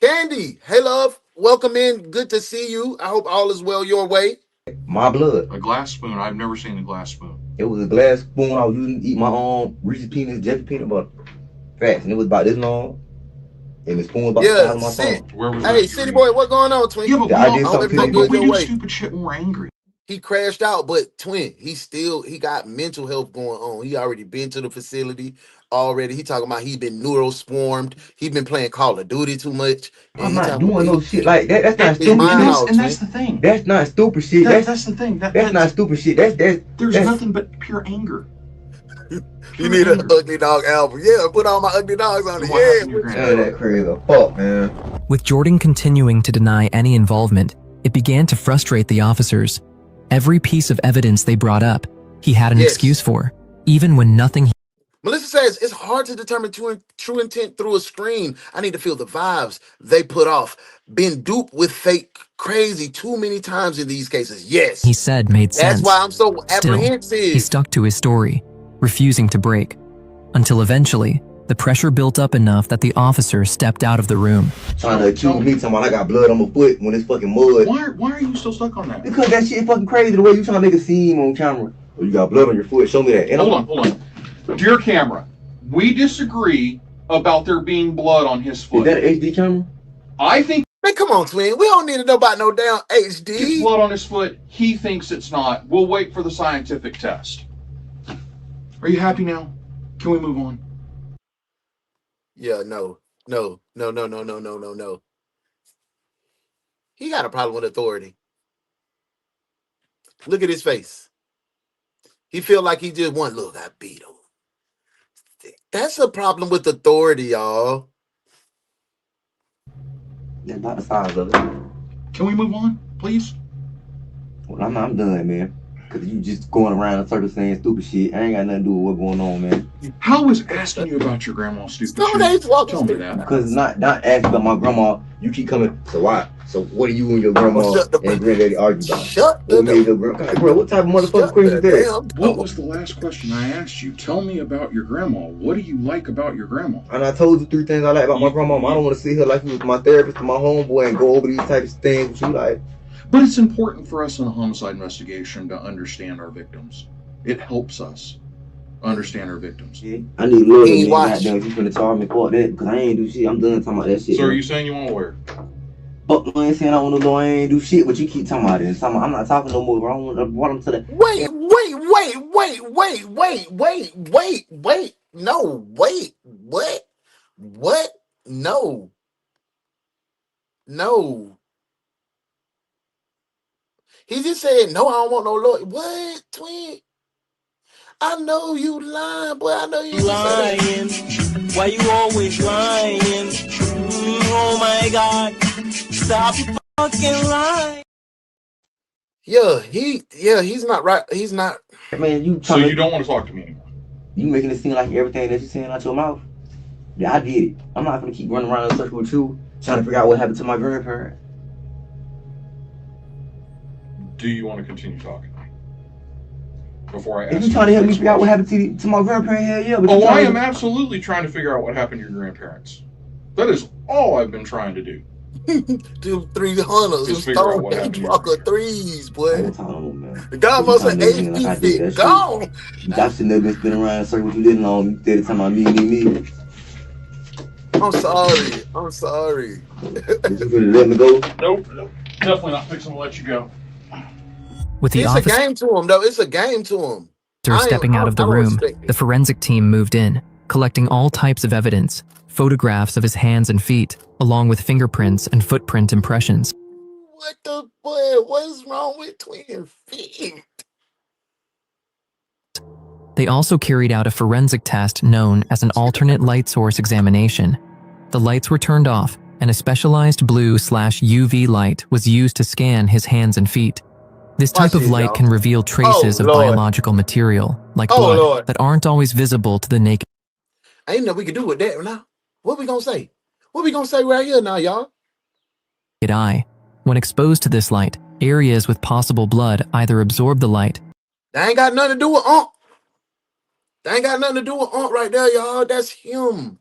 Candy. Hey, love. Welcome in. Good to see you. I hope all is well your way. My blood. A glass spoon. I've never seen a glass spoon. It was a glass spoon I was using to eat my Reese's peanut butter. Fast, and it was about this long. And the spoon was about the size of my phone. Hey, City Boy, what's going on, Twin? Yeah, but I did something good we your do way. stupid shit when we're angry. He crashed out, but Twin, he got mental health going on. He already been to the facility already. He talking about he been neuroswarmed. He been playing Call of Duty too much. I'm not doing no shit like that. That's not stupid shit. And that's the thing. That's not stupid shit. That's the thing. That's not stupid shit. There's nothing but pure anger. You need an Ugly Dog album. Yeah, put all my ugly dogs on it. Yeah. That crazy fuck, man. With Jordan continuing to deny any involvement, it began to frustrate the officers. Every piece of evidence they brought up, he had an excuse for, even when nothing. Melissa says, it's hard to determine true intent through a screen. I need to feel the vibes they put off. Been duped with fake crazy too many times in these cases. Yes. He said made sense. That's why I'm so Still, apprehensive. he stuck to his story, refusing to break, until eventually, the pressure built up enough that the officer stepped out of the room. Trying to accuse me, talking about I got blood on my foot when it's fucking mud. Why are you still stuck on that? Because that shit fucking crazy the way you trying to make a scene on camera. Oh, you got blood on your foot, show me that. And hold on. Dear camera, we disagree about there being blood on his foot. Is that an HD camera? I think. Man, come on, Twin. We don't need to know about no damn HD. It's blood on his foot. He thinks it's not. We'll wait for the scientific test. Are you happy now? Can we move on? Yeah, no. He got a problem with authority. Look at his face. He feel like he just won. Look, I beat him. That's a problem with authority, y'all. That's about the size of it. Can we move on, please? Well, I'm done, man. Cause you just going around in circles saying stupid shit. I ain't got nothing to do with what's going on, man. How was asking you about your grandma stupid shit? Tell me that. Because not asking about my grandma, you keep coming. So why? So what are you and your grandma and granddaddy argue about? What made your grandma? Bro, what type of motherfucking question is that? What was the last question I asked you? Tell me about your grandma. What do you like about your grandma? And I told you 3 things I like about my grandma. I don't want to see her like you was my therapist or my homeboy and go over these types of things with you like. But it's important for us in a homicide investigation to understand our victims. It helps us understand our victims. Yeah. I need love in that if you finna charge me for that, because I ain't do shit. I'm done talking about that shit. So are you saying you want a lawyer? But I ain't saying I want to know I ain't do shit, but you keep talking about it. I'm not talking no more, bro. I want them to the... Wait. No, wait. What? No. He just said, no, I don't want no lawyer. What, Twin? I know you lying, boy. I know you lying. Why you always lying? Oh my God. Stop fucking lying. He's not right. He's not. Man, so you don't want to talk to me anymore? You making it seem like everything that you're saying out your mouth. Yeah, I did it. I'm not gonna keep running around in a circle with you, trying to figure out what happened to my grandparents. Do you want to continue talking? Before I ask if you're trying to help me figure out what happened to my grandparents, hell yeah. But I am absolutely trying to figure out what happened to your grandparents. That is all I've been trying to do. Two 300s. Just figure out Stone what happened here. Walker threes, I boy. won't talk no more, man. The guy But you must trying have to make me like I did HG that fit shit. gone. I should never been spinning around in circles you didn't know. You steady talking about me. I'm sorry. I'm sorry. Did you really let me go? Nope. Definitely not fixing to let you go. With the It's a officer game to him, though. It's a game to him. stepping out of the I don't room, respect the it. forensic team moved in, collecting all types of evidence, photographs of his hands and feet, along with fingerprints and footprint impressions. What the boy? What's wrong with twin feet? They also carried out a forensic test known as an alternate light source examination. The lights were turned off, and a specialized blue/UV light was used to scan his hands and feet. This type of light can reveal traces of biological material, like blood, that aren't always visible to the naked Ain't nothing we can do with that now. What we gonna say? What we gonna say right here now, y'all? eye. When exposed to this light, areas with possible blood either absorb the light. That ain't got nothing to do with Unc. That ain't got nothing to do with Unc right there, y'all. That's him.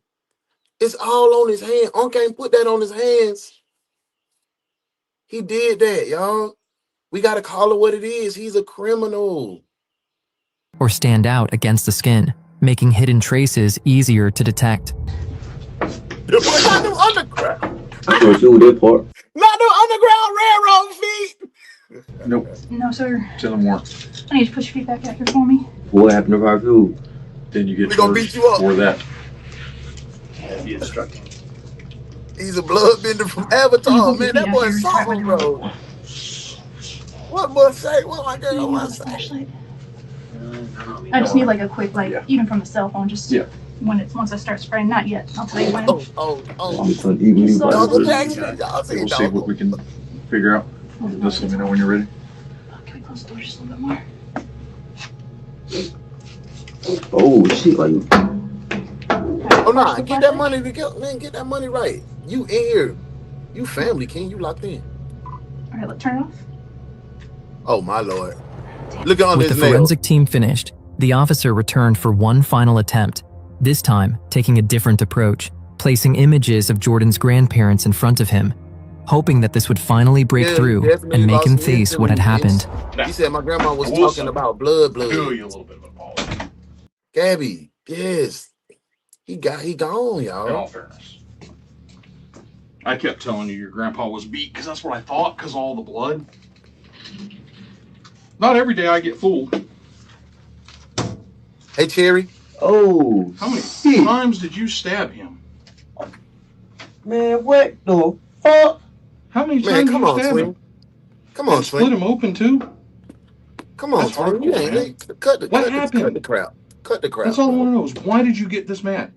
It's all on his hand. Unc ain't put that on his hands. He did that, y'all. We gotta call it what it is. He's a criminal. Or stand out against the skin, making hidden traces easier to detect. Not them underground. I thought you that part. Not them underground railroad feet. Nope. No, sir. Tell them more. I need you to push your feet back out here for me. What happened to our food? Then you get We gonna beat you up for that. Be instructing. He's a bloodbender from Avatar, man. That boy is something, bro. What boy say? What my girl want to say? I just need like a quick, even from the cell phone, just once I start spraying. Not yet. I'll tell you when. Uncle Jackson, y'all see We'll see what we can figure out. Just let me know when you're ready. Can we close the door just a little bit more? Oh shit! Like, oh nah, get that money together, man. Get that money right. You in here? You family, King? You locked in? All right, let's turn it off. Oh my lord! Look on With this the nail. forensic team finished, the officer returned for one final attempt, this time taking a different approach, placing images of Jordan's grandparents in front of him, hoping that this would finally break through and make him face what had happened. He said my grandma was talking about blood. Do you a little bit of apology. Gabby, yes, he gone, y'all. In all fairness, I kept telling you your grandpa was beat because that's what I thought, because all the blood. Not every day I get fooled. Hey, Cherry. Oh, how many times did you stab him? Man, what the fuck? How many Man, times come did you on, stab Twin. him? Come on, And split him open too? Come on, That's Twin. hardcore, You ain't man. cut the happened? crap. Cut the crap. That's all I want to know is why did you get this mad?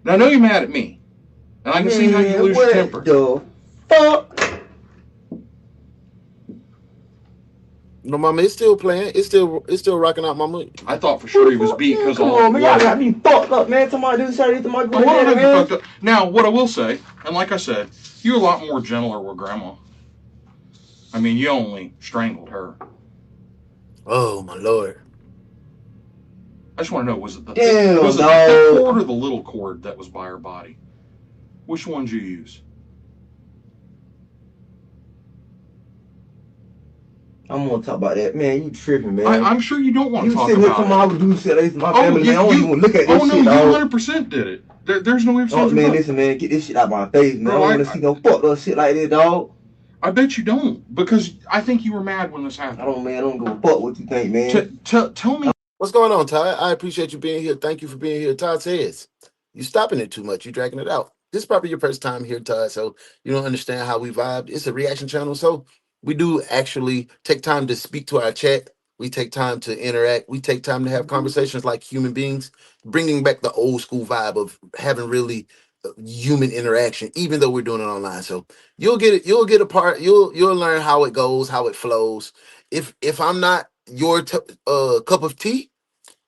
Now I know you're mad at me, and I can see how you lose your temper. The fuck? No, mama, it's still playing. It's still rocking out, mama. I thought for sure he was beat because Come all on, the man, y'all blood. got me fucked up, man. Somebody do something to my Oh, I don't know granddaddy, you man. fucked up. Now, what I will say, and like I said, you're a lot more gentler with grandma. I mean, you only strangled her. Oh my lord! I just want to know, was it the Damn, thick cord or the little cord that was by her body? Which one did you use? I'm gonna talk about that, man. You tripping, man? I'm sure you don't want to talk You about said I would do shit like this to my Oh, family, man. I don't even look at this shit, you dog. 100% did it. There's no ifs, Oh, ands, or man, buts. listen, man. Get this shit out my face, man. Bro, I don't want to see no fucked up shit like this, dog. I bet you don't, because I think you were mad when this happened. I don't give a fuck what you think, man. Tell me. What's going on, Todd? I appreciate you being here. Thank you for being here. Todd says you stopping it too much. You dragging it out. This is probably your first time here, Todd, so you don't understand how we vibe. It's a reaction channel, so we do actually take time to speak to our chat. We take time to interact. We take time to have conversations like human beings, bringing back the old school vibe of having really human interaction, even though we're doing it online. So you'll get it. You'll get a part. You'll learn how it goes, how it flows. If I'm not your cup of tea,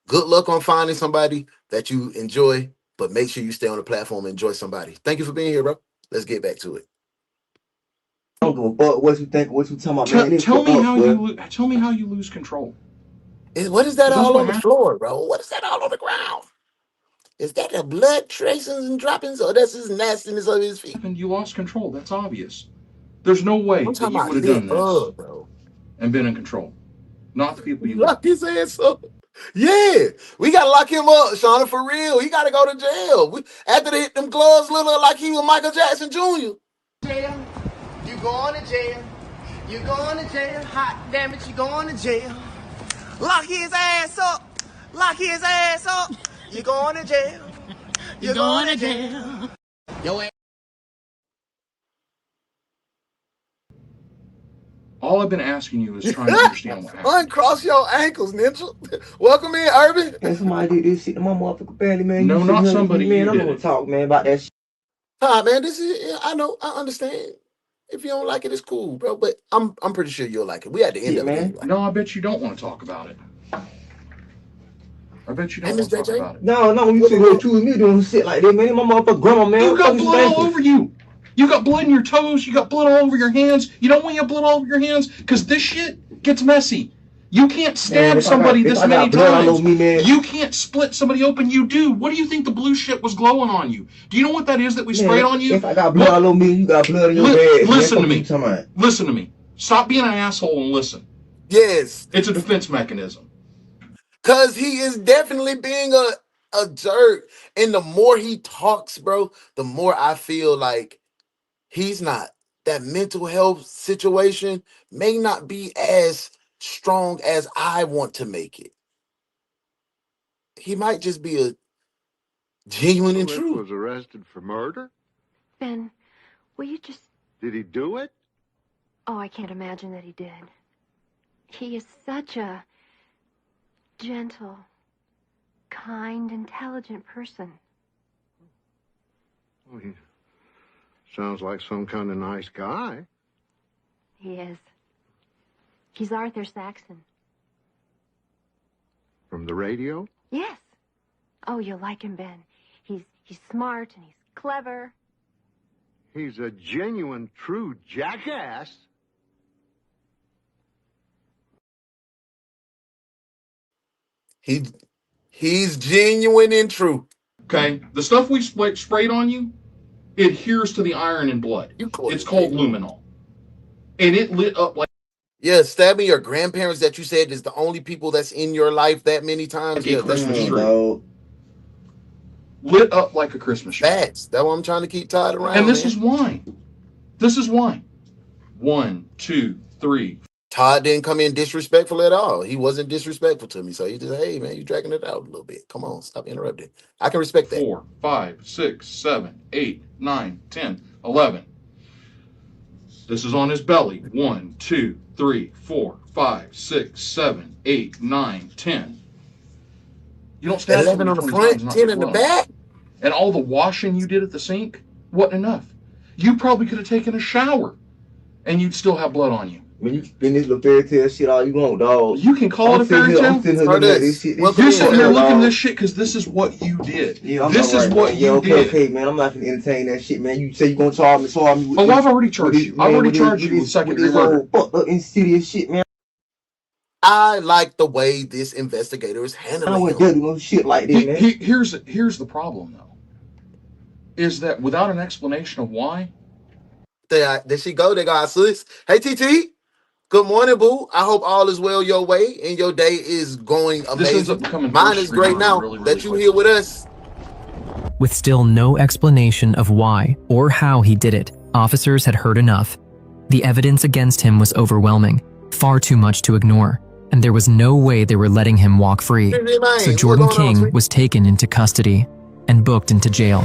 good luck on finding somebody that you enjoy. But make sure you stay on the platform and enjoy somebody. Thank you for being here, bro. Let's get back to it. I don't give a fuck what you think, what you talking about, man. Tell me how you lose control. What is that all on the floor, bro? What is that all on the ground? Is that the blood tracings and droppings, or that's his nastiness of his feet? And you lost control. That's obvious. There's no way I'm that talking you about would have done lit this up, bro. and been in control. Not the people you Lock his ass up. Yeah, we gotta lock him up, Shauna, for real. He gotta go to jail. After they hit them gloves, little like he was Michael Jackson Jr. Jail, you going to jail. You going to jail. Hot damn it, you going to jail. Lock his ass up. Lock his ass up. You going to jail. You going to jail. Yo, All I've been asking you is trying to understand what happened. Uncross your ankles, Ninja. Welcome in, Urban. And somebody did this shit to my motherfucker family, man. No, You not sit here, somebody, man. you I'm did gonna it. talk, man, about that shit. Nah, man, this is I know, I understand. If you don't like it, it's cool, bro. But I'm pretty sure you'll like it. We at the end of it man. anyway. No, I bet you don't want to talk about it. I bet you don't Hey, want Miss to talk JJ? about it. No, you sit here choosing me doing shit like that, man. My motherfucker grandma, man. You got blood all thinking? over you. You got blood in your toes. You got blood all over your hands. You don't want your blood all over your hands because this shit gets messy. You can't stab somebody this many times. You can't split somebody open. You do. What do you think the blue shit was glowing on you? Do you know what that is that we sprayed on you? If I got blood all over me, you got blood in your bed. Listen to me. Listen to me. Stop being an asshole and listen. Yes. It's a defense mechanism. Cause he is definitely being a jerk. And the more he talks, bro, the more I feel like he's not. That mental health situation may not be as strong as I want to make it. He might just be a genuine and true. Was arrested for murder? Ben, will you just... Did he do it? Oh, I can't imagine that he did. He is such a gentle, kind, intelligent person. Well, he sounds like some kind of nice guy. He is. He's Arthur Saxon. From the radio? Yes. Oh, you'll like him, Ben. He's smart and he's clever. He's a genuine, true jackass. He's genuine and true. Okay? The stuff we sprayed on you adheres to the iron in blood. It's called luminol. And it lit up like... Yeah, stabbing your grandparents that you said is the only people that's in your life that many times. Yeah, that's Christmas true. Lit up like a Christmas tree. Facts. That's what I'm trying to keep Todd around. And this is why. This is why. 1, 2, 3. Todd didn't come in disrespectful at all. He wasn't disrespectful to me. So he just, hey, man, you dragging it out a little bit. Come on, stop interrupting. I can respect that. 4, 5, 6, 7, 8, 9, 10, 11. This is on his belly. 1, 2, 3, 4, 5, 6, 7, 8, 9, 10. You don't stab 11 on the front, 10 in the back. And all the washing you did at the sink wasn't enough. You probably could have taken a shower and you'd still have blood on you. When you spin this little fairy tale shit all you want, dog. You can call it a fairy tale. This shit. You're sitting there looking at this shit because this is what you did. Yeah, this is what you did. Okay, man. I'm not gonna entertain that shit, man. You say you're gonna charge me with oh, I've already charged you. I've already charged you with second-degree murder. Fucked up insidious shit, man. I like the way this investigator is handling him. Shit like that, man. Here's the problem, though. Is that without an explanation of why? There she go. They got sis. Hey, TT. Good morning, boo. I hope all is well your way and your day is going amazing. Mine is great now that you're here with us. With still no explanation of why or how he did it, officers had heard enough. The evidence against him was overwhelming, far too much to ignore, and there was no way they were letting him walk free. So Jordan King was taken into custody and booked into jail.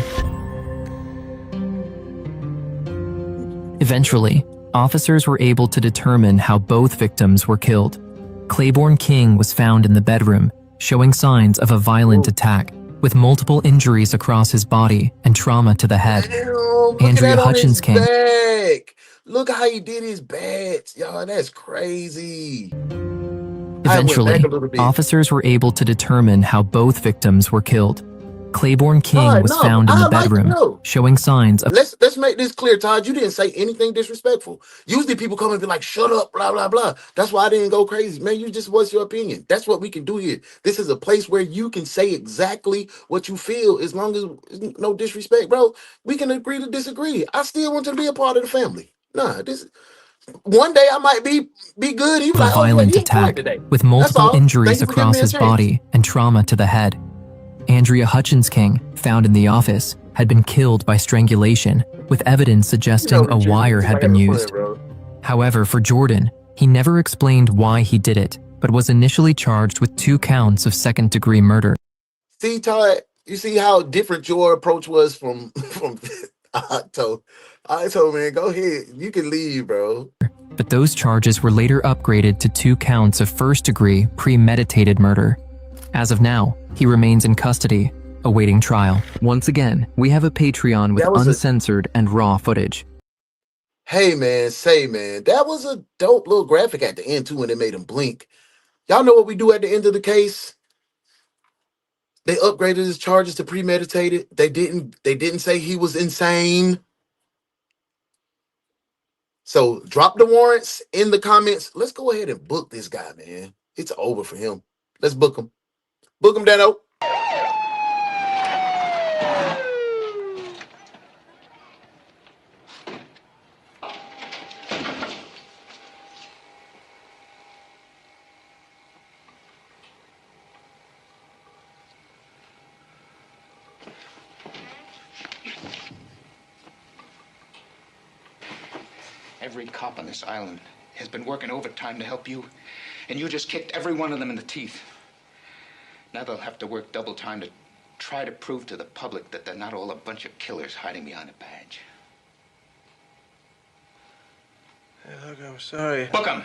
Eventually, officers were able to determine how both victims were killed. Claiborne King was found in the bedroom, showing signs of a violent attack, with multiple injuries across his body and trauma to the head. Andrea Hutchins King. Look how he did his bats. Y'all, that's crazy. Eventually, officers were able to determine how both victims were killed. Claiborne King was found in the bedroom, showing signs of... Let's make this clear, Todd. You didn't say anything disrespectful. Usually people come and be like, shut up, blah, blah, blah. That's why I didn't go crazy. Man, you just voiced your opinion. That's what we can do here. This is a place where you can say exactly what you feel as long as no disrespect, bro. We can agree to disagree. I still want you to be a part of the family. Nah, this one day I might be good. He was A like, oh yeah, violent he was quiet attack today. with That's multiple all. Thank injuries you for giving across me a his chance. body and trauma to the head. Andrea Hutchins King, found in the office, had been killed by strangulation, with evidence suggesting a wire had been used. However, for Jordan, he never explained why he did it, but was initially charged with 2 counts of second-degree murder. See, Todd, you see how different your approach was from Octo. Octo, man, go ahead. You can leave, bro. But those charges were later upgraded to 2 counts of first-degree premeditated murder. As of now, he remains in custody, awaiting trial. Once again, we have a Patreon with uncensored and raw footage. Hey, man, that was a dope little graphic at the end, too, when they made him blink. Y'all know what we do at the end of the case? They upgraded his charges to premeditated. They didn't say he was insane. So drop the warrants in the comments. Let's go ahead and book this guy, man. It's over for him. Let's book him. Book him, Dano. Every cop on this island has been working overtime to help you, and you just kicked every one of them in the teeth. Now they'll have to work double time to try to prove to the public that they're not all a bunch of killers hiding behind a badge. Hey, look, I'm sorry. Book 'em!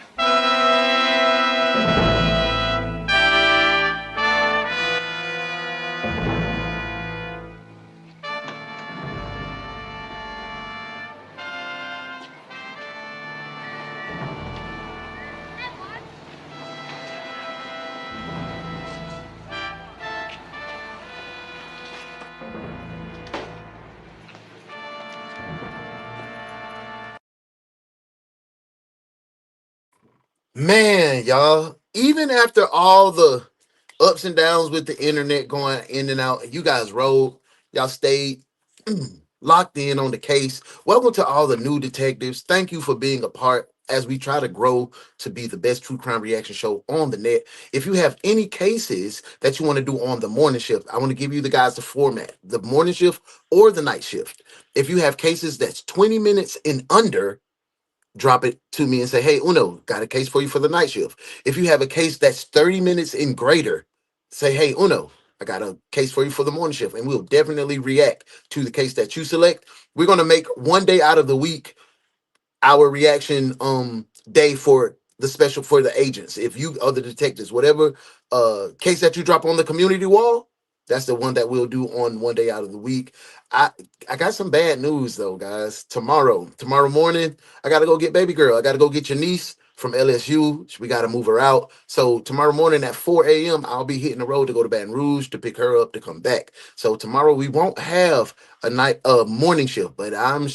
Man, y'all, even after all the ups and downs with the internet going in and out, you guys rode, y'all stayed locked in on the case. Welcome to all the new detectives. Thank you for being a part as we try to grow to be the best true crime reaction show on the net. If you have any cases that you want to do on the morning shift, I want to give you the guys the format, the morning shift or the night shift. If you have cases that's 20 minutes and under, drop it to me and say, hey, Uno, got a case for you for the night shift. If you have a case that's 30 minutes and greater, say, hey, Uno, I got a case for you for the morning shift. And we'll definitely react to the case that you select. We're going to make one day out of the week our reaction day for the special for the agents. If you other detectives, whatever case that you drop on the community wall, that's the one that we'll do on one day out of the week. I got some bad news though, guys. Tomorrow morning, I gotta go get baby girl. I gotta go get your niece from LSU. We gotta move her out. So tomorrow morning at 4 a.m., I'll be hitting the road to go to Baton Rouge to pick her up to come back. So tomorrow we won't have a morning shift, but I'm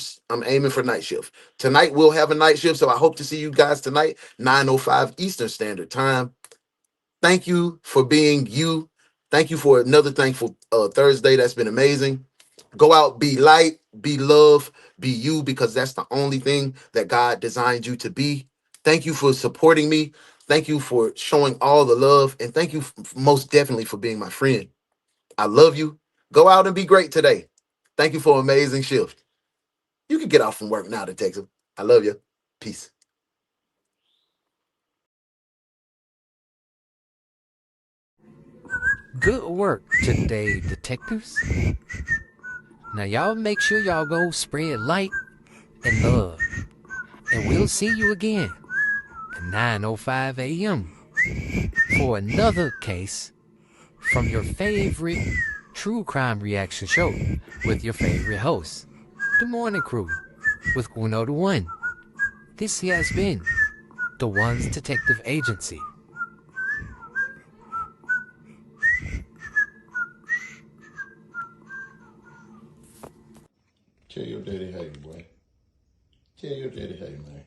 aiming for night shift. Tonight we'll have a night shift, so I hope to see you guys tonight, 9:05 Eastern Standard Time. Thank you for being you. Thank you for another thankful Thursday. That's been amazing. Go out, be light, be love, be you, because that's the only thing that God designed you to be. Thank you for supporting me. Thank you for showing all the love. And thank you most definitely for being my friend. I love you. Go out and be great today. Thank you for an amazing shift. You can get off from work now, detective. I love you. Peace. Good work today, detectives. Now y'all make sure y'all go spread light and love. And we'll see you again at 9:05 a.m. for another case from your favorite true crime reaction show with your favorite host, The Morning Crew, with UnoDaOne. This has been DaOnes Detective Agency. Tell your daddy hey, boy. Tell your daddy hey, man.